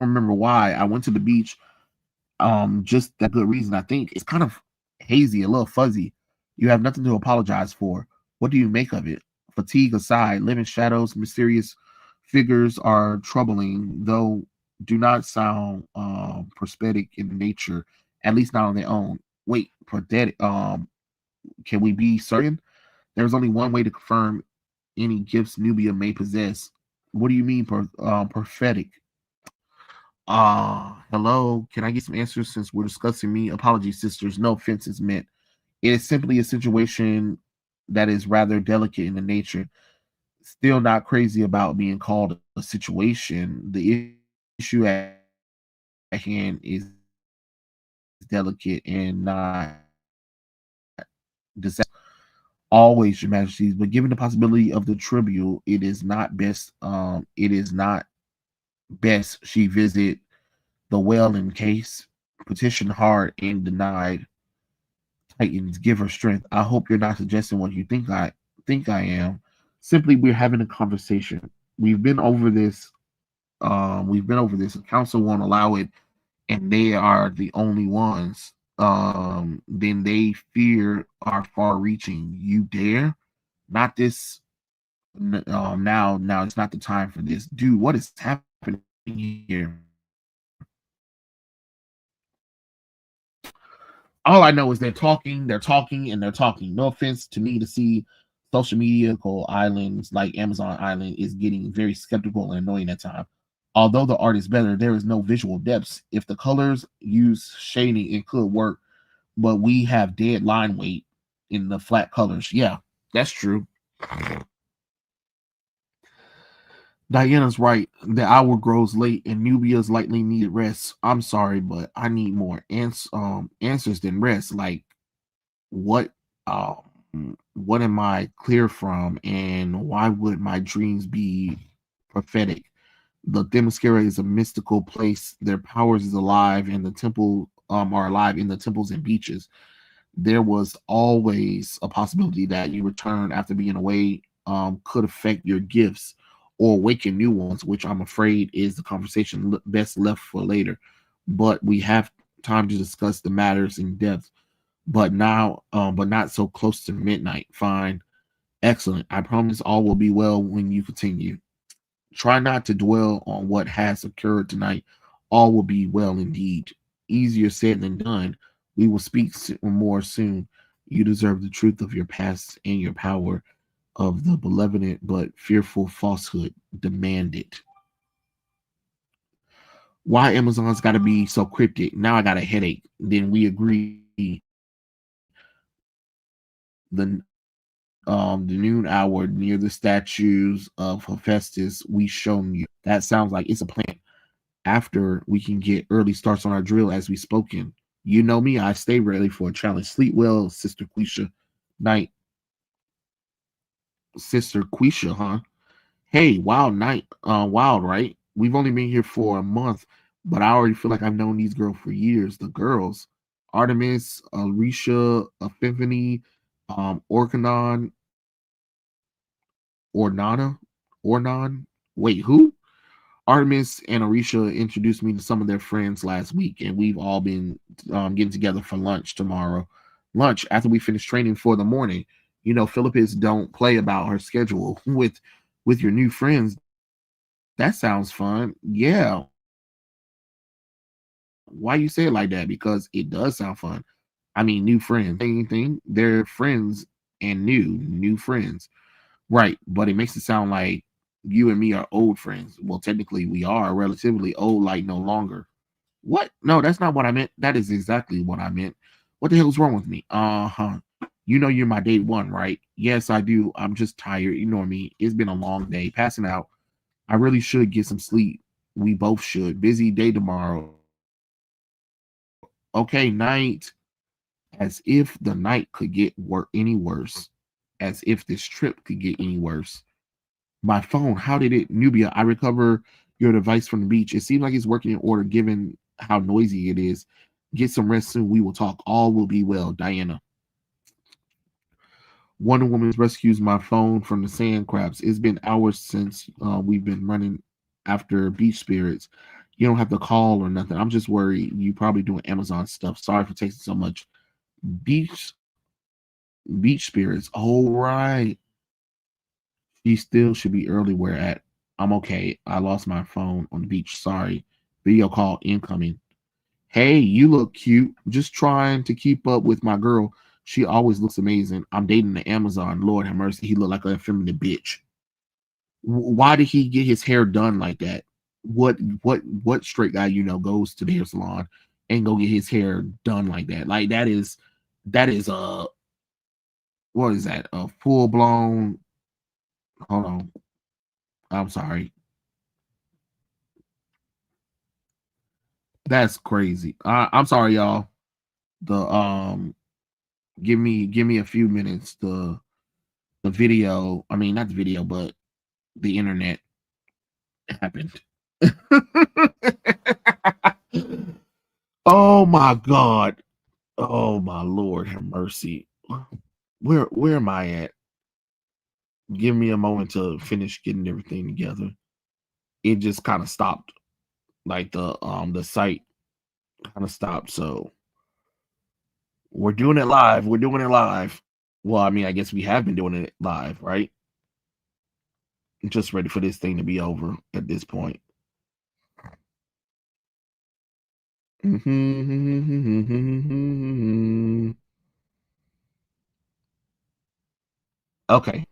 Speaker 1: remember why I went to the beach. Just that good reason. I think it's kind of hazy, a little fuzzy. You have nothing to apologize for. What do you make of it? Fatigue aside, living shadows, mysterious figures are troubling, though do not sound prosthetic in nature, at least not on their own. Wait, prosthetic. Can we be certain? There's only one way to confirm any gifts Nubia may possess. What do you mean, prophetic? Hello. Can I get some answers since we're discussing me? Apologies, sisters. No offense is meant. It is simply a situation that is rather delicate in the nature. Still not crazy about being called a situation. The issue at hand is delicate and not deceptive. Always, Your Majesties, but given the possibility of the tribute, it is not best she visit the well in case petition hard and denied. Titans, give her strength. I hope you're not suggesting what you think I am. Simply, we're having a conversation. We've been over this. We've been over this. The council won't allow it, and they are the only ones. Then they fear are far-reaching. You dare? Not this. Now it's not the time for this, dude. What is happening here? All I know is they're talking, and they're talking. No offense to me to see social media called islands like Amazon Island is getting very skeptical and annoying at times. Although the art is better, there is no visual depths. If the colors use shading, it could work, but we have dead line weight in the flat colors. Yeah, that's true. Diana's right. The hour grows late, and Nubia's likely needed rest. I'm sorry, but I need more answers than rest. Like what what am I clear from, and why would my dreams be prophetic? The Themyscira is a mystical place. Their powers is alive, and the temple are alive in the temples and beaches. There was always a possibility that you return after being away could affect your gifts or awaken new ones, which I'm afraid is the conversation best left for later. But we have time to discuss the matters in depth. But not so close to midnight. Fine. Excellent. I promise all will be well when you continue. Try not to dwell on what has occurred tonight. All will be well indeed. Easier said than done. We will speak more soon. You deserve the truth of your past and your power of the benevolent but fearful falsehood. Demand it. Why Amazon's got to be so cryptic? Now I got a headache. Then we agree. The noon hour near the statues of Hephaestus we shown you. That sounds like it's a plan. After we can get early starts on our drill as we spoken. You know me, I stay ready for a challenge. Sleep well, Sister Quisha. Night, Sister Quisha, huh? Hey, wild night. Wild, right? We've only been here for a month, but I already feel like I've known these girls for years. The girls. Artemis, Alicia, Epiphany, Orkanon, Ornana, Ornon. Wait, who? Artemis and Arisha introduced me to some of their friends last week, and we've all been getting together for lunch tomorrow. Lunch after we finish training for the morning. You know, Philippus don't play about her schedule with your new friends. That sounds fun. Yeah. Why you say it like that? Because it does sound fun. I mean, new friends. Anything? They're friends and new friends. Right, but it makes it sound like you and me are old friends. Well, technically, we are relatively old, like no longer. What? No, that's not what I meant. That is exactly what I meant. What the hell's wrong with me? Uh-huh. You know you're my day one, right? Yes, I do. I'm just tired. Ignore me. It's been a long day. Passing out. I really should get some sleep. We both should. Busy day tomorrow. Okay, night. As if the night could get any worse. As if this trip could get any worse. My phone, how did it? Nubia, I recover your device from the beach. It seems like it's working in order given how noisy it is. Get some rest soon. We will talk. All will be well. Diana. Wonder Woman rescues my phone from the sand crabs. It's been hours since we've been running after beach spirits. You don't have to call or nothing. I'm just worried you probably doing Amazon stuff. Sorry for taking so much. Beach beach spirits. All right. She still should be early where at. I'm okay. I lost my phone on the beach. Sorry. Video call incoming. Hey, you look cute. Just trying to keep up with my girl. She always looks amazing. I'm dating the Amazon. Lord have mercy. He looked like a effeminate bitch. Why did he get his hair done like that? What straight guy goes to the hair salon and go get his hair done like that? Like that is a what is that? A full blown. Hold on. I'm sorry. That's crazy. I'm sorry, y'all. The give me a few minutes. The video. I mean, not the video, but the internet happened. Oh my God. Oh my Lord, have mercy. Where am I at? Give me a moment to finish getting everything together. It just kind of stopped. Like the site kind of stopped. So we're doing it live. We're doing it live. Well, I mean, I guess we have been doing it live, right? I'm just ready for this thing to be over at this point. Okay.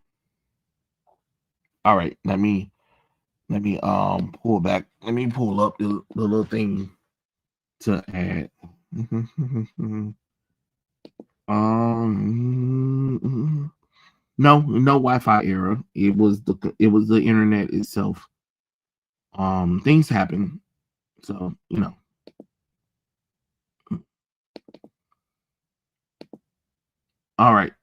Speaker 1: All right. Let me pull back. Let me pull up the little thing to add. No Wi-Fi error. It was the internet itself. Things happen. So, all right.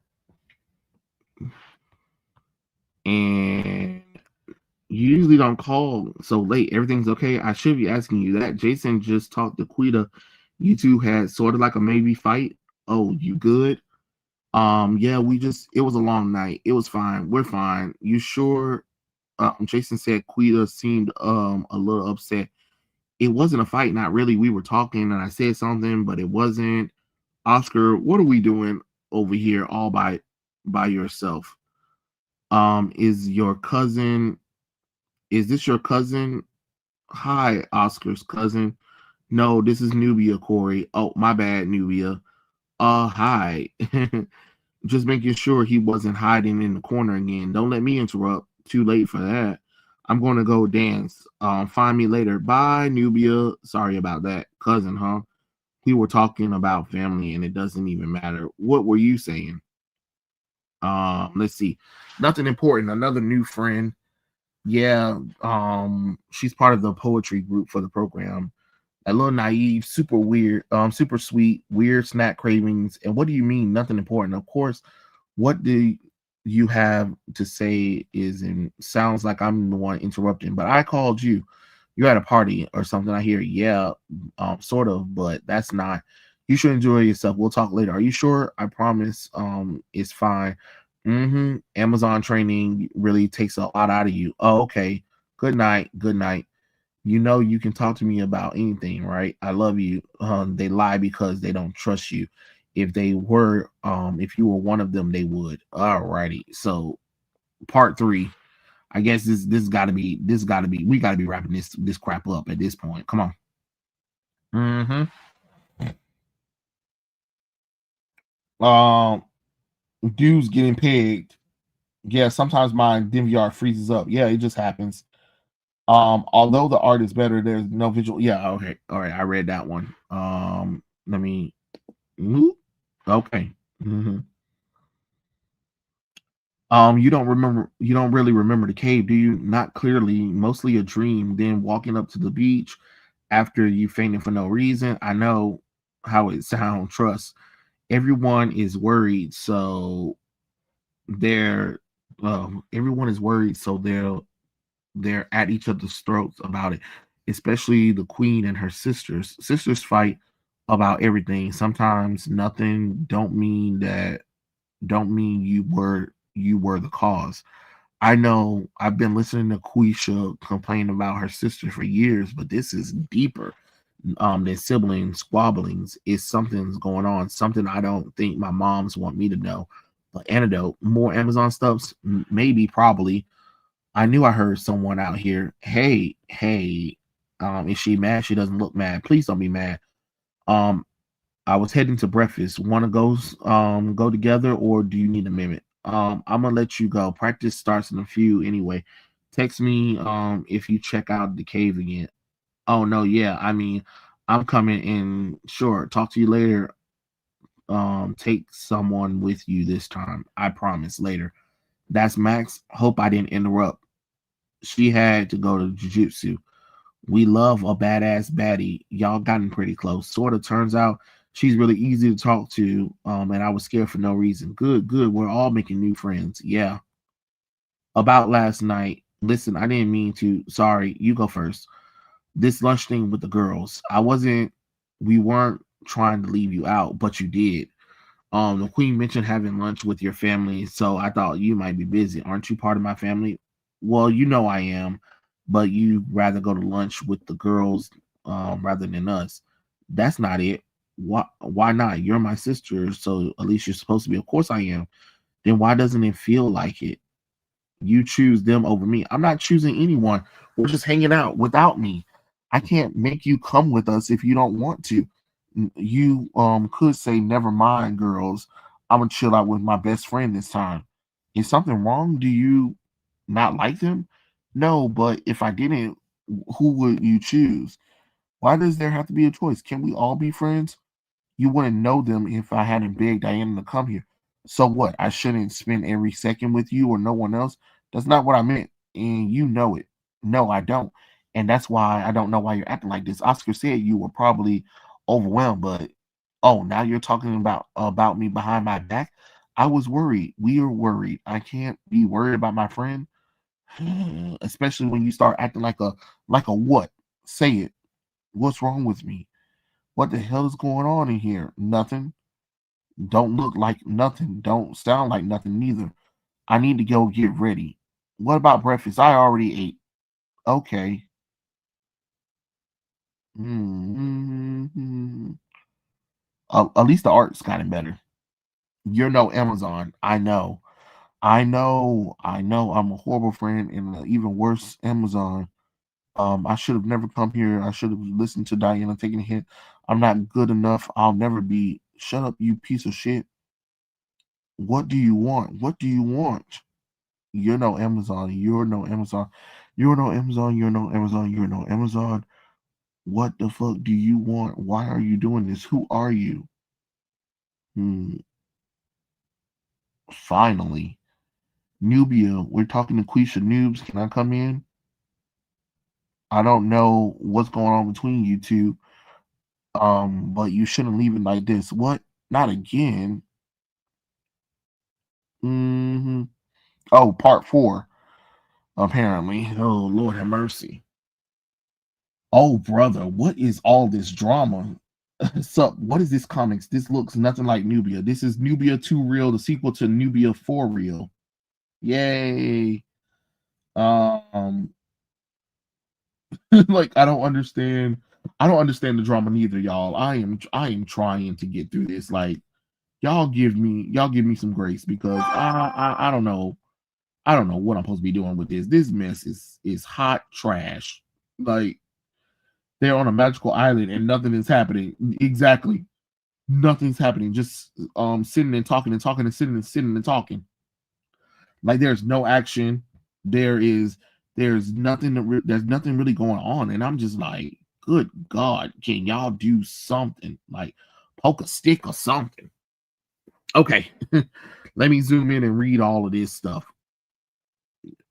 Speaker 1: And you usually don't call so late. Everything's okay. I should be asking you that. Jason just talked to Quita. You two had sort of like a maybe fight. Oh, you good? Yeah, it was a long night. It was fine. We're fine. You sure? Jason said Quita seemed a little upset. It wasn't a fight, not really. We were talking and I said something, but it wasn't. Oscar, what are we doing over here all by yourself? Is this your cousin? Hi, Oscar's cousin. No, this is Nubia, Corey. Oh, my bad, Nubia. Hi. Just making sure he wasn't hiding in the corner again. Don't let me interrupt. Too late for that. I'm going to go dance. Find me later. Bye, Nubia. Sorry about that. Cousin, huh? We were talking about family and it doesn't even matter. What were you saying? Let's see. Nothing important. Another new friend. Yeah, she's part of the poetry group for the program. A little naive, super weird, super sweet, weird snack cravings. And what do you mean? Nothing important. Of course, what do you have to say is and sounds like I'm the one interrupting, but I called you. You're at a party or something. I hear, yeah, sort of, but that's not. You should enjoy yourself. We'll talk later. Are you sure? I promise. It's fine. Amazon training really takes a lot out of you. Oh, okay. Good night. Good night. You can talk to me about anything, right? I love you. They lie because they don't trust you. If you were one of them, they would. Alrighty. So part three. I guess this gotta be we gotta be wrapping this crap up at this point. Come on. Mm-hmm. Um Dudes getting pegged. Yeah, sometimes my DVR freezes up. Yeah, it just happens. Although the art is better, there's no visual. Yeah, okay. All right, I read that one. Let me okay. hmm you don't really remember the cave, do you? Not clearly, mostly a dream, then walking up to the beach after you fainted for no reason. I know how it sounds, trust. Everyone is worried, so they're everyone is worried, so they're at each other's throats about it, especially the queen and her sisters. Sisters fight about everything. Sometimes nothing don't mean you were the cause. I know I've been listening to Quisha complain about her sister for years, but this is deeper than sibling squabblings. Is something's going on, something I don't think my moms want me to know. But antidote, more Amazon stuffs, maybe, probably. I knew I heard someone out here. Hey, hey, is she mad? She doesn't look mad. Please don't be mad. Um, I was heading to breakfast. Want to go together, or do you need a minute? I'm gonna let you go. Practice starts in a few anyway. Text me if you check out the cave again. Oh no, yeah. I mean, I'm coming in. Sure. Talk to you later. Take someone with you this time. I promise. Later. That's Max. Hope I didn't interrupt. She had to go to jujitsu. We love a badass baddie. Y'all gotten pretty close. Sort of turns out she's really easy to talk to. And I was scared for no reason. Good, good. We're all making new friends. Yeah. About last night. Listen, I didn't mean to. Sorry. You go first. This lunch thing with the girls. We weren't trying to leave you out, but you did. The queen mentioned having lunch with your family, so I thought you might be busy. Aren't you part of my family? Well, you know I am, but you rather go to lunch with the girls rather than us. That's not it. Why not? You're my sister, so at least you're supposed to be. Of course I am. Then why doesn't it feel like it? You choose them over me. I'm not choosing anyone. We're just hanging out without me. I can't make you come with us if you don't want to. You could say, never mind, girls. I'm gonna chill out with my best friend this time. Is something wrong? Do you not like them? No, but if I didn't, who would you choose? Why does there have to be a choice? Can we all be friends? You wouldn't know them if I hadn't begged Diana to come here. So what? I shouldn't spend every second with you or no one else? That's not what I meant. And you know it. No, I don't. And that's why I don't know why you're acting like this. Oscar said you were probably overwhelmed, but oh, now you're talking about me behind my back. I was worried. We are worried. I can't be worried about my friend, especially when you start acting like a what? Say it. What's wrong with me? What the hell is going on in here? Nothing. Don't look like nothing. Don't sound like nothing neither. I need to go get ready. What about breakfast? I already ate. Okay. Mm-hmm. At least the art's gotten better. You're no Amazon. I know. I know. I know. I'm a horrible friend and an even worse Amazon. I should have never come here. I should have listened to Diana taking a hint. I'm not good enough. I'll never be. Shut up, you piece of shit. What do you want? What do you want? You're no Amazon. You're no Amazon. You're no Amazon. You're no Amazon. You're no Amazon. What the fuck do you want? Why are you doing this? Who are you? Hmm. Finally. Nubia, we're talking to Quisha Noobs. Can I come in? I don't know what's going on between you two. But you shouldn't leave it like this. What? Not again. Hmm. Oh, part four, apparently. Oh, Lord have mercy. Oh, brother, what is all this drama? Sup, what is this comics? This looks nothing like Nubia. This is Nubia 2 Real, the sequel to Nubia 4 Real. Yay. Um, like I don't understand. I don't understand the drama neither, y'all. I am trying to get through this. Like, y'all give me some grace because I don't know. I don't know what I'm supposed to be doing with this. This mess is hot trash. Like, they're on a magical island and nothing is happening. Exactly. Nothing's happening. Just sitting and talking and talking and sitting and talking. Like, there's no action. There is there's nothing there's nothing really going on. And I'm just like, good God, can y'all do something? Like, poke a stick or something. Okay. Let me zoom in and read all of this stuff.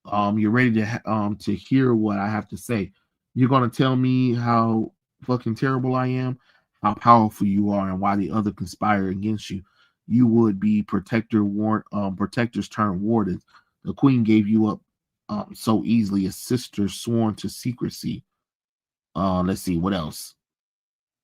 Speaker 1: You're ready to hear what I have to say. You're gonna tell me how fucking terrible I am, how powerful you are, and why the other conspire against you. You would be protectors turned wardens. The queen gave you up so easily. A sister sworn to secrecy. Let's see what else.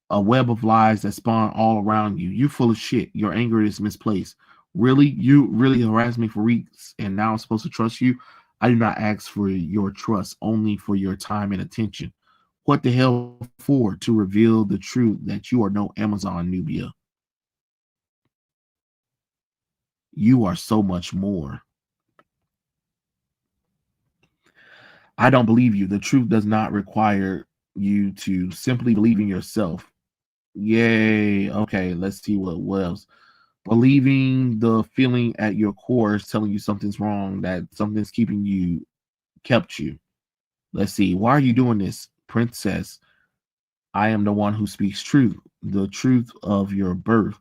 Speaker 1: A web of lies that spawn all around you. You're full of shit. Your anger is misplaced. Really? You really harassed me for weeks and now I'm supposed to trust you? I do not ask for your trust, only for your time and attention. What the hell for? To reveal the truth that you are no Amazon Nubia. You are so much more. I don't believe you. The truth does not require you to simply believe in yourself. Yay. Okay, let's see what else. Believing the feeling at your core is telling you something's wrong, that something's keeping you, kept you. Let's see. Why are you doing this? Princess, I am the one who speaks truth, the truth of your birth,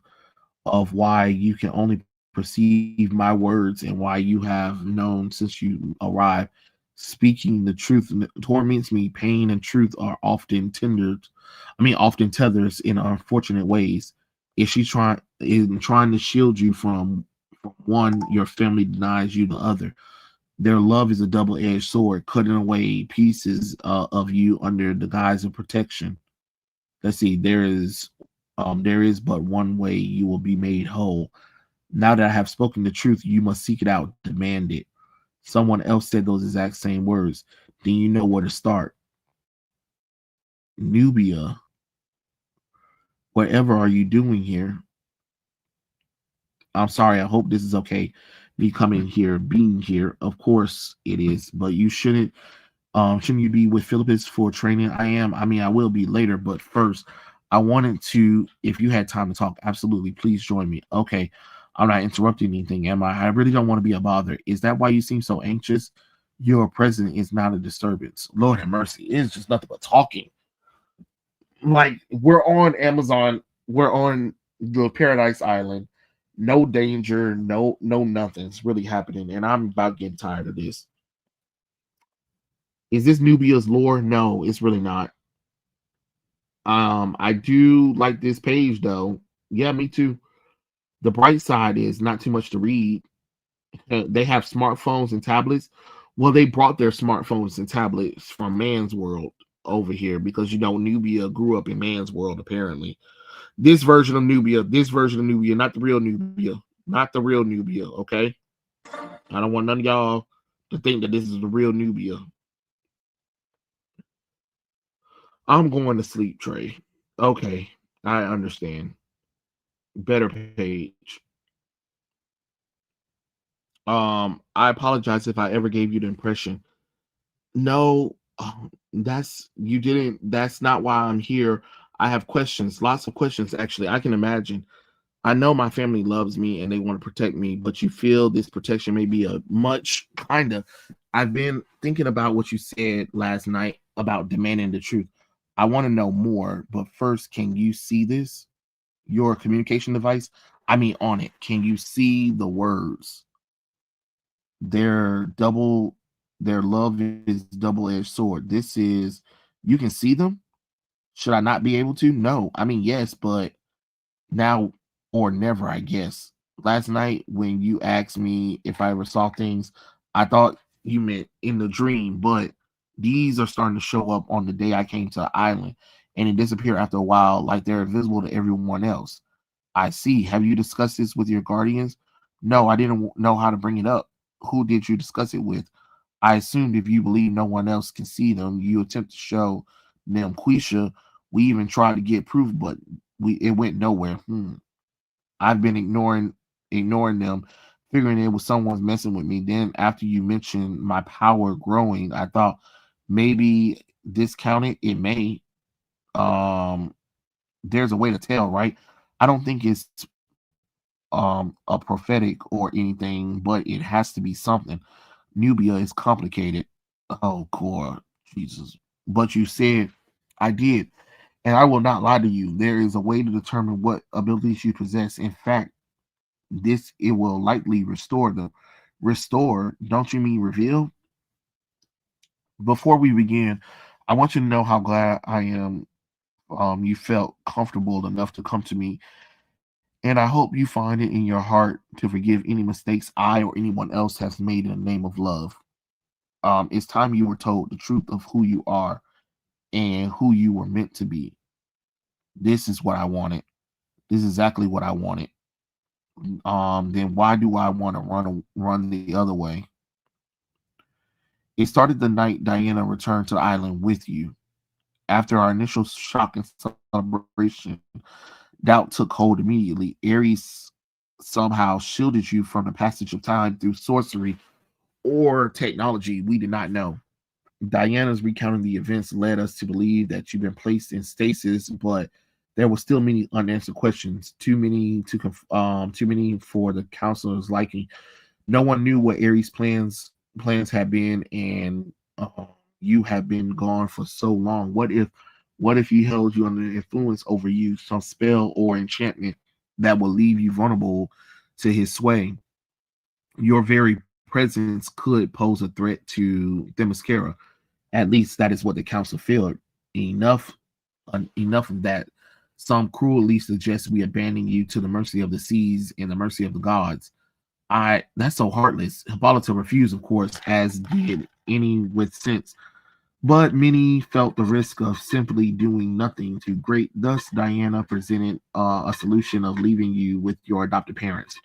Speaker 1: of why you can only perceive my words and why you have known since you arrived. Speaking the truth torments me. Pain and truth are often tendered, often tethers in unfortunate ways. If she's trying to shield you from one, your family denies you the other. Their love is a double-edged sword, cutting away pieces of you under the guise of protection. Let's see. There is but one way you will be made whole. Now that I have spoken the truth, you must seek it out, demand it. Someone else said those exact same words. Then you know where to start. Nubia, whatever are you doing here? I'm sorry. I hope this is okay. Me coming here, being here. Of course it is, but you shouldn't you be with Philippus for training? I am. I will be later, but first, I wanted to, if you had time to talk, absolutely, please join me. Okay, I'm not interrupting anything, am I? I really don't want to be a bother. Is that why you seem so anxious? Your presence is not a disturbance. Lord have mercy. It's just nothing but talking. Like, we're on Amazon, we're on the Paradise Island. No danger, no nothing's really happening, and I'm about getting tired of this. Is this Nubia's lore? No, it's really not. I do like this page though. Yeah, me too. The bright side is not too much to read. They have smartphones and tablets. Well, they brought their smartphones and tablets from man's world over here because Nubia grew up in man's world apparently. This version of Nubia, not the real Nubia, not the real Nubia. Okay, I don't want none of y'all to think that this is the real Nubia. I'm going to sleep, Trey. Okay, I understand. Better page. I apologize if I ever gave you the impression. No, that's you didn't. That's not why I'm here. I have questions, lots of questions. Actually, I can imagine. I know my family loves me and they want to protect me, but you feel this protection may be a much kind of. I've been thinking about what you said last night about demanding the truth. I want to know more, but first, can you see this? Your communication device? On it. Can you see the words? Their double their love is double-edged sword. This is you can see them. Should I not be able to? No. Yes, but now or never, I guess. Last night when you asked me if I ever saw things, I thought you meant in the dream, but these are starting to show up on the day I came to the island and it disappeared after a while, like they're invisible to everyone else. I see. Have you discussed this with your guardians? No, I didn't know how to bring it up. Who did you discuss it with? I assumed if you believe no one else can see them, you attempt to show them Quisha. We even tried to get proof, but it went nowhere. I've been ignoring them, figuring it was someone's messing with me. Then after you mentioned my power growing, I thought maybe discounted. It may. Um, there's a way to tell, right? I don't think it's a prophetic or anything, but it has to be something. Nubia is complicated. Oh, core, Jesus. But you said I did, and I will not lie to you. There is a way to determine what abilities you possess. In fact, this it will likely restore them. Restore? Don't you mean reveal? Before we begin, I want you to know how glad I am. You felt comfortable enough to come to me, and I hope you find it in your heart to forgive any mistakes I or anyone else has made in the name of love. It's time you were told the truth of who you are and who you were meant to be. This is what I wanted. This is exactly what I wanted. Then why do I want to run the other way? It started the night Diana returned to the island with you. After our initial shock and celebration, doubt took hold immediately. Ares somehow shielded you from the passage of time through sorcery or technology we did not know. Diana's recounting the events led us to believe that you've been placed in stasis, but There were still many unanswered questions, too many for the counselor's liking. No one knew what Aries' plans had been, and you have been gone for so long. What if he held you under influence over you, some spell or enchantment that will leave you vulnerable to his sway? Your very presence could pose a threat to Themyscira. At least that is what the council feared. Enough, enough of that. Some cruelly suggest we abandon you to the mercy of the seas and the mercy of the gods. I That's so heartless. Hippolyta refused, of course, as did any with sense. But many felt the risk of simply doing nothing too great. Thus, Diana presented a solution of leaving you with your adopted parents.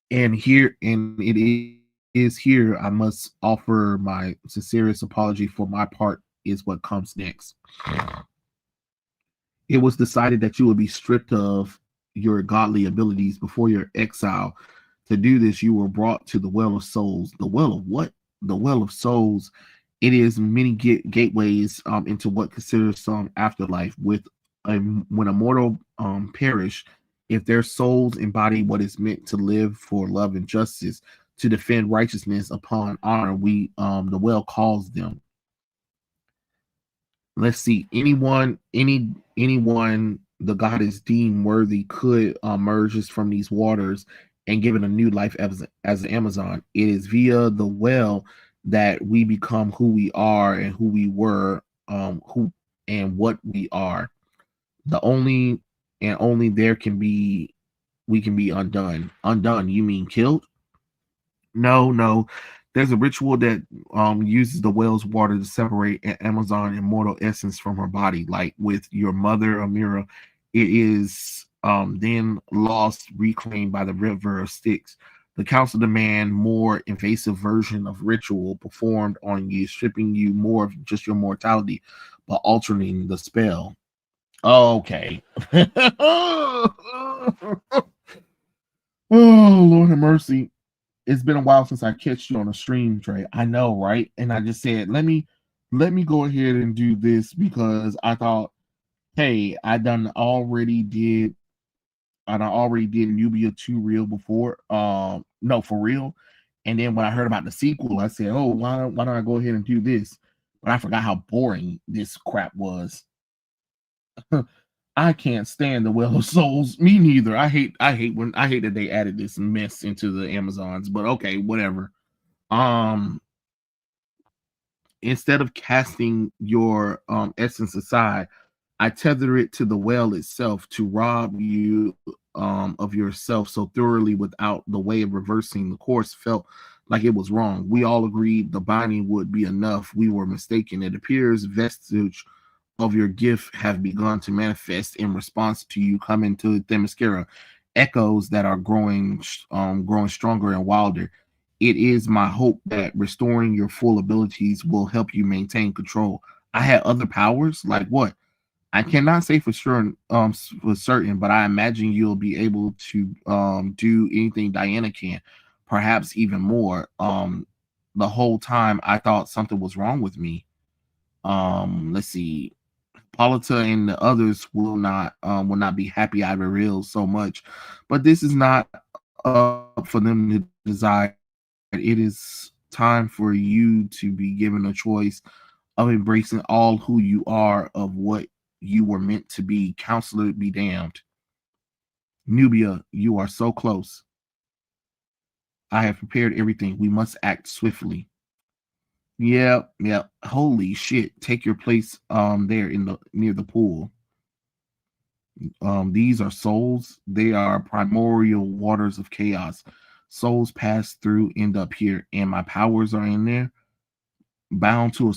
Speaker 1: And it is here I must offer my sincerest apology for my part is what comes next. It was decided that you would be stripped of your godly abilities before your exile. To do this, you were brought to the well of souls. The well of what? The well of souls. It is many gateways into what considers some afterlife. When a mortal perish, if their souls embody what is meant to live for love and justice, to defend righteousness upon honor, we the well calls them. Let's see, anyone the god is deemed worthy could emerges from these waters and given a new life as an Amazon. It is via the well that we become who we are and who we were, who and what we are. The only and only there can be we can be undone. Undone, you mean killed? No, no. There's a ritual that uses the whale's water to separate Amazon immortal essence from her body. Like with your mother, Amira, it is then lost, reclaimed by the river of Styx. The council demand more invasive version of ritual performed on you, stripping you more of just your mortality, but altering the spell. Okay. Oh, Lord have mercy. It's been a while since I catch you on a stream, Trey. I know, right? And I just said, let me go ahead and do this because I thought, hey, I done already did Nubia 2 real before. No, for real. And then when I heard about the sequel, I said, oh, why don't I go ahead and do this? But I forgot how boring this crap was. I can't stand the Well of Souls. Me neither. I hate that they added this mess into the Amazons, but okay, whatever. Um Instead of casting your essence aside, I tether it to the well itself to rob you of yourself so thoroughly without the way of reversing the course felt like it was wrong. We all agreed the binding would be enough. We were mistaken. It appears vestige of your gift have begun to manifest in response to you coming to Themyscira. Echoes that are growing stronger and wilder. It is my hope that restoring your full abilities will help you maintain control. I had other powers, like what? I cannot say for sure, for certain, but I imagine you'll be able to do anything Diana can, perhaps even more. The whole time I thought something was wrong with me. Let's see. Polita and the others will not be happy I revealed so much, but this is not up for them to decide. It is time for you to be given a choice of embracing all who you are, of what you were meant to be. Counselor, be damned. Nubia, you are so close. I have prepared everything. We must act swiftly. Yeah, yeah. Holy shit. Take your place there in the near the pool. These are souls. They are primordial waters of chaos. Souls pass through, end up here, and my powers are in there, bound to a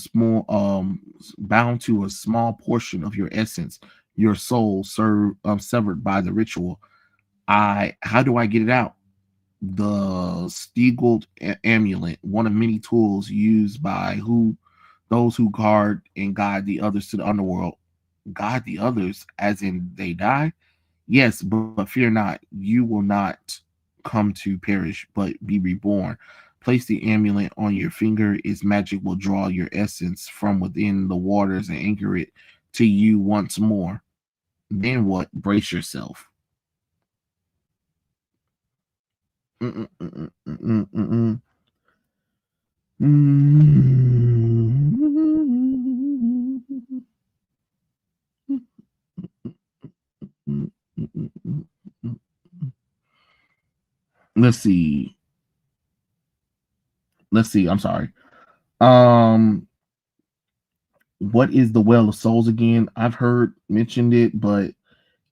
Speaker 1: small portion of your essence, your soul severed by the ritual. I How do I get it out? The Stiegel amulet, one of many tools used by those who guard and guide the others to the underworld. Guide the others, as in they die? Yes, but fear not, you will not come to perish, but be reborn. Place the amulet on your finger. Its magic will draw your essence from within the waters and anchor it to you once more. Then what? Brace yourself. Mm-mm, mm-mm, mm-mm, mm-mm. Let's see. Let's see. I'm sorry. Um, what is the Well of Souls again? I've heard mentioned it, but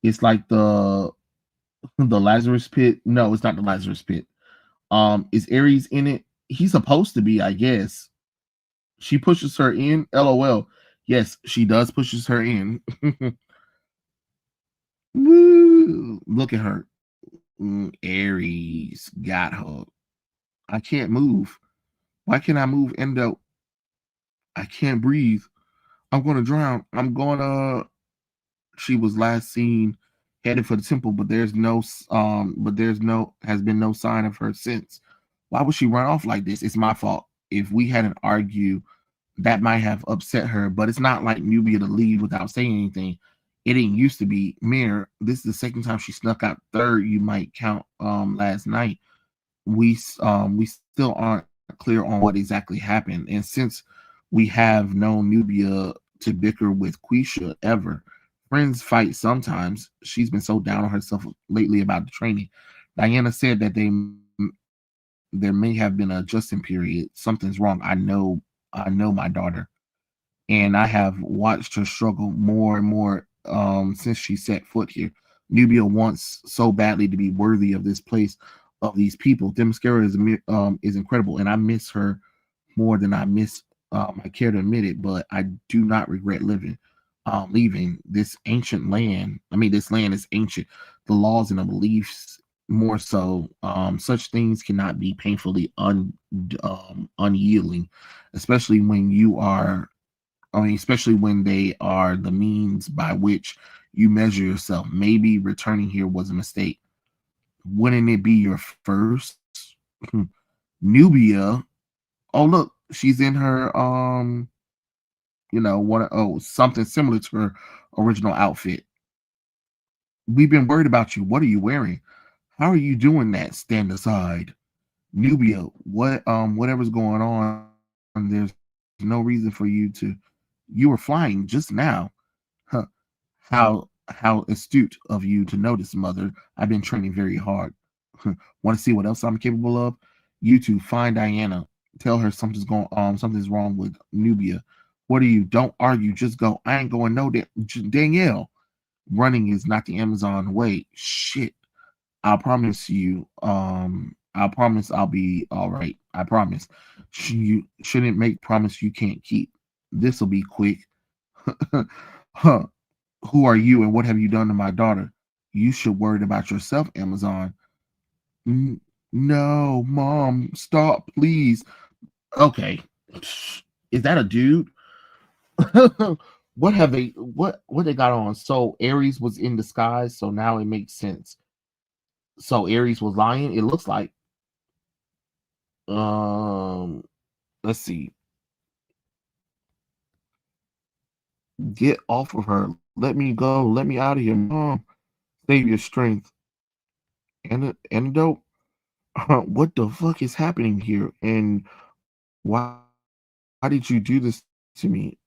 Speaker 1: it's like the Lazarus pit. No, it's not the Lazarus pit. Is Ares in it? He's supposed to be, I guess. She pushes her in. LOL. Yes, she does pushes her in. Woo! Look at her. Aries got her. I can't move. Why can't I move? Endo. I can't breathe. I'm gonna drown. I'm gonna. She was last seen headed for the temple, but there's no has been no sign of her since. Why would she run off like this? It's my fault. If we hadn't argued, that might have upset her, but it's not like Nubia to leave without saying anything. It didn't used to be. Mirror, this is the second time she snuck out. Third, you might count last night. We still aren't clear on what exactly happened, and since we have known Nubia to bicker with Quisha ever, friends fight sometimes. She's been so down on herself lately about the training. Diana said that there may have been an adjustment period. Something's wrong. I know my daughter, and I have watched her struggle more and more since she set foot here. Nubia wants so badly to be worthy of this place, of these people. Themyscira is incredible, and I miss her more than I miss. I care to admit it, but I do not regret leaving this ancient land. I mean, this land is ancient. The laws and the beliefs more so. Such things cannot be painfully unyielding, especially when you are especially when they are the means by which you measure yourself. Maybe returning here was a mistake. Wouldn't it be your first? Nubia. Oh, look, she's in her what? Oh, something similar to her original outfit. We've been worried about you. What are you wearing? How are you doing that? Stand aside. Nubia, whatever's going on, there's no reason for you to. You were flying just now. Huh. How astute of you to notice, mother. I've been training very hard. Want to see what else I'm capable of? You two find Diana. Tell her something's wrong with Nubia. What are you? Don't argue. Just go. I ain't going no Danielle. Running is not the Amazon way. Shit. I'll promise you. I'll promise I'll be all right. I promise. You shouldn't make promise you can't keep. This'll be quick. Huh. Who are you and what have you done to my daughter? You should worry about yourself, Amazon. No, mom, stop, please. Okay. Is that a dude? What they got on? So Ares was in disguise, so now it makes sense. So Ares was lying, it looks like. Um let's see. Get off of her. Let me go. Let me out of here. Mom, save your strength. Antidote? What the fuck is happening here? And why did you do this to me?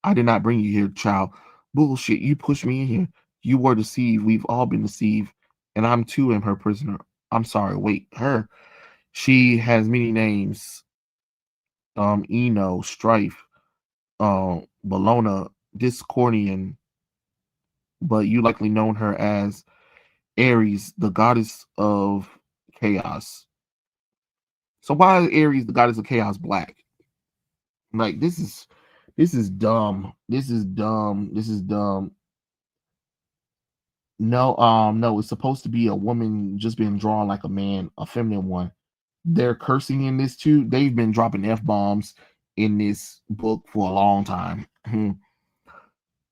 Speaker 1: I did not bring you here, child. Bullshit. You pushed me in here. You were deceived. We've all been deceived. And I'm too am her prisoner. I'm sorry. Wait, her. She has many names. Eno, Strife, Bologna, Discordian, but you likely known her as Ares, the goddess of chaos. So why is Ares, the goddess of chaos, black? Like this is dumb. This is dumb. This is dumb. No, it's supposed to be a woman just being drawn like a man, a feminine one. They're cursing in this too. They've been dropping F bombs in this book for a long time.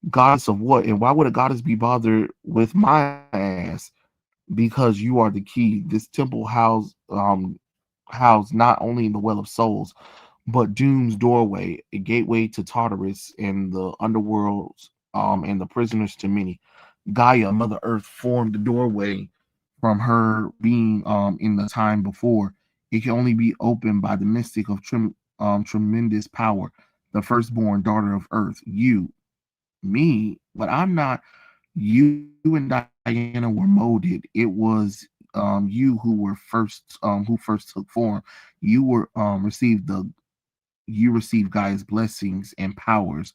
Speaker 1: Goddess of what? And why would a goddess be bothered with my ass? Because you are the key. This temple house housed not only in the Well of Souls, but Doom's doorway, a gateway to Tartarus and the underworlds, and the prisoners to many. Gaia, Mother Earth, formed the doorway from her being in the time before. It can only be opened by the mystic of tremendous power, the firstborn daughter of Earth. You, me, but I'm not. You and Diana were molded. It was you who first took form. You were you received Gaia's blessings and powers.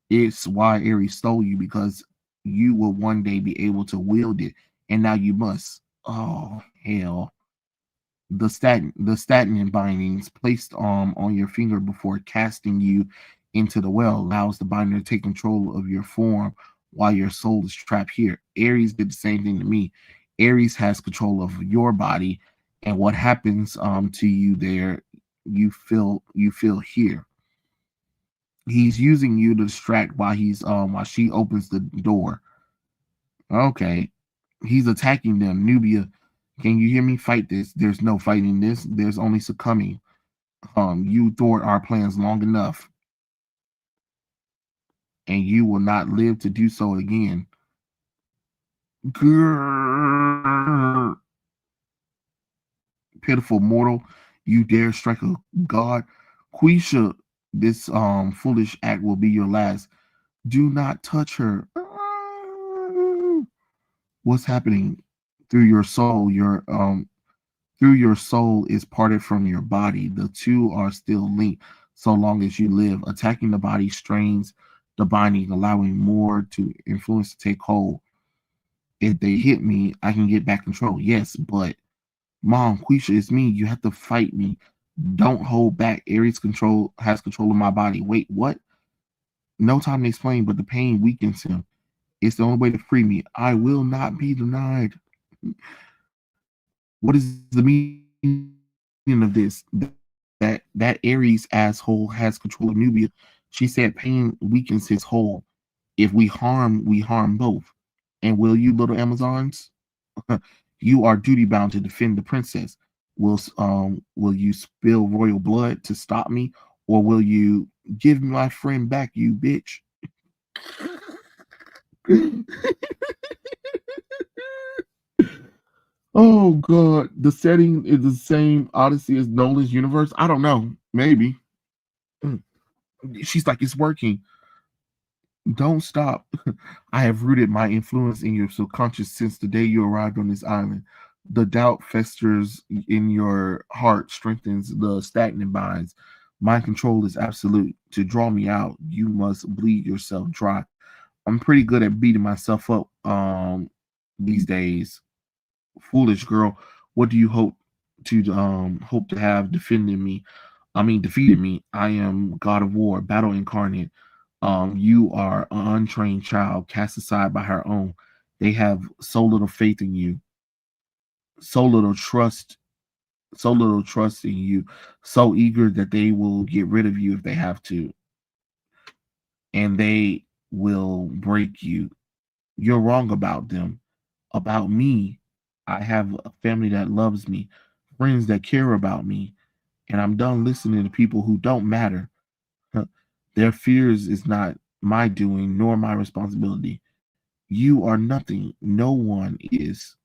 Speaker 1: It's why Ares stole you, because you will one day be able to wield it, and now you must. Oh hell! The statin bindings placed on your finger before casting you into the well allows the binder to take control of your form while your soul is trapped here. Ares did the same thing to me. Ares has control of your body, and what happens to you there, you feel here. He's using you to distract while she opens the door. Okay. He's attacking them. Nubia, can you hear me? Fight this. There's no fighting this. There's only succumbing. You thwart our plans long enough, and you will not live to do so again. Grrr. Pitiful mortal, you dare strike a god. Quisha, this foolish act will be your last. Do not touch her. What's happening? Through your soul, through your soul is parted from your body. The two are still linked so long as you live. Attacking the body strains the binding, allowing more to influence to take hold. If they hit me, I can get back control. Yes, but Mom, Quisha, it's me. You have to fight me. Don't hold back. Ares control has control of my body. Wait, what? No time to explain, but the pain weakens him. It's the only way to free me. I will not be denied. What is the meaning of this? That Ares asshole has control of Nubia. She said pain weakens his whole. If we harm both. And will you, little Amazons? You are duty bound to defend the princess. Will you spill royal blood to stop me, or will you give my friend back, you bitch? Oh god, the setting is the same Odyssey as Nolan's universe. I don't know, maybe. Mm. She's like, it's working. Don't stop. I have rooted my influence in your subconscious since the day you arrived on this island. The doubt festers in your heart, strengthens the stagnant binds. My control is absolute. To draw me out, you must bleed yourself dry. I'm pretty good at beating myself up these days. Foolish girl, what do you hope to have defended me? I mean defeated me. I am God of War, battle incarnate. You are an untrained child cast aside by her own. They have so little faith in you, so little trust, so little trust in you, so eager that they will get rid of you if they have to, and they will break you. You're wrong about them. About me, I have a family that loves me, friends that care about me, and I'm done listening to people who don't matter. Their fears is not my doing nor my responsibility. You are nothing. No one is.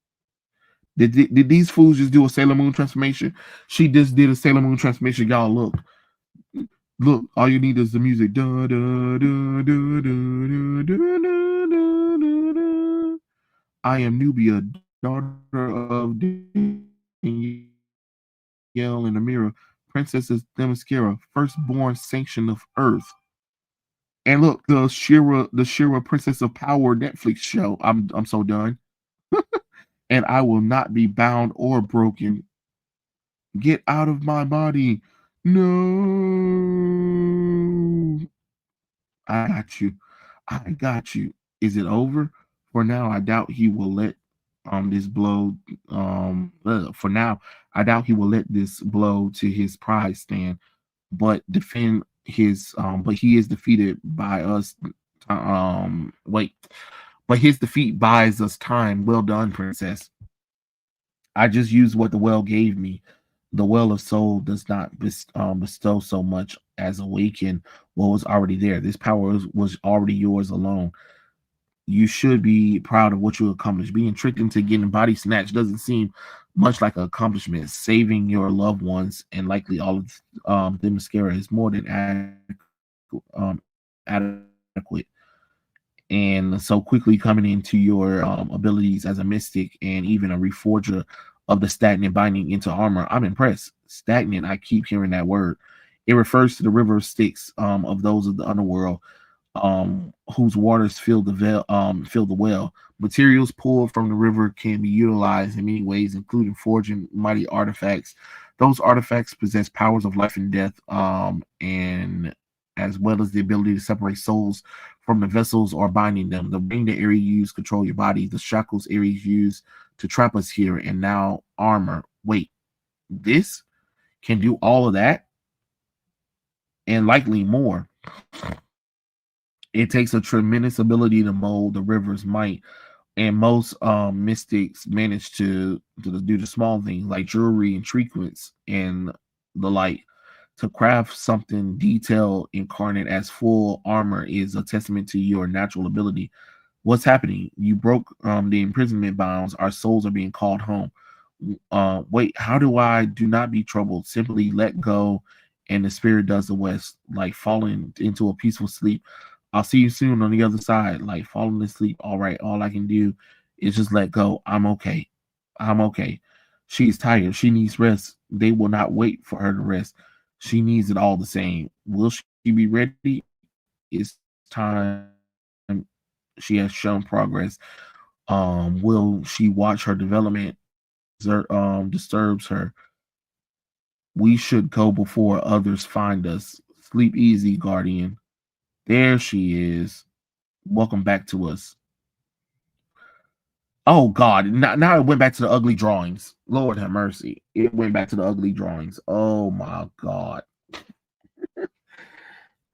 Speaker 1: Did these fools just do a Sailor Moon transformation? She just did a Sailor Moon transformation. Y'all look. Look, all you need is the music. Da, da, da, da, da, da, da, da, da, da. I am Nubia, daughter of Danielle in the mirror, Princess Themyscira, firstborn sanction of Earth. And look, the Shira Princess of Power Netflix show. I'm so done. And I will not be bound or broken. Get out of my body. No. I got you. I got you. Is it over? For now, I doubt he will let this blow for now, I doubt he will let this blow to his pride stand, but he is defeated by us. Wait, but his defeat buys us time. Well done, princess. I just used what the well gave me. The well of soul does not bestow so much as awaken what was already there. This power was already yours alone. You should be proud of what you accomplished. Being tricked into getting body snatched doesn't seem much like an accomplishment. Saving your loved ones and likely all of the mascara is more than adequate. And so quickly coming into your abilities as a mystic and even a reforger of the stagnant binding into armor, I'm impressed. Stagnant, I keep hearing that word. It refers to the river of Styx, of those of the underworld, whose waters fill the well. Materials pulled from the river can be utilized in many ways, including forging mighty artifacts. Those artifacts possess powers of life and death, and as well as the ability to separate souls from the vessels or binding them. The ring that Ares used control your body. The shackles Ares used to trap us here, and now armor. Wait, this can do all of that and likely more. It takes a tremendous ability to mold the river's might, and most mystics manage to do the small things like jewelry and trinkets and the like. To craft something detailed, incarnate as full armor is a testament to your natural ability. What's happening? You broke the imprisonment bounds. Our souls are being called home. Wait, how do I do not be troubled? Simply let go, and the spirit does the west, like falling into a peaceful sleep. I'll see you soon on the other side, like falling asleep. All right, all I can do is just let go. I'm okay. I'm okay. She's tired. She needs rest. They will not wait for her to rest. She needs it all the same. Will she be ready? It's time. She has shown progress. Will she watch her development disturbs her? We should go before others find us. Sleep easy, guardian. There she is. Welcome back to us. Oh God! Now it went back to the ugly drawings. Lord have mercy. It went back to the ugly drawings. Oh my God.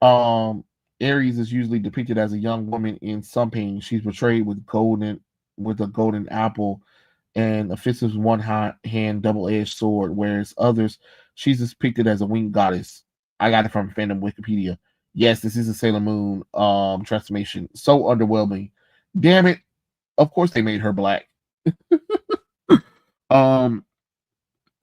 Speaker 1: Um, Aries is usually depicted as a young woman in some pain. She's portrayed with a golden apple and a fist with one hand double-edged sword, whereas others she's depicted as a winged goddess. I got it from Fandom Wikipedia. Yes, this is a Sailor Moon transformation. So underwhelming. Damn it. Of course they made her black. Um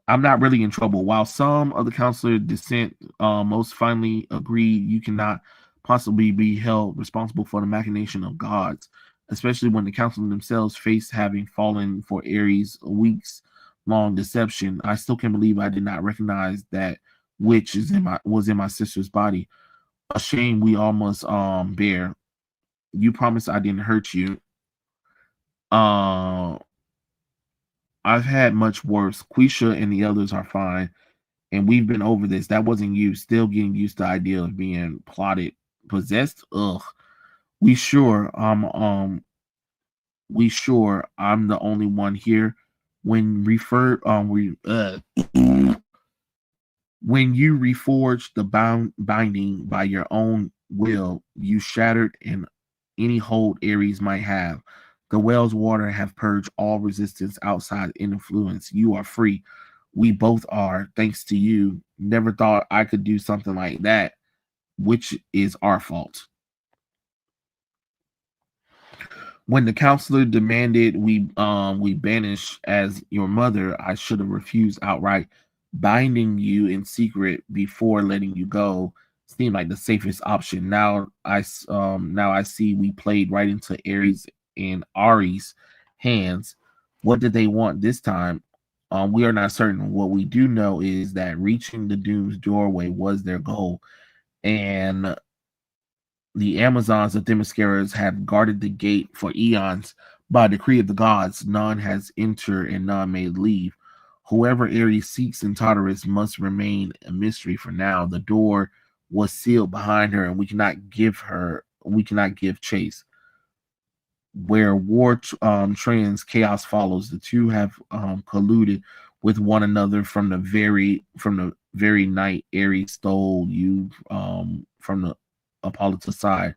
Speaker 1: I'm not really in trouble. While some of the counselor dissent most finally agreed you cannot possibly be held responsible for the machination of gods, especially when the counselor themselves face having fallen for Ares' weeks long deception. I still can't believe I did not recognize that which is in my sister's body. A shame we all must bear. You promised I didn't hurt you. Uh I've had much worse. Quisha and the others are fine, and we've been over this. That wasn't you. Still getting used to the idea of being plotted, possessed. Ugh. We sure I'm the only one here. When refer we when you reforged the binding by your own will, you shattered in any hold Ares might have. The well's water have purged all resistance outside influence. You are free. We both are, thanks to you. Never thought I could do something like that, which is our fault. When the counselor demanded we banish as your mother, I should have refused outright. Binding you in secret before letting you go seemed like the safest option. Now I see we played right into Aries and Ari's hands. What did they want this time? We are not certain. What we do know is that reaching the Doom's doorway was their goal, and the Amazons of Themyscira have guarded the gate for eons. By decree of the gods, none has entered and none may leave. Whoever Ares seeks in Tartarus must remain a mystery for now. The door was sealed behind her, and we cannot give chase. Where war trends, chaos follows. The two have colluded with one another from the very night Ares stole you from the Hippolyta side.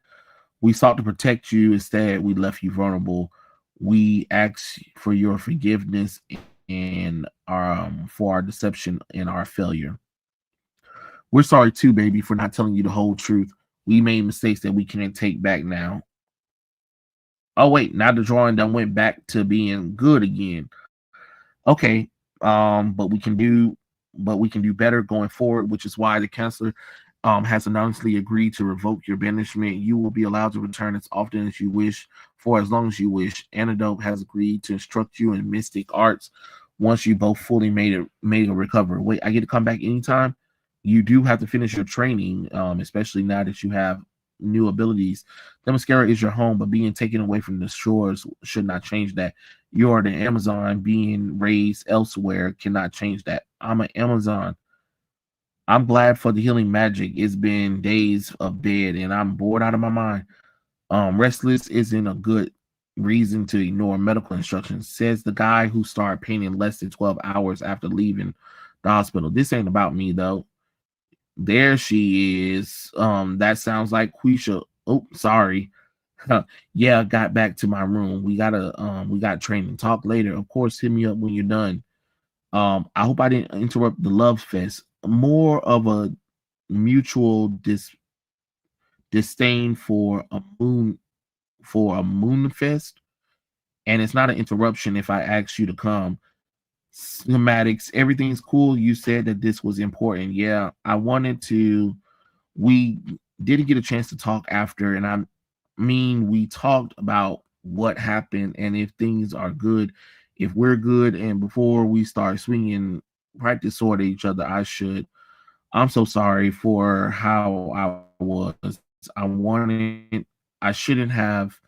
Speaker 1: We sought to protect you. Instead, we left you vulnerable. We ask for your forgiveness and for our deception and our failure. We're sorry too, baby, for not telling you the whole truth. We made mistakes that we can't take back now. Oh wait, now the drawing done went back to being good again. Okay, but we can do better going forward, which is why the counselor has anonymously agreed to revoke your banishment. You will be allowed to return as often as you wish, for as long as you wish. Antidote has agreed to instruct you in mystic arts once you both fully made a recovery. Wait, I get to come back anytime? You do have to finish your training, especially now that you have new abilities. The mascara is your home, but being taken away from the shores should not change that. You are the Amazon. Being raised elsewhere cannot change that. I'm an Amazon. I'm glad for the healing magic. It's been days of bed and I'm bored out of my mind. Restless isn't a good reason to ignore medical instructions, says the guy who started painting less than 12 hours after leaving the hospital. This ain't about me though. There she is. That sounds like Quisha. Oh, sorry. Yeah, I got back to my room. We got training. Talk later. Of course, hit me up when you're done. I hope I didn't interrupt the love fest. More of a mutual disdain for a moon fest, and it's not an interruption if I ask you to come. Schematics, everything's cool. You said that this was important. Yeah, I wanted to. We didn't get a chance to talk after, and I mean, we talked about what happened and if things are good, if we're good, and before we start swinging practice sword at each other, I should. I'm so sorry for how I was. I shouldn't have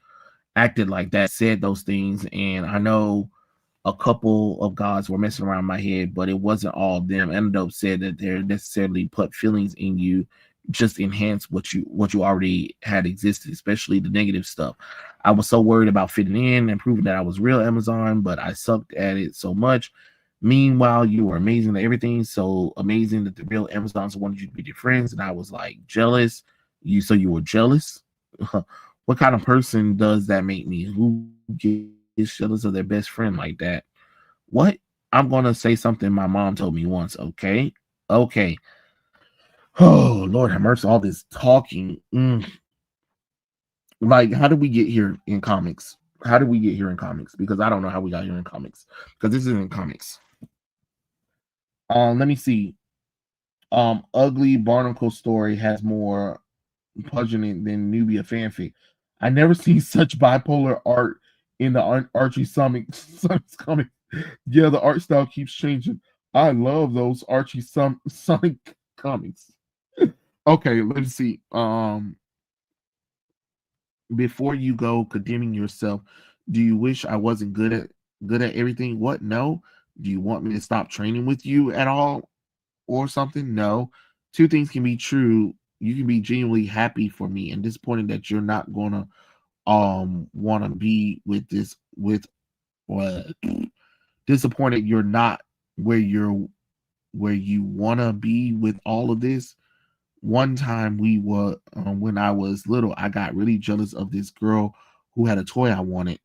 Speaker 1: acted like that, said those things, and I know a couple of gods were messing around my head, but it wasn't all them. Antidote said that they're necessarily put feelings in you, just enhance what you already had existed, especially the negative stuff. I was so worried about fitting in and proving that I was real Amazon, but I sucked at it so much. Meanwhile, you were amazing at everything, so amazing that the real Amazons wanted you to be their friends, and I was like jealous. You were jealous? What kind of person does that make me? Who gets jealous of their best friend like that? What? I'm gonna say something my mom told me once, okay? Okay. Oh, Lord have mercy, all this talking. Like, how did we get here in comics? How did we get here in comics? Because I don't know how we got here in comics. Because this isn't comics. Let me see. Ugly Barnacle story has more pungent than Nubia fanfic. I never seen such bipolar art in the Archie Sonic comic. Yeah, the art style keeps changing. I love those Archie Sonic comics. Okay, let's see. Before you go condemning yourself, do you wish I wasn't good at everything? What? No. Do you want me to stop training with you at all or something? No. Two things can be true. You can be genuinely happy for me and disappointed that you're not gonna want to be with this with what disappointed you're not where you want to be with all of this. One time we were when I was little, I got really jealous of this girl who had a toy I wanted.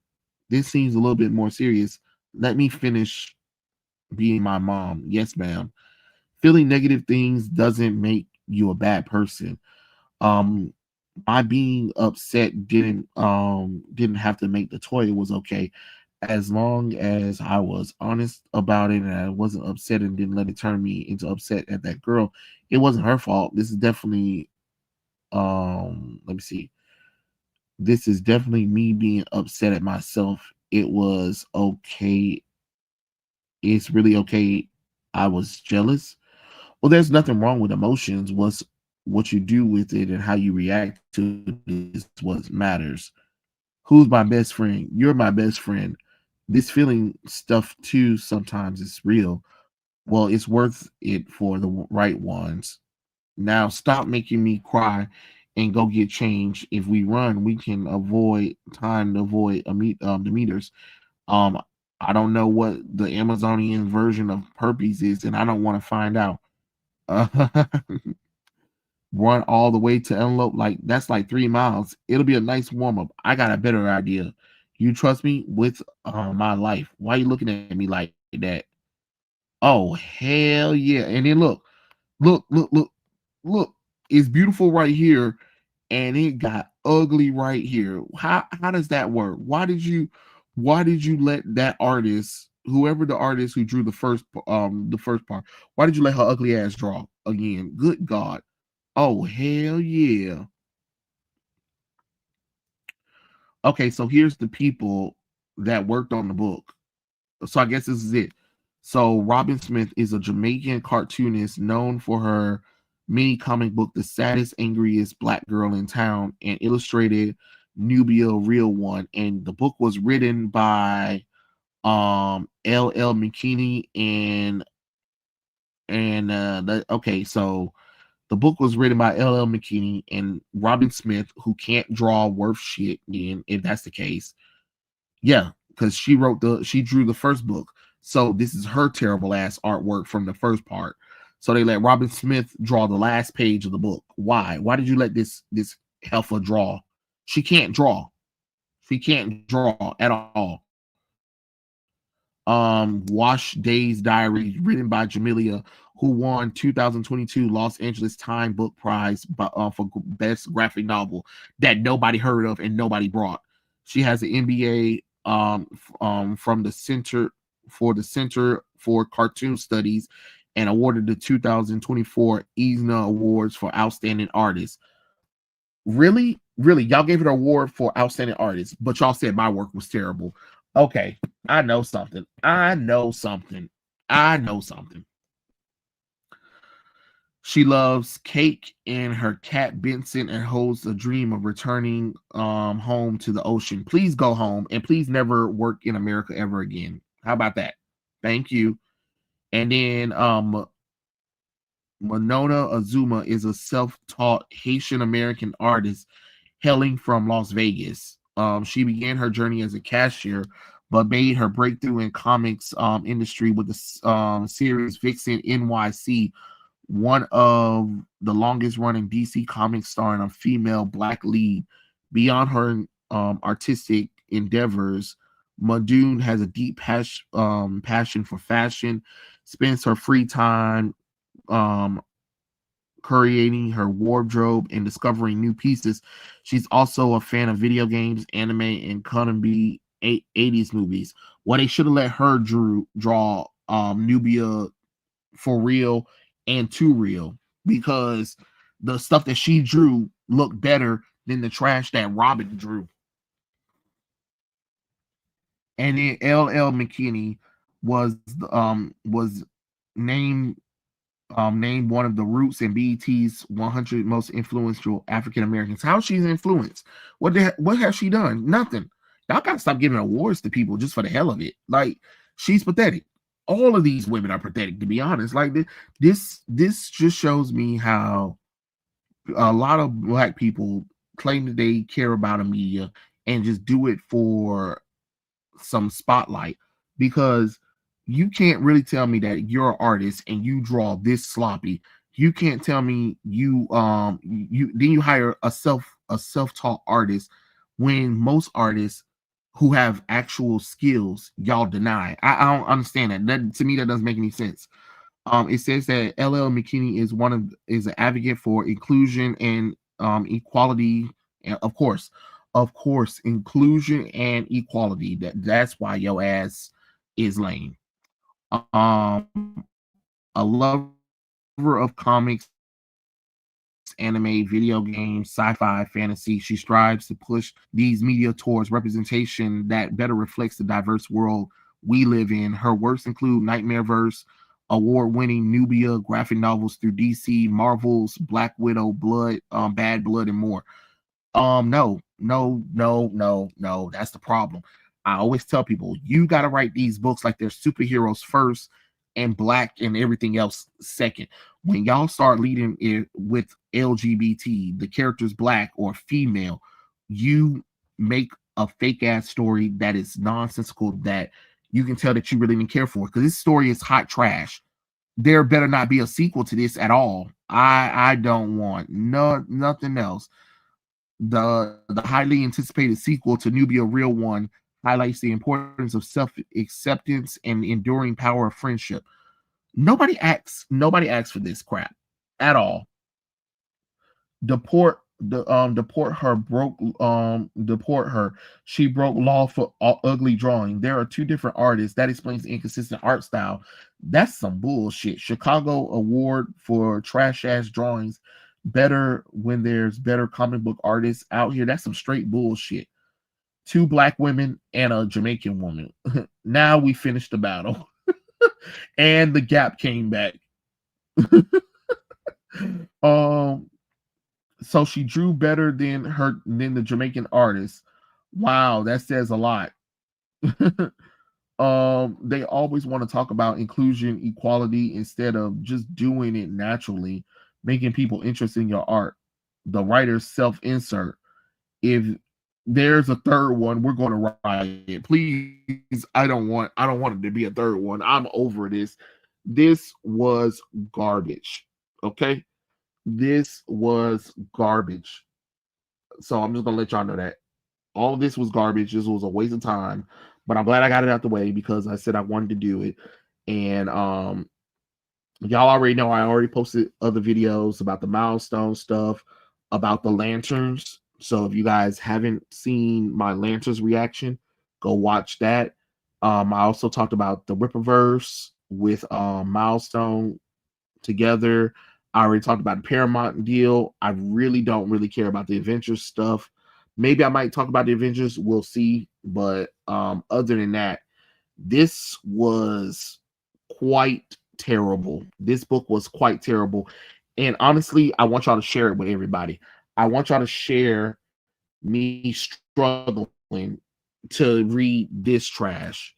Speaker 1: This seems a little bit more serious. Let me finish being my mom. Yes, ma'am. Feeling negative things doesn't make you a bad person. Um, my being upset didn't have to make the toy. It was okay as long as I was honest about it and I wasn't upset and didn't let it turn me into upset at that girl. It wasn't her fault. This is definitely let me see. This is definitely me being upset at myself. It was okay. It's really okay. I was jealous. Well, there's nothing wrong with emotions. What you do with it and how you react to it is what matters. Who's my best friend? You're my best friend. This feeling stuff too sometimes is real. Well, it's worth it for the right ones. Now stop making me cry and go get change. If we run, we can avoid time to avoid the meters. Um, I don't know what the Amazonian version of herpes is, and I don't want to find out. Uh, run all the way to Antelope, like that's like 3 miles. It'll be a nice warm up. I got a better idea. You trust me with my life. Why are you looking at me like that. Oh hell yeah! And then look. It's beautiful right here, and it got ugly right here. How does that work? Why did you let that artist, whoever the artist who drew the first part, why did you let her ugly ass draw again? Good God. Oh hell yeah. Okay, so here's the people that worked on the book. So I guess this is it. So Robin Smith is a Jamaican cartoonist known for her mini comic book, The Saddest, Angriest Black Girl in Town, and illustrated Nubia, Real One. And the book was written by L.L. McKinney okay, so the book was written by L.L. McKinney and Robin Smith, who can't draw worth shit. Then, if that's the case, yeah, because she drew the first book. So this is her terrible ass artwork from the first part. So they let Robin Smith draw the last page of the book. Why? Why did you let this heifer draw? She can't draw. She can't draw at all. Wash Day's Diary, written by Jamelia, who won 2022 Los Angeles Time Book Prize for Best Graphic Novel that nobody heard of and nobody brought. She has an MBA from the Center for Cartoon Studies and awarded the 2024 Eisner Awards for Outstanding Artist. Really? Really? Y'all gave it an award for Outstanding Artist, but y'all said my work was terrible. Okay, I know something. I know something. I know something. She loves cake and her cat Benson and holds a dream of returning home to the ocean. Please go home and please never work in America ever again. How about that? Thank you. And then Monona Azuma is a self-taught Haitian American artist hailing from Las Vegas. She began her journey as a cashier, but made her breakthrough in comics industry with the series Vixen NYC, one of the longest running DC comics starring a female black lead. Beyond her artistic endeavors, Madoon has a deep passion for fashion, spends her free time um, creating her wardrobe and discovering new pieces. She's also a fan of video games, anime, and country 80s movies. Well, they should have let her draw Nubia for real and too real, because the stuff that she drew looked better than the trash that Robin drew. And then L.L. McKinney was named named one of the Roots and BET's 100 most influential African Americans. How she's influenced? What has she done? Nothing. Y'all gotta stop giving awards to people just for the hell of it. Like, she's pathetic. All of these women are pathetic, to be honest. Like, this just shows me how a lot of black people claim that they care about a media and just do it for some spotlight, because you can't really tell me that you're an artist and you draw this sloppy. You can't tell me you hire a self-taught artist when most artists who have actual skills y'all deny. I don't understand that. That, to me, that doesn't make any sense. It says that LL McKinney is an advocate for inclusion and equality, and of course, inclusion and equality. That's why your ass is lame. Um, a lover of comics, anime, video games, sci-fi, fantasy. She strives to push these media towards representation that better reflects the diverse world we live in. Her works include Nightmareverse, award-winning Nubia graphic novels through DC, Marvel's Black Widow, Bad Blood, and more. No. That's the problem. I always tell people, you got to write these books like they're superheroes first and black and everything else second. When y'all start leading it with LGBT, the character's black or female, you make a fake ass story that is nonsensical, that you can tell that you really didn't care for, because this story is hot trash. There better not be a sequel to this at all. I don't want nothing else. The highly anticipated sequel to Nubia Real One highlights the importance of self acceptance and enduring power of friendship. Nobody asks for this crap at all. Deport her. She broke law for ugly drawing. There are two different artists. That explains the inconsistent art style. That's some bullshit. Chicago award for trash ass drawings. Better when there's better comic book artists out here. That's some straight bullshit. Two black women and a Jamaican woman. Now we finished the battle. And the Gap came back. um so she drew better than the Jamaican artist. Wow, that says a lot. They always want to talk about inclusion, equality instead of just doing it naturally, making people interested in your art. The writer's self-insert. If there's a third one, we're going to riot. Please, I don't want it to be a third one. I'm over this. This was garbage. Okay? This was garbage. So I'm just gonna let y'all know that all of this was garbage. This was a waste of time. But I'm glad I got it out the way because I said I wanted to do it. And y'all already know I already posted other videos about the milestone stuff, about the lanterns. So if you guys haven't seen my lanterns reaction, go watch that. I also talked about the Rippaverse with milestone together. I already talked about the Paramount deal. I really don't really care about the Avengers stuff. Maybe I might talk about the Avengers. We'll see. But other than that, this was quite terrible. This book was quite terrible. And honestly, I want y'all to share it with everybody. I want y'all to share me struggling to read this trash.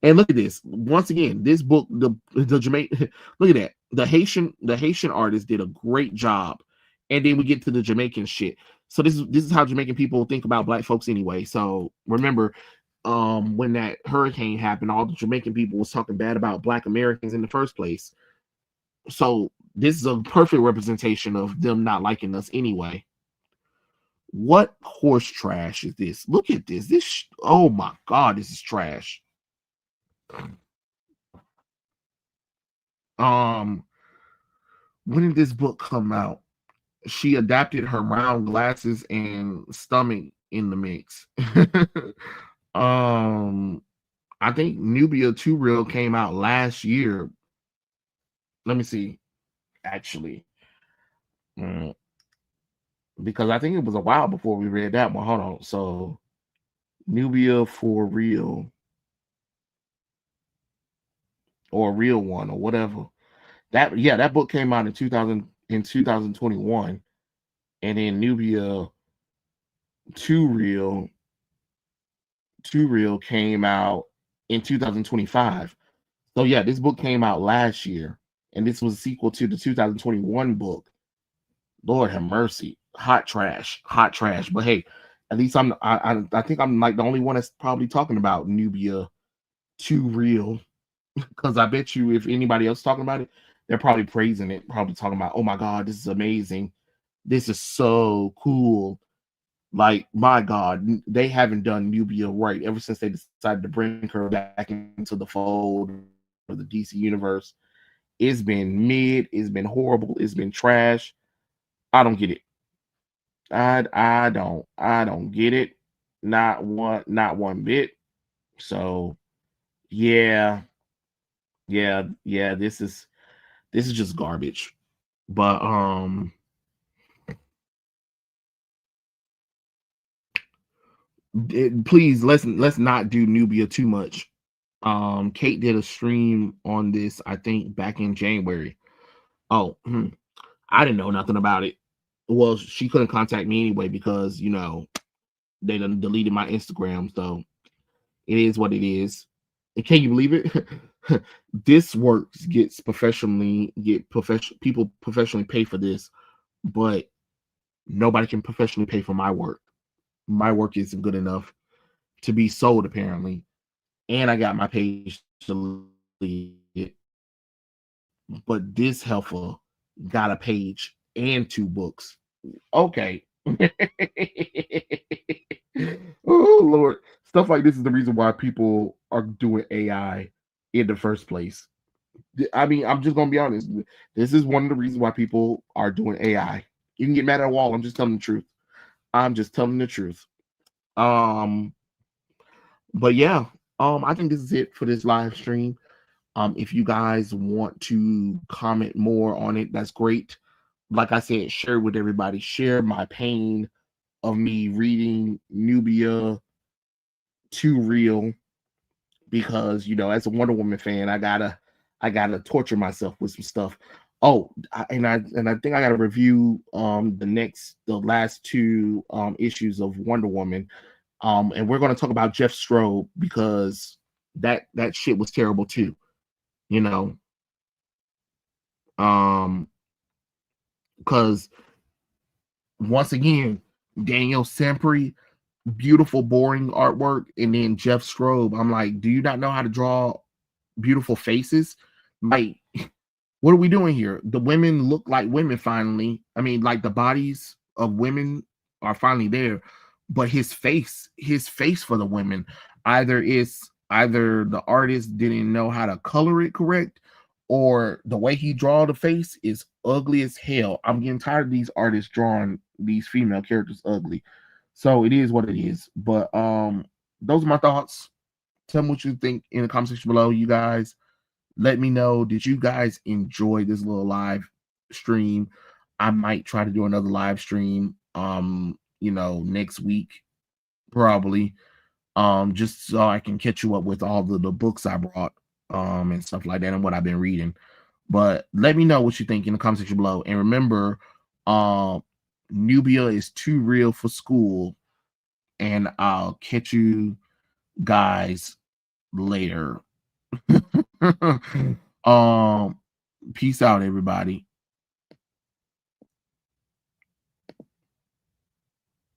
Speaker 1: And look at this. Once again, this book, the Jamaican, look at that. The Haitian artist did a great job. And then we get to the Jamaican shit. So this is how Jamaican people think about black folks anyway. So remember, when that hurricane happened, all the Jamaican people was talking bad about black Americans in the first place. So this is a perfect representation of them not liking us anyway. What horse trash is this? Look at this. Oh my god, this is trash. Um, when did this book come out? She adapted her round glasses and stomach in the mix. um, I think Nubia 2 Real came out last year. Let me see, actually. Mm, because I think it was a while before we read that one. Hold on. So Nubia for Real or Real One or whatever. That book came out in 2021, and then Nubia 2 Real 2 Real came out in 2025. So yeah, this book came out last year, and this was a sequel to the 2021 book. Lord have mercy, hot trash, hot trash. But hey, at least I think I'm like the only one that's probably talking about Nubia 2 Real, because I bet you if anybody else talking about it, they're probably praising it, probably talking about, oh my god, this is amazing, this is so cool. Like, my god, they haven't done Nubia right ever since they decided to bring her back into the fold of the DC universe. It's been mid, it's been horrible, it's been trash. I don't get it. I don't get it. Not one bit. So yeah, yeah, this is just garbage. But please let's not do Nubia too much. Kate did a stream on this, I think, back in January. Oh, I didn't know nothing about it. Well, she couldn't contact me anyway because they done deleted my Instagram. So it is what it is. And can you believe it? This works gets professionally get professional people professionally pay for this, but nobody can professionally pay for my work. My work isn't good enough to be sold apparently, and I got my page deleted. But this helper got a page and two books. Okay. Oh Lord, stuff like this is the reason why people are doing AI in the first place. I mean, I'm just gonna be honest. This is one of the reasons why people are doing AI. You can get mad at a wall. I'm just telling the truth. I'm just telling the truth. Um, but yeah, I think this is it for this live stream. If you guys want to comment more on it, that's great. Like I said, share with everybody. Share my pain of me reading Nubia Too Real, because as a Wonder Woman fan, I gotta torture myself with some stuff. Oh, and I think I gotta review the last two issues of Wonder Woman. And we're gonna talk about Jeff Strobe, because that shit was terrible too. You know, because once again, Daniel Sempre, beautiful, boring artwork, and then Jeff Strobe. I'm like, do you not know how to draw beautiful faces? Like, what are we doing here? The women look like women finally. I mean, like the bodies of women are finally there, but his face for the women, either the artist didn't know how to color it correct, or the way he draw the face is ugly as hell. I'm getting tired of these artists drawing these female characters ugly. So it is what it is. But those are my thoughts. Tell me what you think in the comment section below, you guys. Let me know, did you guys enjoy this little live stream? I might try to do another live stream next week, probably. Just so I can catch you up with all the books I brought, and stuff like that, and what I've been reading. But let me know what you think in the comment section below. And remember, Nubia is too real for school. And I'll catch you guys later. um Peace out, everybody.